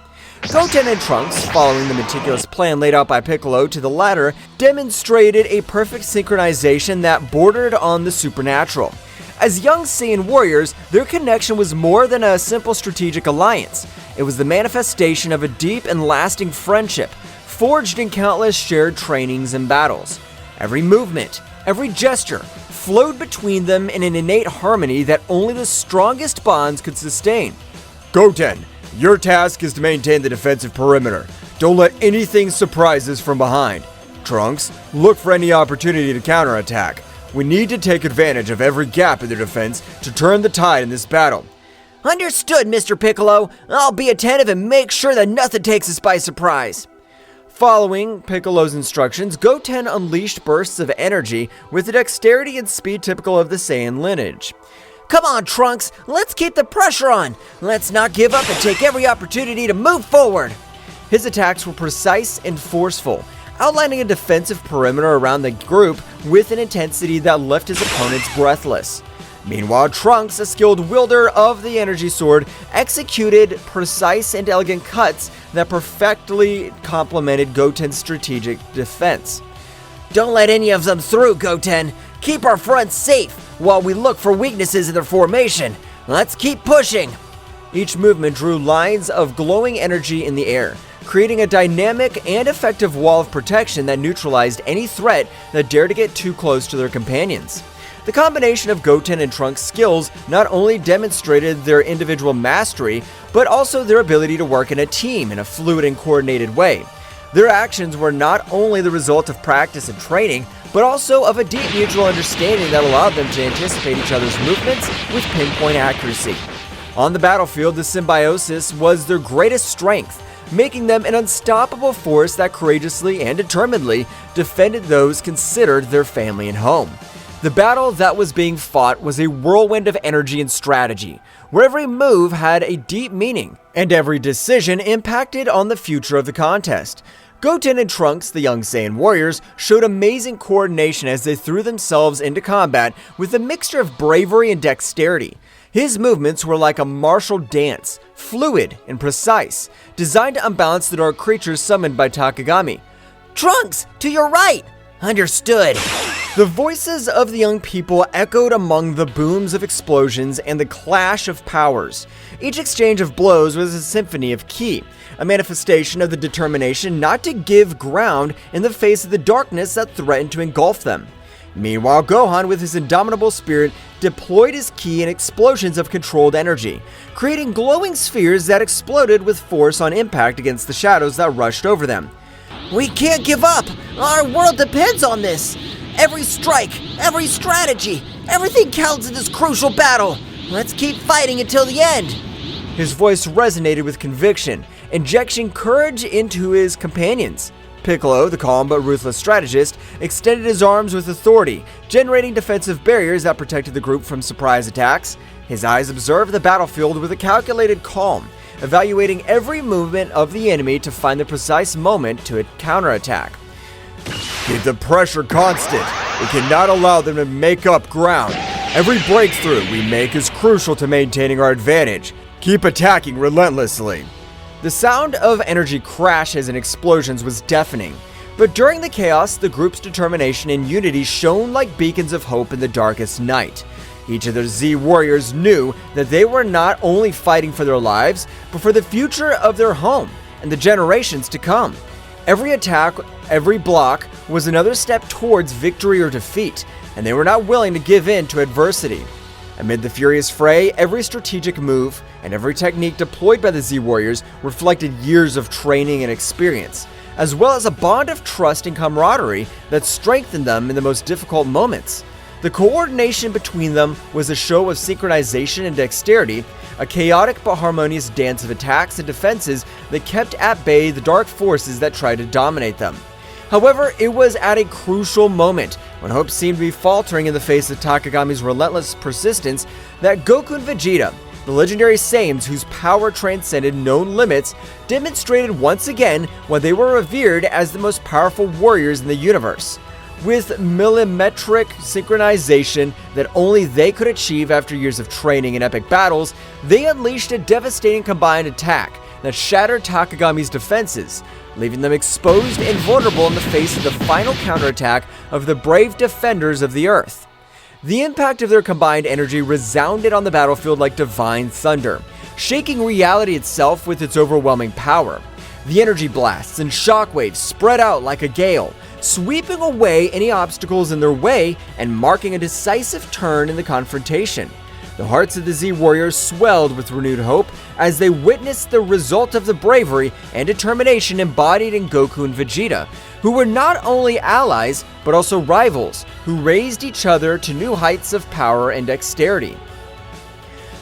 Goten and Trunks, following the meticulous plan laid out by Piccolo to the latter, demonstrated a perfect synchronization that bordered on the supernatural. As young Saiyan warriors, their connection was more than a simple strategic alliance. It was the manifestation of a deep and lasting friendship, forged in countless shared trainings and battles. Every movement, every gesture, flowed between them in an innate harmony that only the strongest bonds could sustain. Goten, your task is to maintain the defensive perimeter. Don't let anything surprise us from behind. Trunks, look for any opportunity to counterattack. We need to take advantage of every gap in their defense to turn the tide in this battle. Understood, Mr. Piccolo. I'll be attentive and make sure that nothing takes us by surprise. Following Piccolo's instructions, Goten unleashed bursts of energy with the dexterity and speed typical of the Saiyan lineage. Come on, Trunks, let's keep the pressure on. Let's not give up and take every opportunity to move forward. His attacks were precise and forceful, outlining a defensive perimeter around the group with an intensity that left his opponents breathless. Meanwhile, Trunks, a skilled wielder of the energy sword, executed precise and elegant cuts that perfectly complemented Goten's strategic defense. Don't let any of them through, Goten. Keep our fronts safe while we look for weaknesses in their formation. Let's keep pushing. Each movement drew lines of glowing energy in the air, creating a dynamic and effective wall of protection that neutralized any threat that dared to get too close to their companions. The combination of Goten and Trunks' skills not only demonstrated their individual mastery, but also their ability to work in a team in a fluid and coordinated way. Their actions were not only the result of practice and training, but also of a deep mutual understanding that allowed them to anticipate each other's movements with pinpoint accuracy. On the battlefield, the symbiosis was their greatest strength, making them an unstoppable force that courageously and determinedly defended those considered their family and home. The battle that was being fought was a whirlwind of energy and strategy, where every move had a deep meaning, and every decision impacted on the future of the contest. Goten and Trunks, the young Saiyan warriors, showed amazing coordination as they threw themselves into combat with a mixture of bravery and dexterity. His movements were like a martial dance, fluid and precise, designed to unbalance the dark creatures summoned by Takagami. Trunks, to your right! Understood. The voices of the young people echoed among the booms of explosions and the clash of powers. Each exchange of blows was a symphony of ki, a manifestation of the determination not to give ground in the face of the darkness that threatened to engulf them. Meanwhile, Gohan, with his indomitable spirit, deployed his ki in explosions of controlled energy, creating glowing spheres that exploded with force on impact against the shadows that rushed over them. We can't give up! Our world depends on this! Every strike, every strategy, everything counts in this crucial battle! Let's keep fighting until the end! His voice resonated with conviction, injecting courage into his companions. Piccolo, the calm but ruthless strategist, extended his arms with authority, generating defensive barriers that protected the group from surprise attacks. His eyes observed the battlefield with a calculated calm, evaluating every movement of the enemy to find the precise moment to counterattack. Keep the pressure constant. We cannot allow them to make up ground. Every breakthrough we make is crucial to maintaining our advantage. Keep attacking relentlessly. The sound of energy crashes and explosions was deafening, but during the chaos, the group's determination and unity shone like beacons of hope in the darkest night. Each of the Z warriors knew that they were not only fighting for their lives, but for the future of their home and the generations to come. Every attack, every block was another step towards victory or defeat, and they were not willing to give in to adversity. Amid the furious fray, every strategic move and every technique deployed by the Z Warriors reflected years of training and experience, as well as a bond of trust and camaraderie that strengthened them in the most difficult moments. The coordination between them was a show of synchronization and dexterity, a chaotic but harmonious dance of attacks and defenses that kept at bay the dark forces that tried to dominate them. However, it was at a crucial moment, when hope seemed to be faltering in the face of Takagami's relentless persistence, that Goku and Vegeta, the legendary Saiyans whose power transcended known limits, demonstrated once again why they were revered as the most powerful warriors in the universe. With millimetric synchronization that only they could achieve after years of training and epic battles, they unleashed a devastating combined attack that shattered Takagami's defenses, leaving them exposed and vulnerable in the face of the final counterattack of the brave defenders of the Earth. The impact of their combined energy resounded on the battlefield like divine thunder, shaking reality itself with its overwhelming power. The energy blasts and shockwaves spread out like a gale, sweeping away any obstacles in their way and marking a decisive turn in the confrontation. The hearts of the Z Warriors swelled with renewed hope as they witnessed the result of the bravery and determination embodied in Goku and Vegeta, who were not only allies but also rivals who raised each other to new heights of power and dexterity.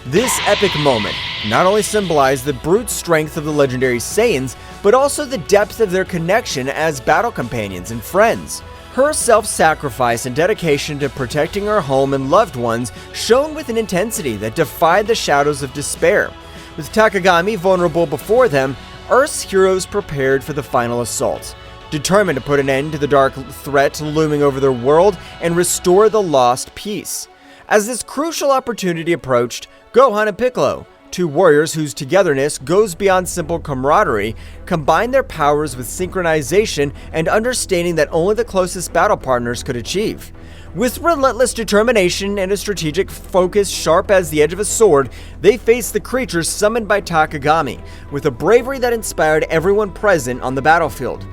This epic moment not only symbolized the brute strength of the legendary Saiyans, but also the depth of their connection as battle companions and friends. Her self-sacrifice and dedication to protecting her home and loved ones shone with an intensity that defied the shadows of despair. With Takagami vulnerable before them, Earth's heroes prepared for the final assault, determined to put an end to the dark threat looming over their world and restore the lost peace. As this crucial opportunity approached, Gohan and Piccolo, two warriors whose togetherness goes beyond simple camaraderie, combined their powers with synchronization and understanding that only the closest battle partners could achieve. With relentless determination and a strategic focus sharp as the edge of a sword, they faced the creatures summoned by Takagami, with a bravery that inspired everyone present on the battlefield.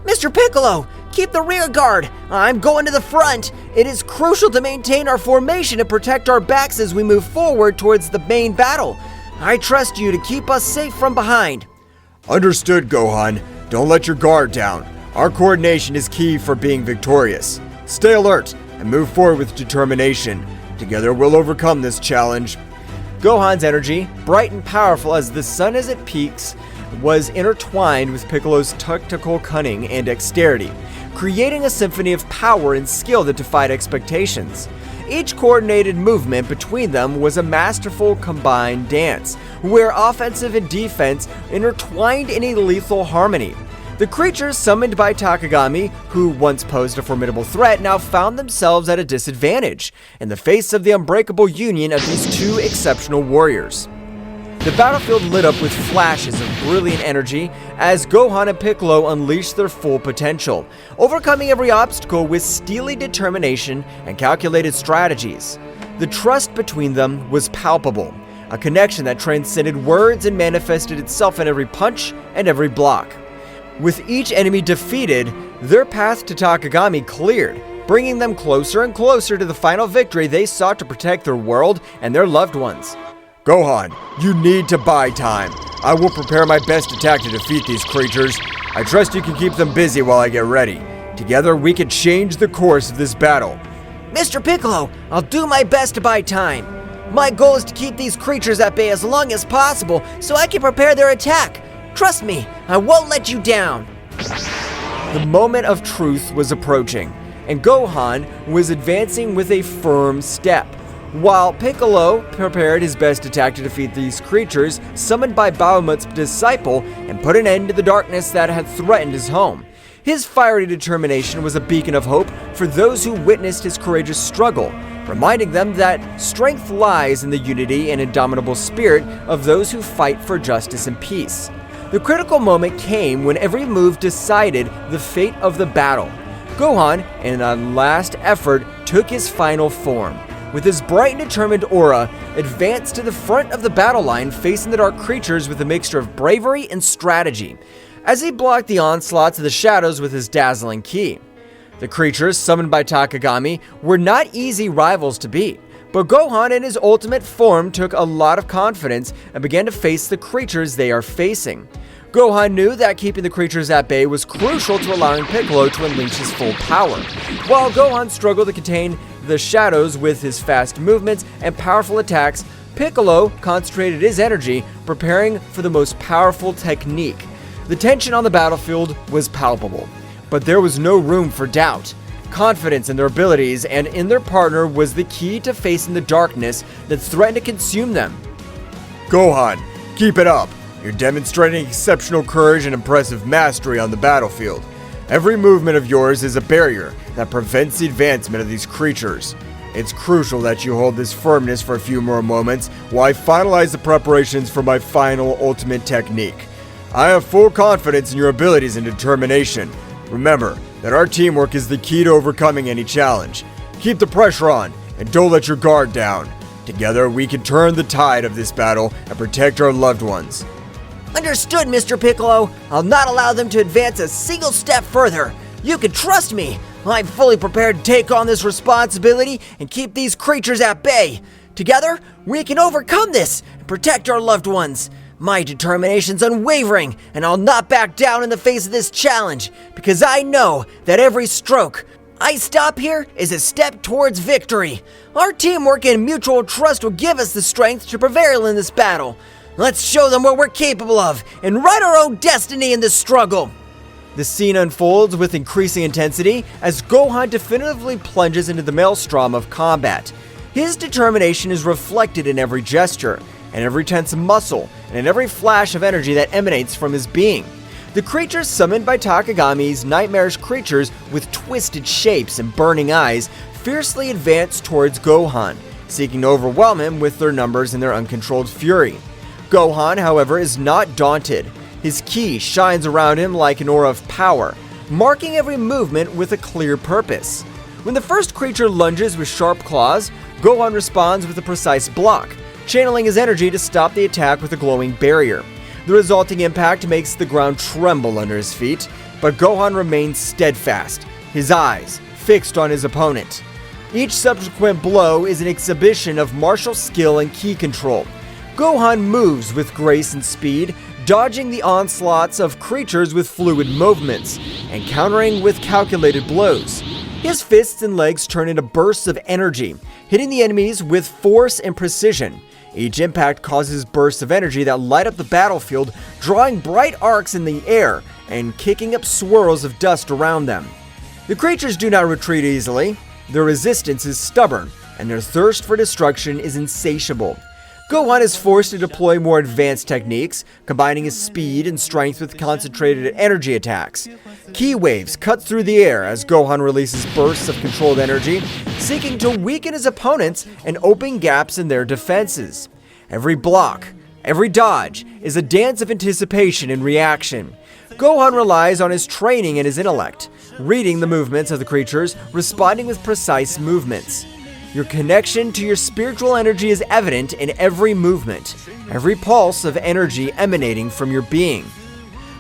Mr. Piccolo, keep the rear guard. I'm going to the front. It is crucial to maintain our formation and protect our backs as we move forward towards the main battle. I trust you to keep us safe from behind. Understood, Gohan. Don't let your guard down. Our coordination is key for being victorious. Stay alert and move forward with determination. Together we'll overcome this challenge. Gohan's energy, bright and powerful as the sun as it peaks, was intertwined with Piccolo's tactical cunning and dexterity, creating a symphony of power and skill that defied expectations. Each coordinated movement between them was a masterful combined dance, where offensive and defense intertwined in a lethal harmony. The creatures summoned by Takagami, who once posed a formidable threat, now found themselves at a disadvantage in the face of the unbreakable union of these two exceptional warriors. The battlefield lit up with flashes of brilliant energy as Gohan and Piccolo unleashed their full potential, overcoming every obstacle with steely determination and calculated strategies. The trust between them was palpable, a connection that transcended words and manifested itself in every punch and every block. With each enemy defeated, their path to Takagami cleared, bringing them closer and closer to the final victory they sought to protect their world and their loved ones. Gohan, you need to buy time. I will prepare my best attack to defeat these creatures. I trust you can keep them busy while I get ready. Together, we can change the course of this battle. Mr. Piccolo, I'll do my best to buy time. My goal is to keep these creatures at bay as long as possible so I can prepare their attack. Trust me, I won't let you down. The moment of truth was approaching, and Gohan was advancing with a firm step, while Piccolo prepared his best attack to defeat these creatures summoned by Bahamut's disciple and put an end to the darkness that had threatened his home. His fiery determination was a beacon of hope for those who witnessed his courageous struggle, reminding them that strength lies in the unity and indomitable spirit of those who fight for justice and peace. The critical moment came when every move decided the fate of the battle. Gohan, in a last effort, took his final form. With his bright and determined aura, advanced to the front of the battle line, facing the dark creatures with a mixture of bravery and strategy, as he blocked the onslaughts of the shadows with his dazzling ki. The creatures, summoned by Takagami, were not easy rivals to beat, but Gohan in his ultimate form took a lot of confidence and began to face the creatures they are facing. Gohan knew that keeping the creatures at bay was crucial to allowing Piccolo to unleash his full power. While Gohan struggled to contain the shadows with his fast movements and powerful attacks, Piccolo concentrated his energy preparing for the most powerful technique. The tension on the battlefield was palpable, but there was no room for doubt. Confidence in their abilities and in their partner was the key to facing the darkness that threatened to consume them. Gohan, keep it up. You're demonstrating exceptional courage and impressive mastery on the battlefield. Every movement of yours is a barrier that prevents the advancement of these creatures. It's crucial that you hold this firmness for a few more moments while I finalize the preparations for my final ultimate technique. I have full confidence in your abilities and determination. Remember that our teamwork is the key to overcoming any challenge. Keep the pressure on and don't let your guard down. Together, we can turn the tide of this battle and protect our loved ones. Understood, Mr. Piccolo. I'll not allow them to advance a single step further. You can trust me. I'm fully prepared to take on this responsibility and keep these creatures at bay. Together, we can overcome this and protect our loved ones. My determination's unwavering, and I'll not back down in the face of this challenge, because I know that every stroke I stop here is a step towards victory. Our teamwork and mutual trust will give us the strength to prevail in this battle. Let's show them what we're capable of and write our own destiny in this struggle. The scene unfolds with increasing intensity as Gohan definitively plunges into the maelstrom of combat. His determination is reflected in every gesture, and every tense muscle, and in every flash of energy that emanates from his being. The creatures summoned by Takagami's nightmarish creatures with twisted shapes and burning eyes fiercely advance towards Gohan, seeking to overwhelm him with their numbers and their uncontrolled fury. Gohan, however, is not daunted. His ki shines around him like an aura of power, marking every movement with a clear purpose. When the first creature lunges with sharp claws, Gohan responds with a precise block, channeling his energy to stop the attack with a glowing barrier. The resulting impact makes the ground tremble under his feet, but Gohan remains steadfast, his eyes fixed on his opponent. Each subsequent blow is an exhibition of martial skill and ki control. Gohan moves with grace and speed, dodging the onslaughts of creatures with fluid movements, and countering with calculated blows. His fists and legs turn into bursts of energy, hitting the enemies with force and precision. Each impact causes bursts of energy that light up the battlefield, drawing bright arcs in the air and kicking up swirls of dust around them. The creatures do not retreat easily. Their resistance is stubborn, and their thirst for destruction is insatiable. Gohan is forced to deploy more advanced techniques, combining his speed and strength with concentrated energy attacks. Ki waves cut through the air as Gohan releases bursts of controlled energy, seeking to weaken his opponents and open gaps in their defenses. Every block, every dodge, is a dance of anticipation and reaction. Gohan relies on his training and his intellect, reading the movements of the creatures, responding with precise movements. Your connection to your spiritual energy is evident in every movement, every pulse of energy emanating from your being.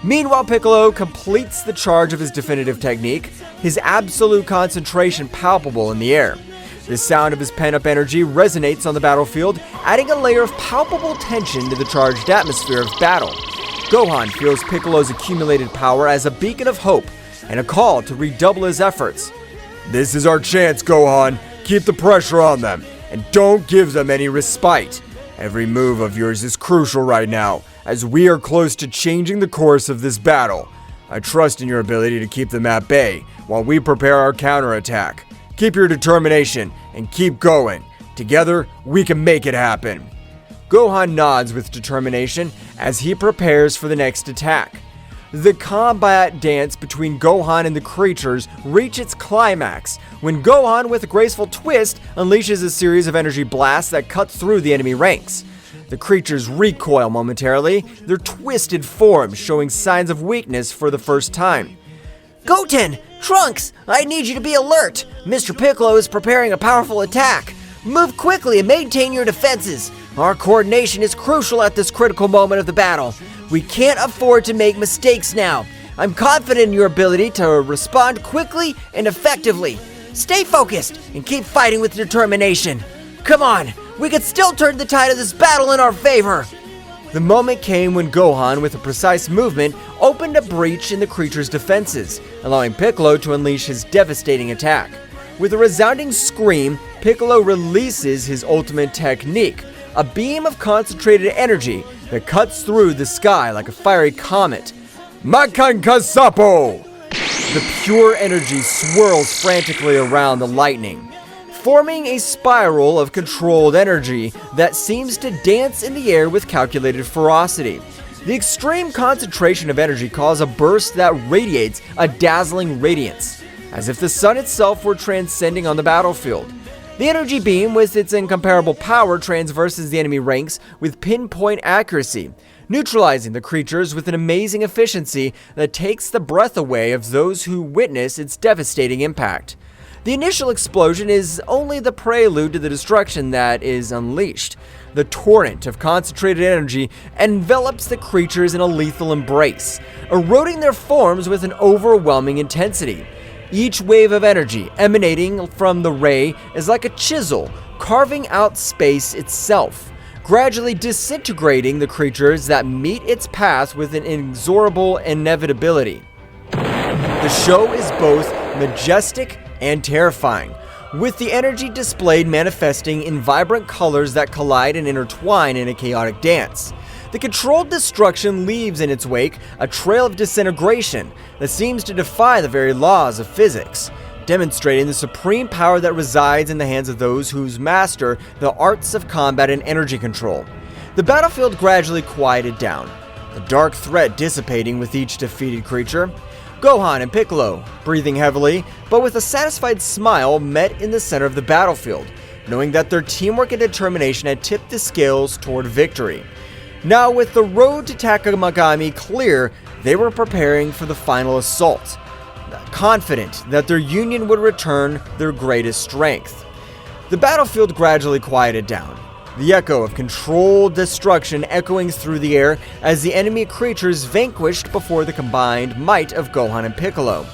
Meanwhile, Piccolo completes the charge of his definitive technique, his absolute concentration palpable in the air. The sound of his pent-up energy resonates on the battlefield, adding a layer of palpable tension to the charged atmosphere of battle. Gohan feels Piccolo's accumulated power as a beacon of hope and a call to redouble his efforts. This is our chance, Gohan. Keep the pressure on them, and don't give them any respite. Every move of yours is crucial right now, as we are close to changing the course of this battle. I trust in your ability to keep them at bay, while we prepare our counterattack. Keep your determination, and keep going. Together, we can make it happen. Gohan nods with determination as he prepares for the next attack. The combat dance between Gohan and the creatures reach its climax when Gohan, with a graceful twist, unleashes a series of energy blasts that cut through the enemy ranks. The creatures recoil momentarily, their twisted forms showing signs of weakness for the first time. Goten! Trunks! I need you to be alert! Mr. Piccolo is preparing a powerful attack! Move quickly and maintain your defenses! Our coordination is crucial at this critical moment of the battle. We can't afford to make mistakes now. I'm confident in your ability to respond quickly and effectively. Stay focused and keep fighting with determination. Come on, we can still turn the tide of this battle in our favor. The moment came when Gohan, with a precise movement, opened a breach in the creature's defenses, allowing Piccolo to unleash his devastating attack. With a resounding scream, Piccolo releases his ultimate technique, a beam of concentrated energy that cuts through the sky like a fiery comet. Makankasapo! The pure energy swirls frantically around the lightning, forming a spiral of controlled energy that seems to dance in the air with calculated ferocity. The extreme concentration of energy causes a burst that radiates a dazzling radiance, as if the sun itself were transcending on the battlefield. The energy beam, with its incomparable power, transverses the enemy ranks with pinpoint accuracy, neutralizing the creatures with an amazing efficiency that takes the breath away of those who witness its devastating impact. The initial explosion is only the prelude to the destruction that is unleashed. The torrent of concentrated energy envelops the creatures in a lethal embrace, eroding their forms with an overwhelming intensity. Each wave of energy emanating from the ray is like a chisel, carving out space itself, gradually disintegrating the creatures that meet its path with an inexorable inevitability. The show is both majestic and terrifying, with the energy displayed manifesting in vibrant colors that collide and intertwine in a chaotic dance. The controlled destruction leaves in its wake a trail of disintegration that seems to defy the very laws of physics, demonstrating the supreme power that resides in the hands of those who master the arts of combat and energy control. The battlefield gradually quieted down, the dark threat dissipating with each defeated creature. Gohan and Piccolo, breathing heavily, but with a satisfied smile, met in the center of the battlefield, knowing that their teamwork and determination had tipped the scales toward victory. Now, with the road to Takagami clear, they were preparing for the final assault, confident that their union would return their greatest strength. The battlefield gradually quieted down, the echo of controlled destruction echoing through the air as the enemy creatures vanquished before the combined might of Gohan and Piccolo.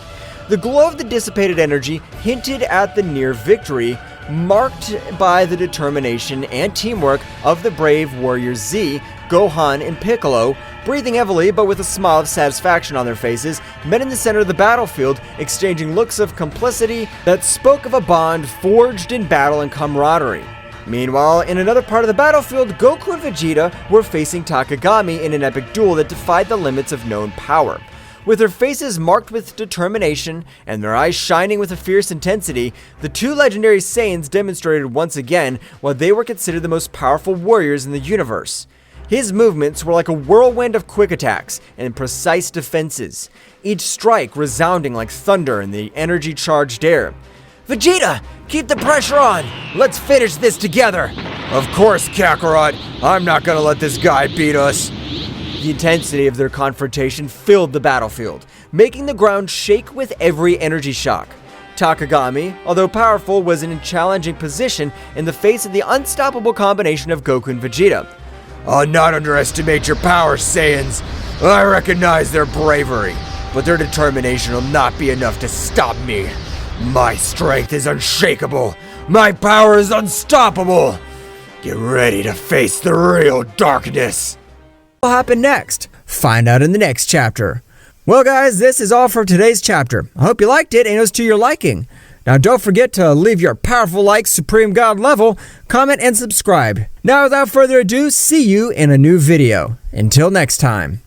The glow of the dissipated energy hinted at the near victory, marked by the determination and teamwork of the brave warriors Z, Gohan, and Piccolo, breathing heavily but with a smile of satisfaction on their faces, met in the center of the battlefield, exchanging looks of complicity that spoke of a bond forged in battle and camaraderie. Meanwhile, in another part of the battlefield, Goku and Vegeta were facing Takagami in an epic duel that defied the limits of known power. With their faces marked with determination and their eyes shining with a fierce intensity, the two legendary Saiyans demonstrated once again why they were considered the most powerful warriors in the universe. His movements were like a whirlwind of quick attacks and precise defenses, each strike resounding like thunder in the energy-charged air. Vegeta, keep the pressure on. Let's finish this together. Of course, Kakarot. I'm not gonna let this guy beat us. The intensity of their confrontation filled the battlefield, making the ground shake with every energy shock. Takagami, although powerful, was in a challenging position in the face of the unstoppable combination of Goku and Vegeta. I'll not underestimate your power, Saiyans. I recognize their bravery, but their determination will not be enough to stop me. My strength is unshakable. My power is unstoppable. Get ready to face the real darkness. What will happen next? Find out in the next chapter. Well guys, this is all for today's chapter. I hope you liked it and it was to your liking. Now don't forget to leave your powerful like Supreme God level, comment and subscribe. Now without further ado, see you in a new video. Until next time.